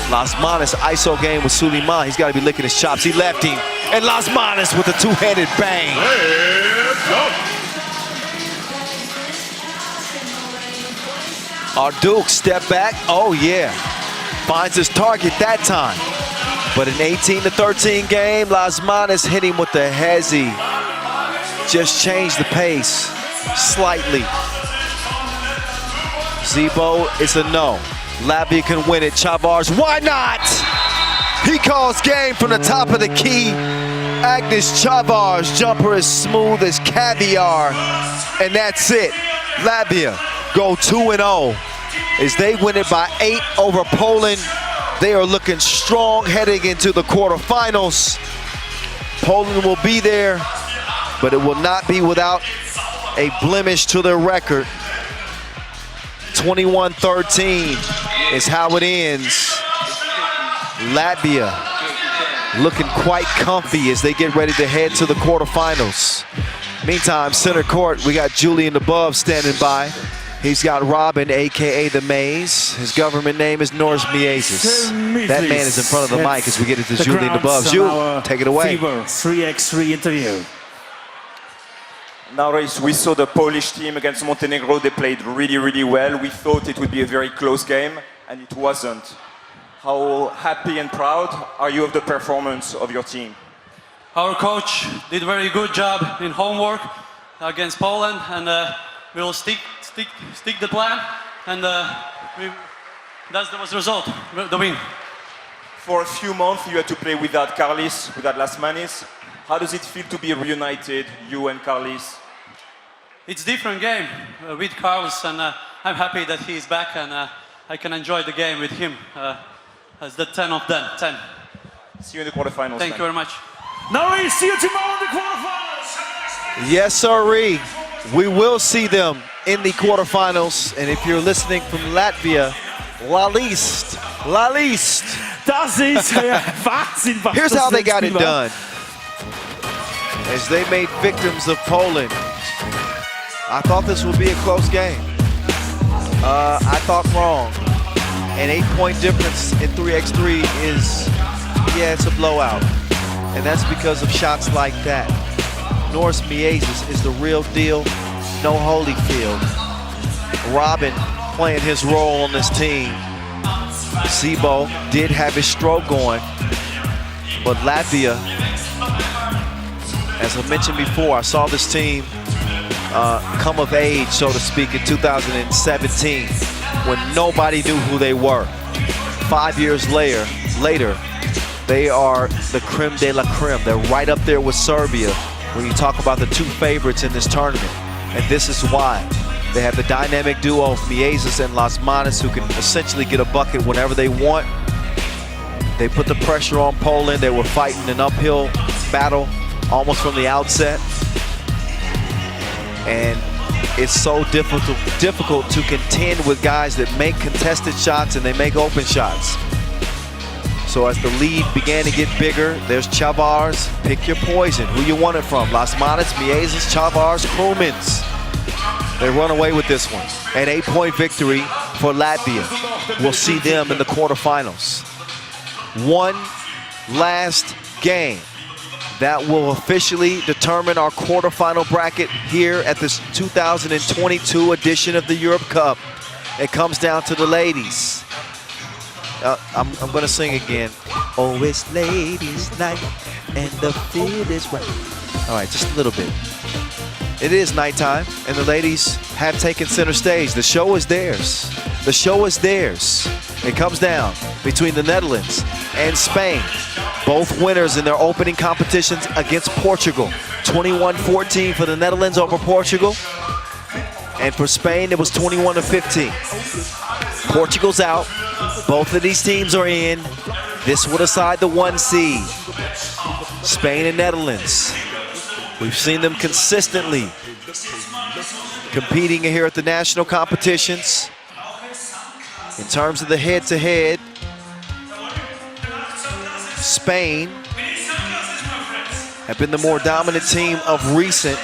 Las Manas ISO game with Suleiman. He's got to be licking his chops. He left him. And Las Manas with a 2-handed bang. Arduk step back. Oh yeah. Finds his target that time. But an 18-13 game, Las Manas hit him with the hezzy. Just changed the pace slightly. Zebo, it's a no. Latvia can win it. Chavars, why not? He calls game from the top of the key. Agnes Chavars' jumper is smooth as caviar. And that's it. Latvia go 2-0 as they win it by 8 over Poland. They are looking strong heading into the quarterfinals. Poland will be there, but it will not be without a blemish to their record. 21-13 is how it ends. Latvia looking quite comfy as they get ready to head to the quarterfinals. Meantime, center court, we got Julian above standing by. He's got Robin, AKA The Maze. His government name is Norris Miezes. That man is in front of the mic as we get into Julian above. Jules, take it away. FIBA 3x3 interview. Now, we saw the Polish team against Montenegro. They played really, really well. We thought it would be a very close game, and it wasn't. How happy and proud are you of the performance of your team? Our coach did a very good job in homework against Poland, and we will stick the plan, and that was the result, the win. For a few months, you had to play without Carlis, without Lasmanis. How does it feel to be reunited, you and Carlis? It's a different game with Carlos, and I'm happy that he's back, and I can enjoy the game with him as the 10 of them. 10. See you in the quarterfinals. Thank you very much. Now we see you tomorrow in the quarterfinals. Yes, sirree. We will see them in the quarterfinals. And if you're listening from Latvia, La List. Das ist Wahnsinn, was Here's das how they got Spiel it war. done. As they made victims of Poland. I thought this would be a close game. I thought wrong. An 8-point difference in 3x3 is, yeah, it's a blowout. And that's because of shots like that. Norris Miezes is the real deal. No Holyfield. Robin playing his role on this team. Zebo did have his stroke going, but Latvia, as I mentioned before, I saw this team come of age, so to speak, in 2017 when nobody knew who they were. 5 years later, they are the creme de la creme. They're right up there with Serbia when you talk about the two favorites in this tournament. And this is why. They have the dynamic duo of Miezes and Lasmanis who can essentially get a bucket whenever they want. They put the pressure on Poland. They were fighting an uphill battle almost from the outset. And it's so difficult to contend with guys that make contested shots and they make open shots. So as the lead began to get bigger, there's Chavars. Pick your poison. Who you want it from? Lasmanis, Miezes, Chavars, Krumins. They run away with this one. An 8-point victory for Latvia. We'll see them in the quarterfinals. One last game that will officially determine our quarterfinal bracket here at this 2022 edition of the Europe Cup. It comes down to the ladies. I'm gonna sing again. Oh, it's ladies' night and the feel is right. All right, just a little bit. It is nighttime and the ladies have taken center stage. The show is theirs. The show is theirs. It comes down between the Netherlands and Spain. Both winners in their opening competitions against Portugal. 21-14 for the Netherlands over Portugal. And for Spain, it was 21-15. Portugal's out. Both of these teams are in. This will decide the 1 seed. Spain and Netherlands. We've seen them consistently competing here at the national competitions. In terms of the head-to-head, Spain have been the more dominant team of recent.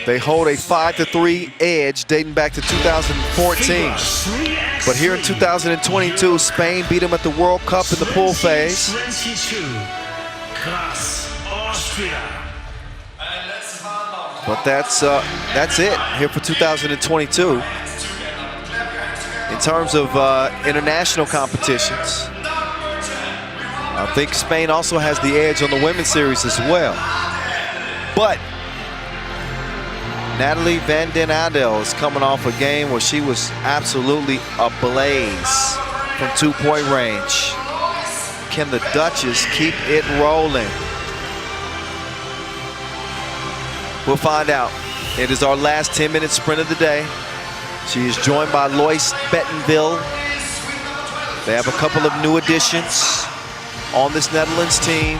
They hold a 5-3 edge dating back to 2014. But here in 2022, Spain beat them at the World Cup in the pool phase. Graz, Austria. But that's it here for 2022. In terms of international competitions, I think Spain also has the edge on the women's series as well. But Natalie van den Adel is coming off a game where she was absolutely ablaze from 2-point range. Can the Duchess keep it rolling? We'll find out. It is our last 10-minute sprint of the day. She is joined by Lois Bettenville. They have a couple of new additions on this Netherlands team.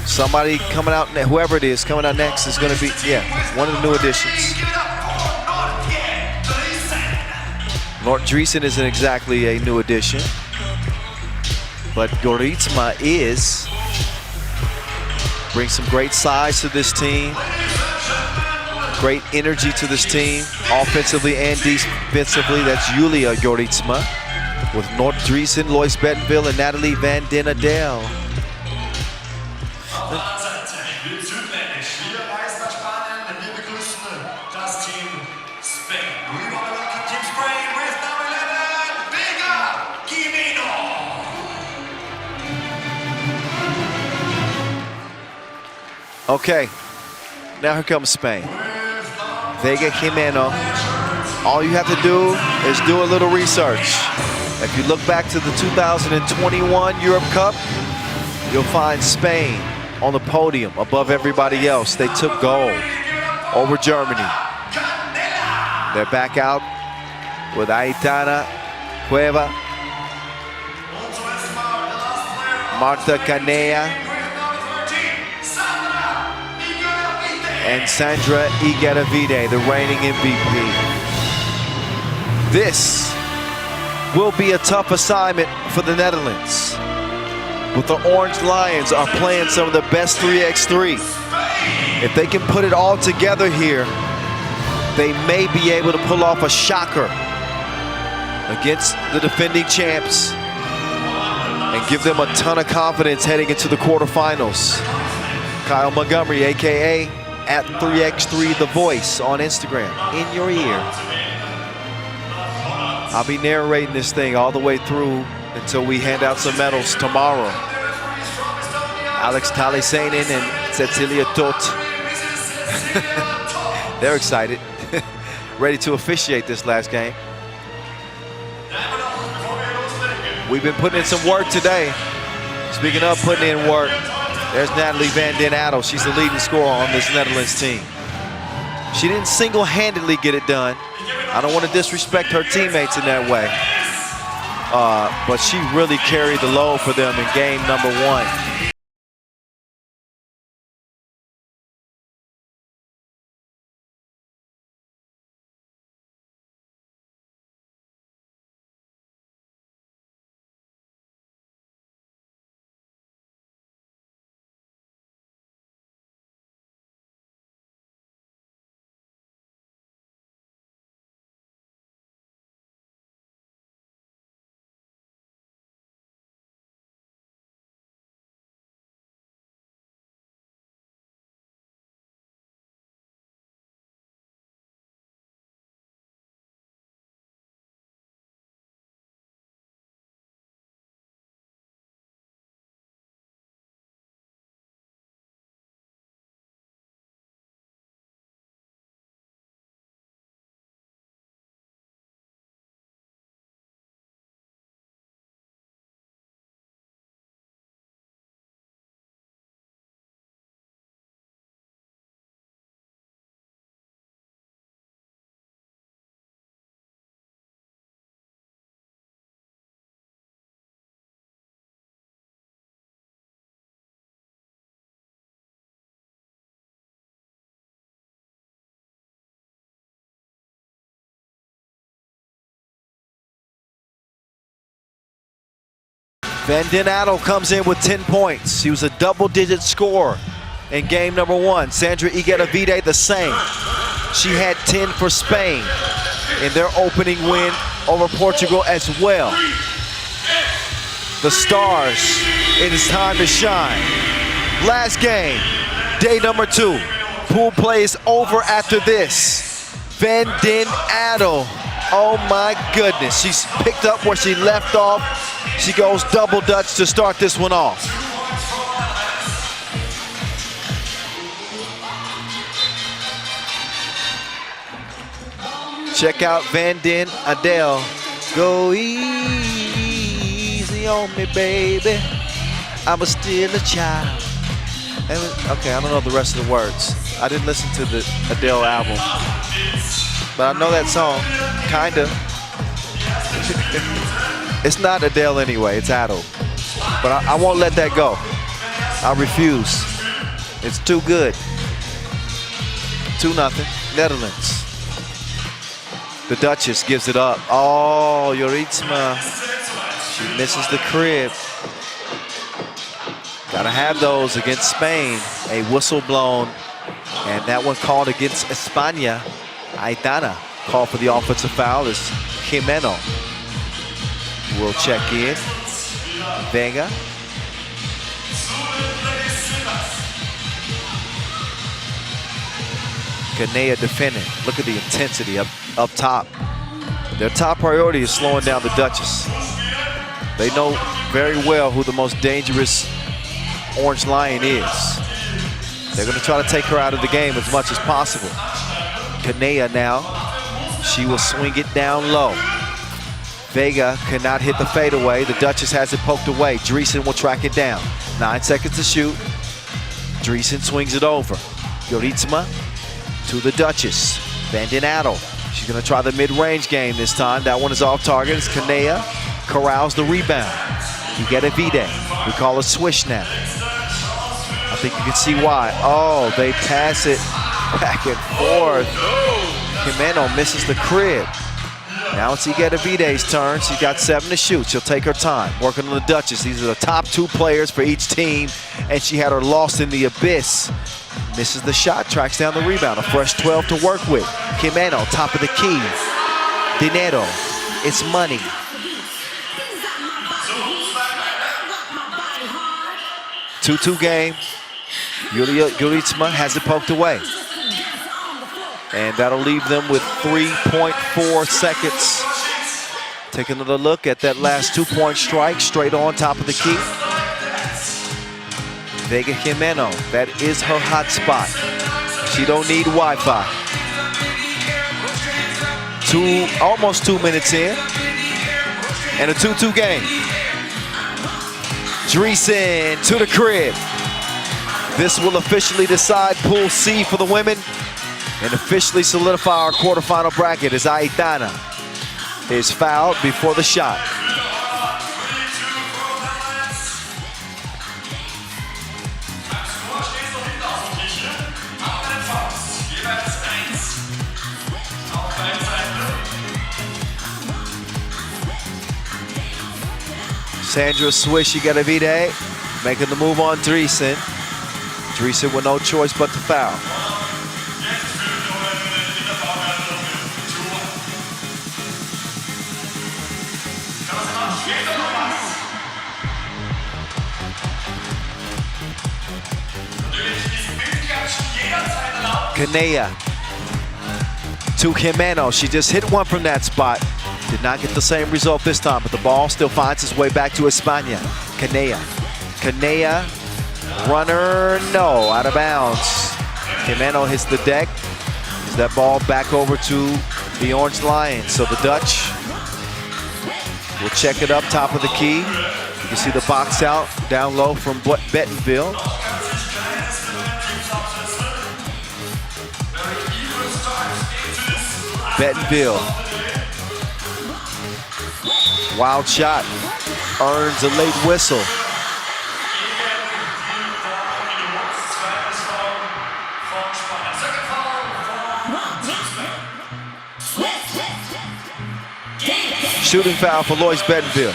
Somebody coming out, whoever it is, coming out next is going to be, one of the new additions. Noord-Driesen isn't exactly a new addition, but Goritsma is. Brings some great size to this team, great energy to this team, offensively and defensively. That's Julia Goritsma with Noord-Driesen, Lois Bettenville, and Natalie van den Adel. Okay, now here comes Spain. Vega Jimeno. All you have to do is do a little research. If you look back to the 2021 Europe Cup, you'll find Spain on the podium above everybody else. They took gold over Germany. They're back out with Aitana Cueva, Marta Canea, and Sandra Igueravide, the reigning MVP. This will be a tough assignment for the Netherlands. But the Orange Lions are playing some of the best 3x3. If they can put it all together here, they may be able to pull off a shocker against the defending champs and give them a ton of confidence heading into the quarterfinals. Kyle Montgomery, AKA at 3x3 The Voice on Instagram, in your ear. I'll be narrating this thing all the way through until we hand out some medals tomorrow. Alex Talisainen and Cecilia Tot. They're excited, ready to officiate this last game. We've been putting in some work today. Speaking of putting in work, there's Natalie van den Adel. She's the leading scorer on this Netherlands team. She didn't single-handedly get it done. I don't want to disrespect her teammates in that way. But she really carried the load for them in game number 1. Van den Adel comes in with 10 points. She was a double-digit scorer in game number 1. Sandra Igueravide the same. She had 10 for Spain in their opening win over Portugal as well. The Stars, it is time to shine. Last game, day number 2. Pool play is over after this. Van den Adel, oh my goodness. She's picked up where she left off. She goes double Dutch to start this one off. Check out Van Den Adele. Go easy on me, baby. I'm still a child. Okay, I don't know the rest of the words. I didn't listen to the Adele album, but I know that song, kinda. It's not Adele anyway, it's Adele. But I won't let that go. I refuse. It's too good. 2-0, Netherlands. The Duchess gives it up. Oh, Joritsma. She misses the crib. Gotta have those against Spain. A whistle blown. And that one called against España. Aitana called for the offensive foul as Jimeno will check in. Vega. Ganea defending. Look at the intensity up top. Their top priority is slowing down the Duchess. They know very well who the most dangerous Orange Lion is. They're going to try to take her out of the game as much as possible. Ganea now. She will swing it down low. Vega cannot hit the fadeaway. The Duchess has it poked away. Dreesen will track it down. 9 seconds to shoot. Dreesen swings it over. Joritsma to the Duchess. Van Den Adel. She's going to try the mid-range game this time. That one is off target. It's Ganea. Corrals the rebound. You get a V-Day. We call it swish now. I think you can see why. Oh, they pass it back and forth. Jimeno misses the crib. Now it's Igeta Vide's turn. She's got 7 to shoot. She'll take her time. Working on the Duchess. These are the top 2 players for each team. And she had her lost in the abyss. Misses the shot, tracks down the rebound. A fresh 12 to work with. Jimeno, top of the key. Dinero, it's money. Two-2 game. Joritsma has it poked away. And that'll leave them with 3.4 seconds. Take another look at that last 2-point strike, straight on top of the key. Vega Jimeno, that is her hot spot. She don't need Wi-Fi. Almost 2 minutes in, and a 2-2 game. Dreesen to the crib. This will officially decide Pool C for the women and officially solidify our quarterfinal bracket as Aitana is fouled before the shot. Sandra Swish, you got a V-Day, making the move on Dreesen. Dreesen with no choice but to foul. Ganea to Jimeno. She just hit one from that spot. Did not get the same result this time, but the ball still finds its way back to España. Ganea. Ganea, runner, no, out of bounds. Jimeno hits the deck. Is that ball back over to the Orange Lions? So the Dutch will check it up top of the key. You can see the box out down low from Bettenville. Bettenville. Wild shot. Earns a late whistle. Shooting foul for Lois Bettenville.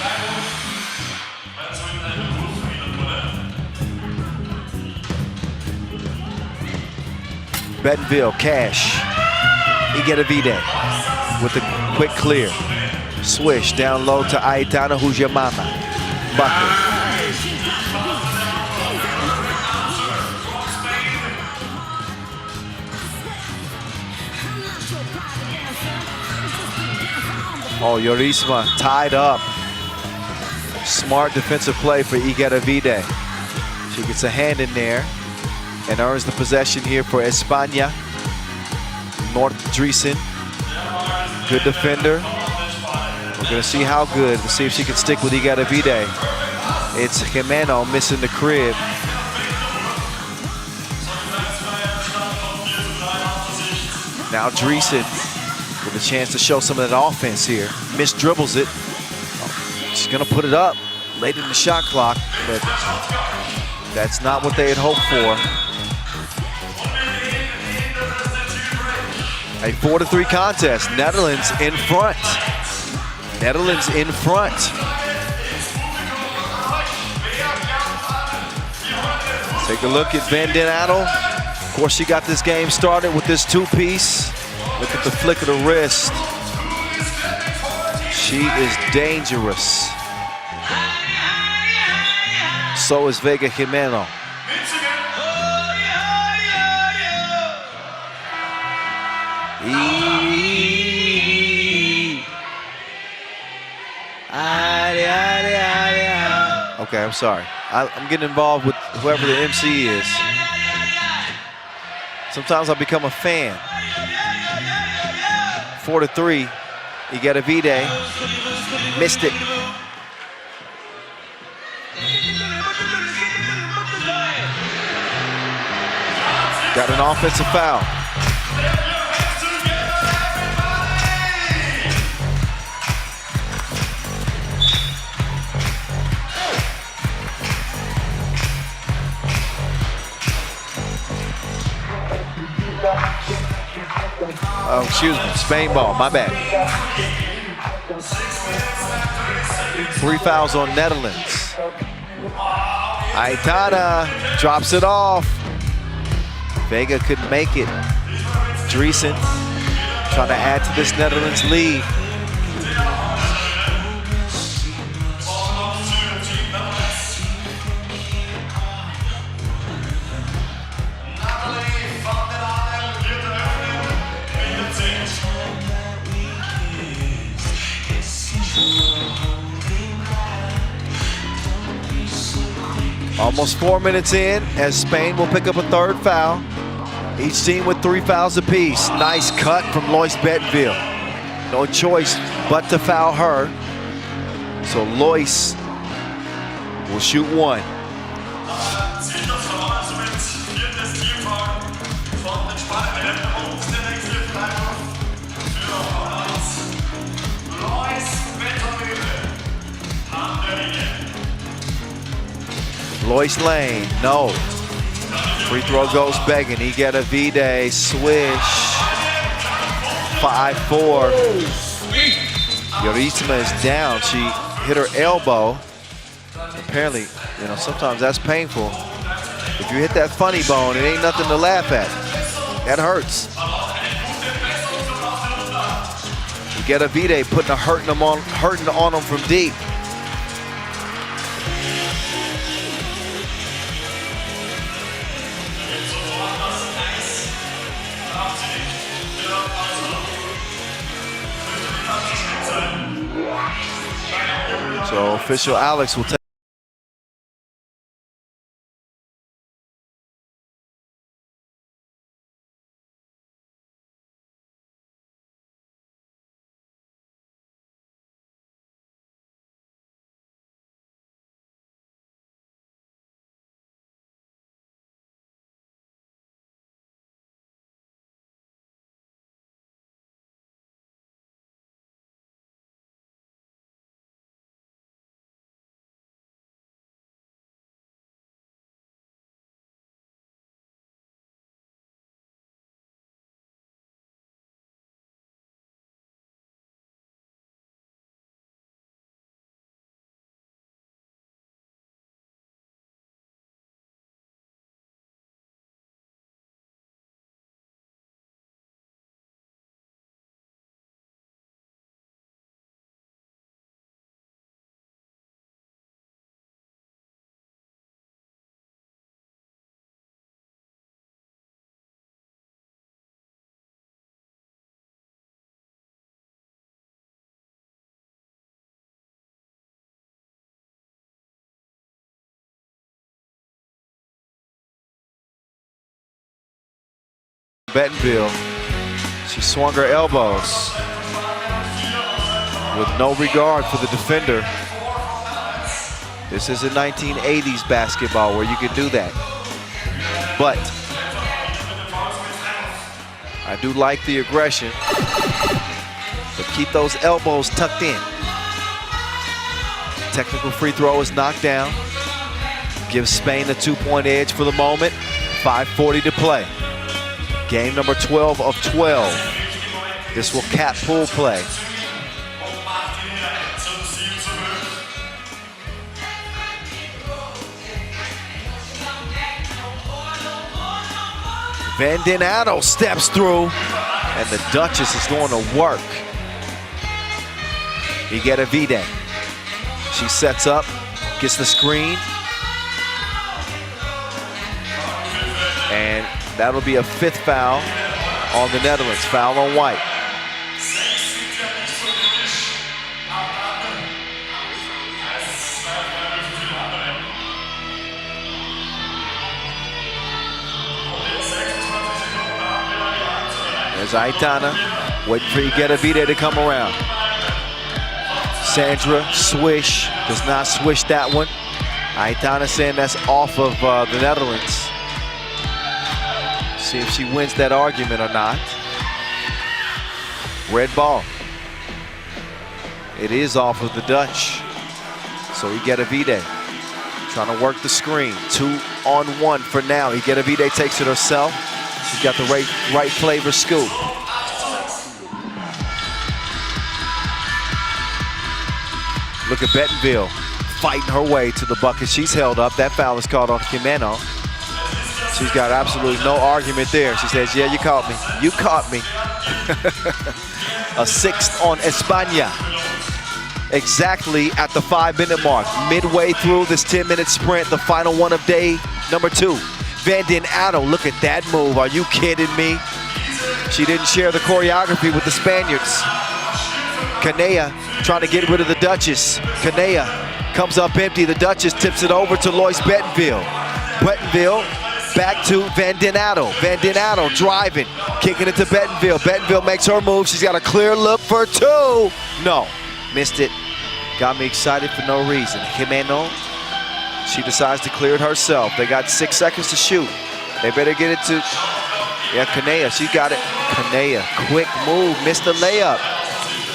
Bettenville, Cash. He get a V-Day with a quick clear. Swish down low to Aitana, who's your mama. Bucket. Oh, Joritsma tied up. Smart defensive play for Igeta Vide. She gets a hand in there and earns the possession here for España. North Dreesen Good defender. We're gonna see how good. Let's see if she can stick with Igaravide. It's Jimeno missing the crib. Now Dreesen with a chance to show some of that offense here. Miss dribbles it. She's gonna put it up late in the shot clock, but that's not what they had hoped for. A 4-3 contest. Netherlands in front. Netherlands in front. Take a look at Van Den Adel. Of course, she got this game started with this two-piece. Look at the flick of the wrist. She is dangerous. So is Vega Jimeno. Okay, I'm sorry. I'm getting involved with whoever the MC is. Sometimes I become a fan. 4-3. Igaravide missed it. Got an offensive foul. Oh, excuse me, Spain ball, my bad. 3 fouls on Netherlands. Aitana drops it off. Vega couldn't make it. Dreesen trying to add to this Netherlands lead. Almost 4 minutes in as Spain will pick up a third foul. Each team with 3 fouls apiece. Nice cut from Lois Bettenville. No choice but to foul her. So Lois will shoot one. Lois Lane, no. Free throw goes begging. Igaravide, swish. 5-4. Jorisma is down. She hit her elbow. Apparently, you know, sometimes that's painful. If you hit that funny bone, it ain't nothing to laugh at. That hurts. Igaravide putting hurting on them from deep. So official Alex will take. Bettenville, she swung her elbows. with no regard for the defender. This isn't 1980s basketball where you can do that. But I do like the aggression. But keep those elbows tucked in. Technical free throw is knocked down. Gives Spain a 2-point edge for the moment. 5:40 to play. Game number 12 of 12. This will cap pool play. Van Den Adel steps through, and the Duchess is going to work. Igedevide. She sets up, gets the screen, and that'll be a 5th foul on the Netherlands. Foul on White. There's Aitana, waiting for Igedevide to come around. Sandra, swish, does not swish that one. Aitana saying that's off of the Netherlands. See if she wins that argument or not. Red ball. It is off of the Dutch. So Igedevide trying to work the screen. 2-on-1 for now. Igedevide takes it herself. She's got the right flavor scoop. Look at Bettenville fighting her way to the bucket. She's held up. That foul is called on Jimeno. She's got absolutely no argument there. She says, yeah, you caught me. You caught me. A 6th on España. Exactly at the 5-minute mark. Midway through this 10-minute sprint, the final one of day number 2. Van Den Adel, look at that move. Are you kidding me? She didn't share the choreography with the Spaniards. Canea trying to get rid of the Duchess. Canea comes up empty. The Duchess tips it over to Lois Bettenville. Bettenville back to Van Den Adel. Van Den Adel driving, kicking it to Bettenville. Bettenville makes her move. She's got a clear look for 2. No, missed it. Got me excited for no reason. Jimeno, she decides to clear it herself. They got 6 seconds to shoot. They better get it to, yeah, Canea, she got it. Canea, quick move, missed the layup.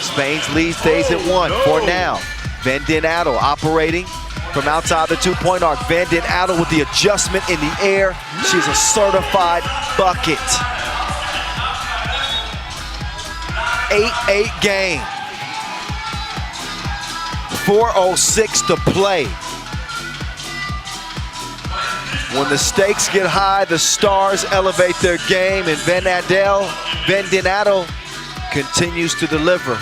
Spain's lead stays at 1 for now. Van Den Adel operating from outside the 2-point arc. Van Den Adel with the adjustment in the air. She's a certified bucket. 8-8 game. 4:06 to play. When the stakes get high, the stars elevate their game, and Van Den Adel continues to deliver.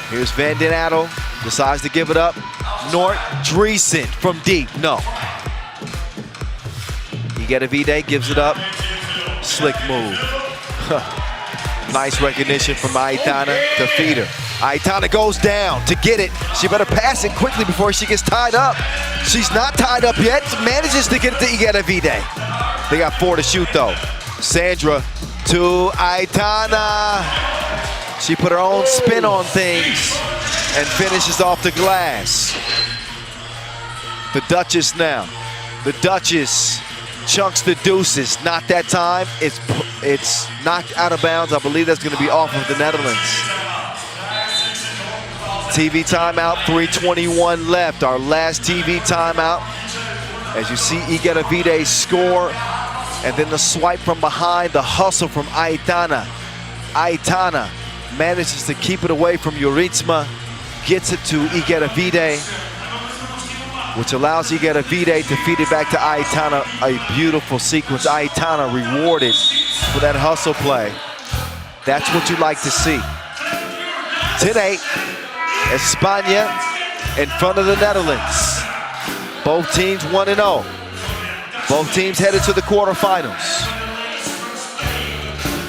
Here's Van Den Adel, decides to give it up. Nort Driesen from deep, no. Igedevide gives it up, slick move. Nice recognition from Aitana to feed her. Aitana goes down to get it. She better pass it quickly before she gets tied up. She's not tied up yet, manages to get it to Igedevide. They got 4 to shoot though. Sandra to Aitana. She put her own spin on things and finishes off the glass. The Duchess now. The Duchess chunks the deuces. Not that time. It's knocked out of bounds. I believe that's going to be off of the Netherlands. TV timeout, 3:21 left. Our last TV timeout. As you see Igedevide score, and then the swipe from behind, the hustle from Aitana. Aitana manages to keep it away from Juritsma, gets it to Igedevide, which allows Igedevide to feed it back to Aitana. A beautiful sequence. Aitana rewarded for that hustle play. That's what you like to see. 10-8. España in front of the Netherlands. Both teams 1-0. Both teams headed to the quarterfinals.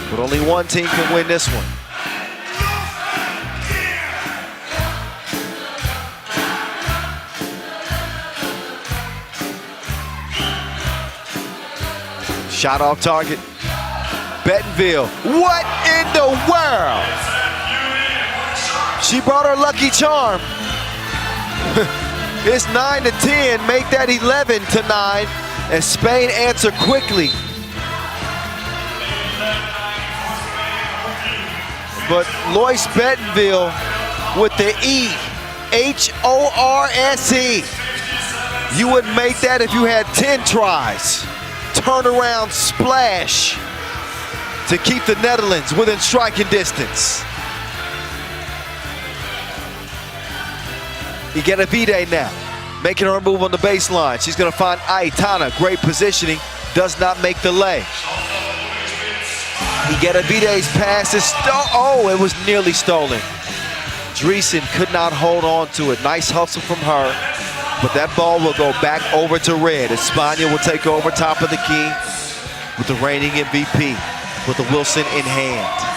But only one team can win this one. Shot off target. Bettenville. What in the world? She brought her lucky charm. It's 9-10, make that 11-9, and Spain answer quickly. But Lois Bettenville with the E, H-O-R-S-E. You wouldn't make that if you had 10 tries. Turnaround splash to keep the Netherlands within striking distance. Igedavide now, making her move on the baseline. She's gonna find Aitana, great positioning, does not make the lay. Igeddavide's pass is it was nearly stolen. Dreesen could not hold on to it. Nice hustle from her, but that ball will go back over to red. España will take over top of the key with the reigning MVP, with the Wilson in hand.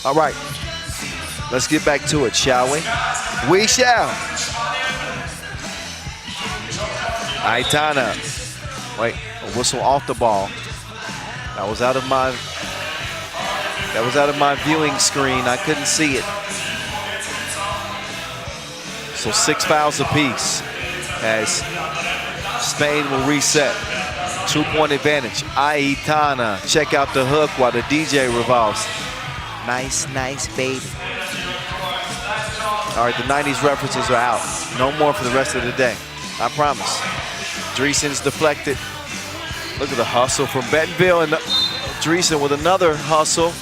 All right, let's get back to it, shall we? We shall. Aitana, wait, a whistle off the ball. That was out of my viewing screen. I couldn't see it. So 6 fouls apiece as Spain will reset. 2-point advantage. Aitana, check out the hook while the DJ revolves. Nice, nice, baby. All right, the 90s references are out. No more for the rest of the day. I promise. Dreesen's deflected. Look at the hustle from Bettenville, and Dreesen with another hustle.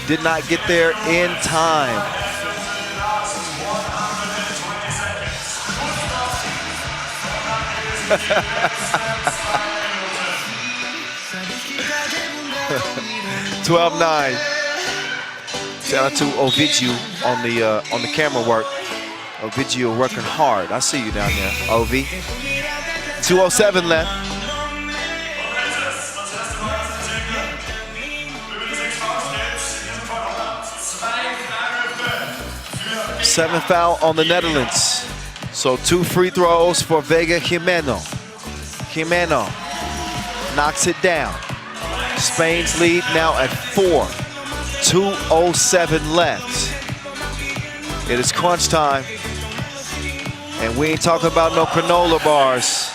Did not get there in time. (12-9). Shout out to Ovidio on the camera work. Ovidio working hard. I see you down there, Ovi. 2:07 left. Seventh foul on the Netherlands. So 2 free throws for Vega Jimeno. Jimeno knocks it down. Spain's lead now at 4. 2:07 left. It is crunch time. And we ain't talking about no granola bars.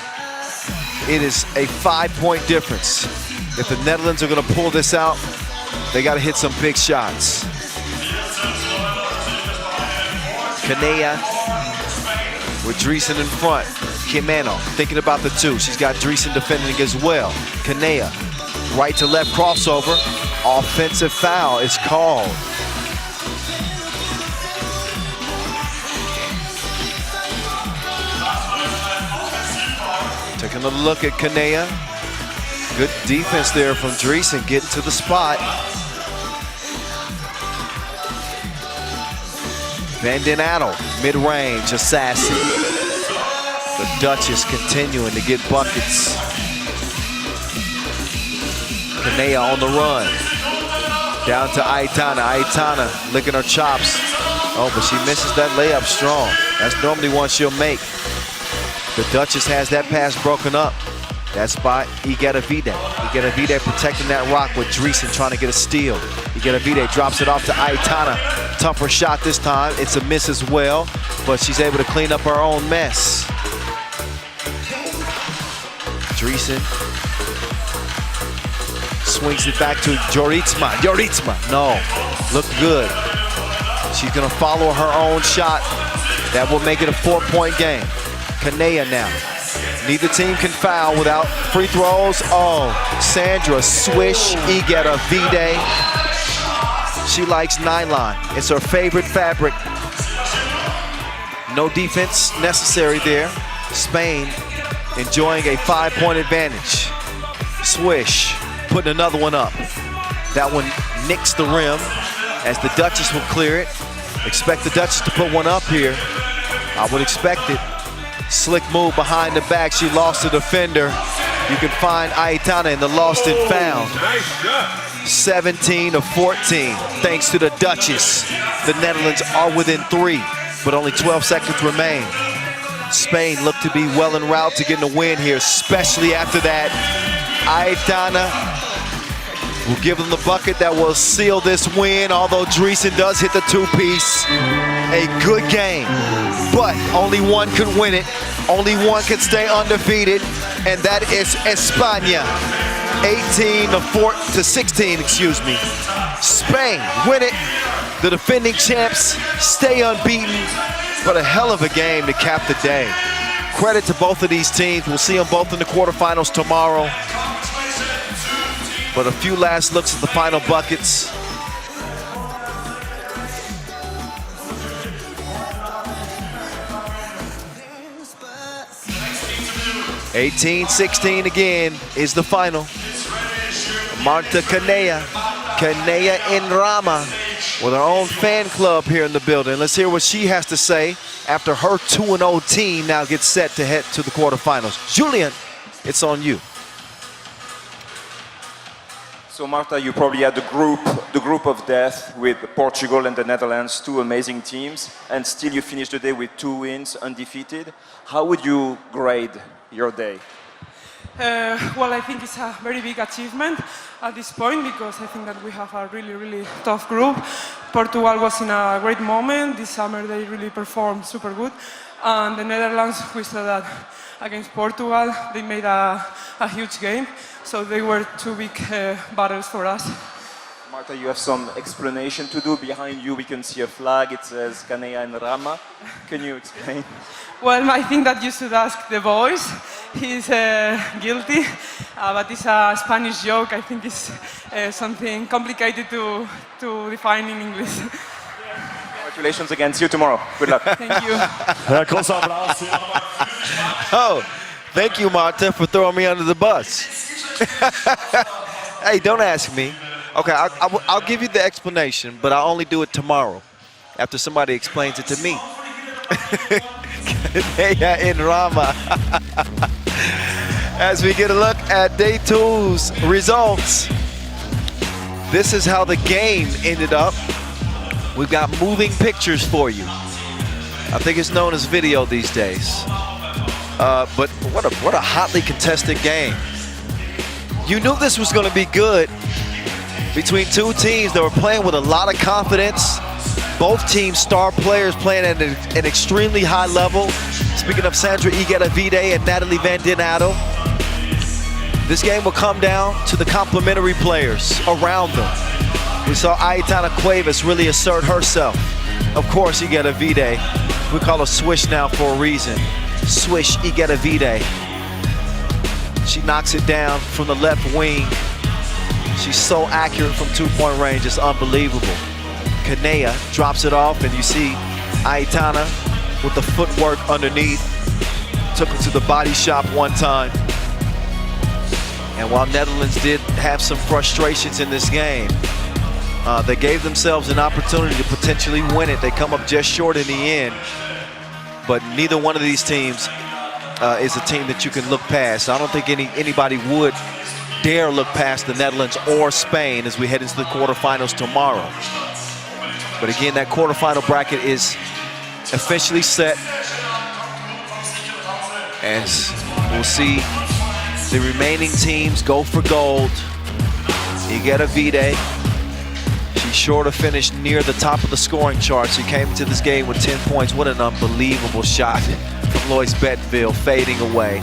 It is a 5-point difference. If the Netherlands are gonna pull this out, they gotta hit some big shots. Kanea with Dreesen in front. Jimeno thinking about the 2. She's got Dreesen defending as well. Kanea, right to left crossover. Offensive foul is called. Taking a look at Kanea. Good defense there from Dreesen, getting to the spot. Van Den Adel, mid-range assassin. The Duchess continuing to get buckets. Kanea on the run. Down to Aitana. Aitana licking her chops. Oh, but she misses that layup strong. That's normally one she'll make. The Duchess has that pass broken up. That's by Igedavide. Igedavide protecting that rock with Dreesen trying to get a steal. Igedavide drops it off to Aitana. Tougher shot this time. It's a miss as well, but she's able to clean up her own mess. Dreesen swings it back to Joritsma. Joritsma, no, look good. She's gonna follow her own shot. That will make it a 4-point game. Kanea now. Neither team can foul without free throws. Oh, Sandra swish Igedavide. She likes nylon. It's her favorite fabric. No defense necessary there. Spain enjoying a 5-point advantage. Swish, putting another one up. That one nicks the rim as the Duchess will clear it. Expect the Duchess to put one up here. I would expect it. Slick move behind the back. She lost the defender. You can find Aitana in the lost and found. 17 of 14, thanks to the Duchess. The Netherlands are within 3, but only 12 seconds remain. Spain looked to be well en route to getting a win here, especially after that. Aitana will give them the bucket that will seal this win, although Dreesen does hit the two-piece. A good game, but only one could win it. Only one could stay undefeated, and that is España. 18 to 16, excuse me. Spain win it. The defending champs stay unbeaten, but a hell of a game to cap the day. Credit to both of these teams. We'll see them both in the quarterfinals tomorrow. But a few last looks at the final buckets. (18-16) again is the final. Marta Canea in Rama with her own fan club here in the building. Let's hear what she has to say after her 2-0 team now gets set to head to the quarterfinals. Julian, it's on you. So Marta, you probably had the group of death with Portugal and the Netherlands, two amazing teams, and still you finished the day with 2 wins, undefeated. How would you grade your day? Well, I think it's a very big achievement at this point because I think that we have a really, really tough group. Portugal was in a great moment. This summer they really performed super good. And the Netherlands, we saw that against Portugal, they made a huge game. So they were 2 big battles for us. Marta, you have some explanation to do. Behind you we can see a flag. It says Canea and Rama. Can you explain? Well, I think that you should ask the boys. He's guilty, but it's a Spanish joke. I think it's something complicated to define in English. Congratulations again. See you tomorrow. Good luck. Thank you. Oh, thank you, Marta, for throwing me under the bus. Hey, don't ask me. Okay, I'll give you the explanation, but I'll only do it tomorrow after somebody explains it to me. In Rama. As we get a look at day 2's results, this is how the game ended up. We've got moving pictures for you. I think it's known as video these days. But what a hotly contested game. You knew this was going to be good between two teams that were playing with a lot of confidence. Both teams' star players playing at an extremely high level. Speaking of Sandra Igueravide and Natalie Van Den Adel, this game will come down to the complementary players around them. We saw Aitana Cuevas really assert herself. Of course, Igueravide. We call her Swish now for a reason. Swish Igueravide. She knocks it down from the left wing. She's so accurate from 2-point range, it's unbelievable. Canea drops it off, and you see Aitana with the footwork underneath. Took it to the body shop one time. And while Netherlands did have some frustrations in this game, they gave themselves an opportunity to potentially win it. They come up just short in the end. But neither one of these teams is a team that you can look past. I don't think anybody would dare look past the Netherlands or Spain as we head into the quarterfinals tomorrow. But again, that quarterfinal bracket is officially set. As we'll see the remaining teams go for gold. Igueravide, she's sure to finish near the top of the scoring chart. She came into this game with 10 points. What an unbelievable shot from Lois Bettenville, fading away.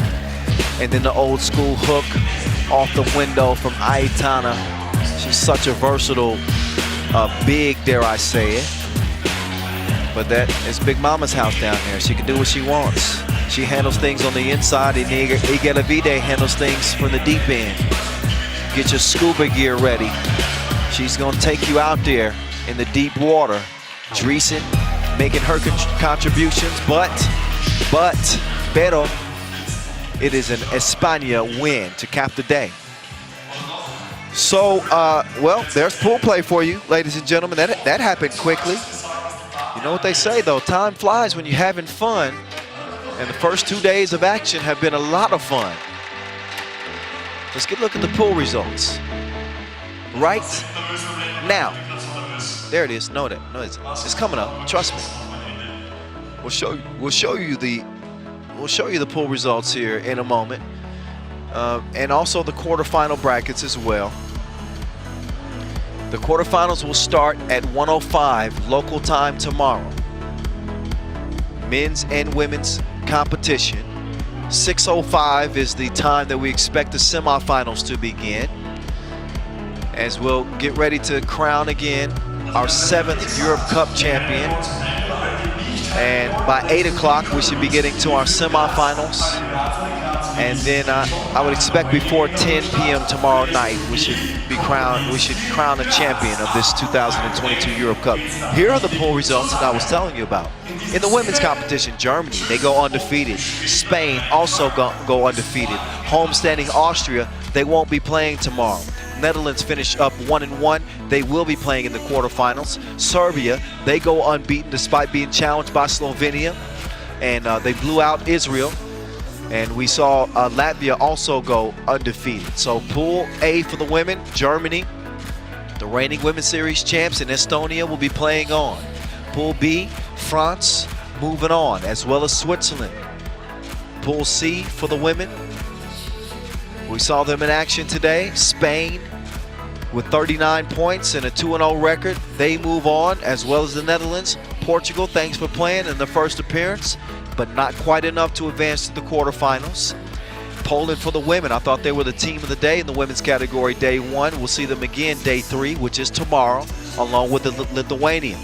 And then the old school hook off the window from Aitana. She's such a versatile big, dare I say it. But that is Big Mama's house down there. She can do what she wants. She handles things on the inside, and Igueravide handles things from the deep end. Get your scuba gear ready. She's gonna take you out there in the deep water. Dreesen making her contributions, pero it is an España win to cap the day. So, well, there's pool play for you, ladies and gentlemen. That happened quickly. You know what they say, though, time flies when you're having fun. And the first 2 days of action have been a lot of fun. Let's get a look at the pool results. Right now. There it is. No, it's coming up. Trust me. We'll show you the pool results here in a moment. And also the quarterfinal brackets as well. The quarterfinals will start at 1:05 local time tomorrow. Men's and women's competition. 6:05 is the time that we expect the semifinals to begin, as we'll get ready to crown again our 7th Europe Cup champion. And by 8 o'clock, we should be getting to our semifinals. And then I would expect before 10 p.m. tomorrow night, we should crown a champion of this 2022 Europe Cup. Here are the pool results that I was telling you about. In the women's competition, Germany, they go undefeated. Spain also go undefeated. Homestanding Austria, they won't be playing tomorrow. Netherlands finish up 1-1. They will be playing in the quarterfinals. Serbia, they go unbeaten despite being challenged by Slovenia. And they blew out Israel. And we saw Latvia also go undefeated. So Pool A for the women, Germany, the reigning Women's Series champs in Estonia will be playing on. Pool B, France, moving on, as well as Switzerland. Pool C for the women, we saw them in action today. Spain with 39 points and a 2-0 record. They move on, as well as the Netherlands. Portugal, thanks for playing in their first appearance, but not quite enough to advance to the quarterfinals. Poland for the women, I thought they were the team of the day in the women's category day 1. We'll see them again day 3, which is tomorrow, along with the Lithuania.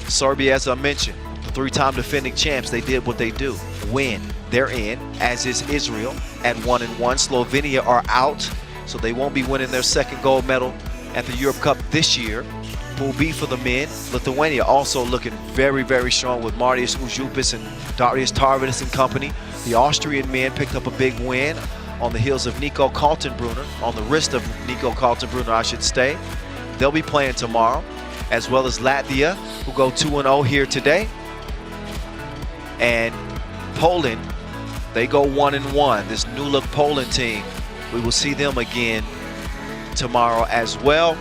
Serbia, as I mentioned, the 3-time defending champs, they did what they do, win. They're in, as is Israel at 1-1. Slovenia are out, so they won't be winning their 2nd gold medal at the Europe Cup this year. Pool B for the men, Lithuania also looking very, very strong with Marius Užupis and Darius Tarvidis and company. The Austrian men picked up a big win on the heels of Nico Kaltenbrunner, on the wrist of Nico Kaltenbrunner, I should say. They'll be playing tomorrow, as well as Latvia, who go 2-0 here today. And Poland, they go 1-1. This new look Poland team, we will see them again tomorrow as well.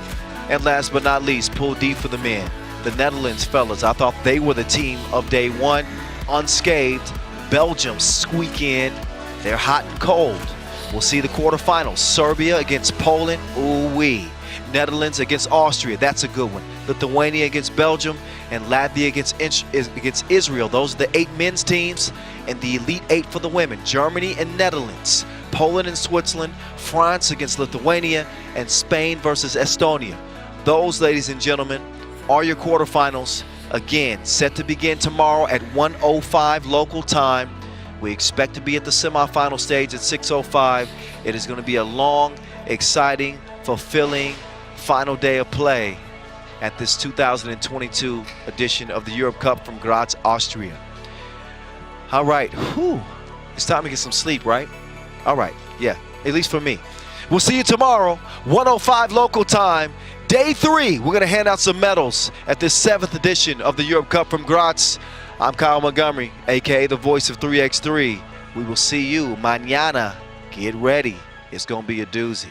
And last but not least, Pool D for the men. The Netherlands fellas, I thought they were the team of day 1, unscathed. Belgium squeak in, they're hot and cold. We'll see the quarterfinals. Serbia against Poland, ooh-wee. Netherlands against Austria, that's a good one. Lithuania against Belgium, and Latvia against Israel. Those are the 8 men's teams, and the Elite 8 for the women. Germany and Netherlands, Poland and Switzerland, France against Lithuania, and Spain versus Estonia. Those, ladies and gentlemen, are your quarterfinals. Again, set to begin tomorrow at 1:05 local time. We expect to be at the semifinal stage at 6:05. It is going to be a long, exciting, fulfilling final day of play at this 2022 edition of the Europe Cup from Graz, Austria. All right, whew. It's time to get some sleep, right? All right, yeah, at least for me. We'll see you tomorrow, 1:05 local time. Day 3, we're going to hand out some medals at this 7th edition of the Europe Cup from Gratz. I'm Kyle Montgomery, a.k.a. the voice of 3x3. We will see you mañana. Get ready. It's going to be a doozy.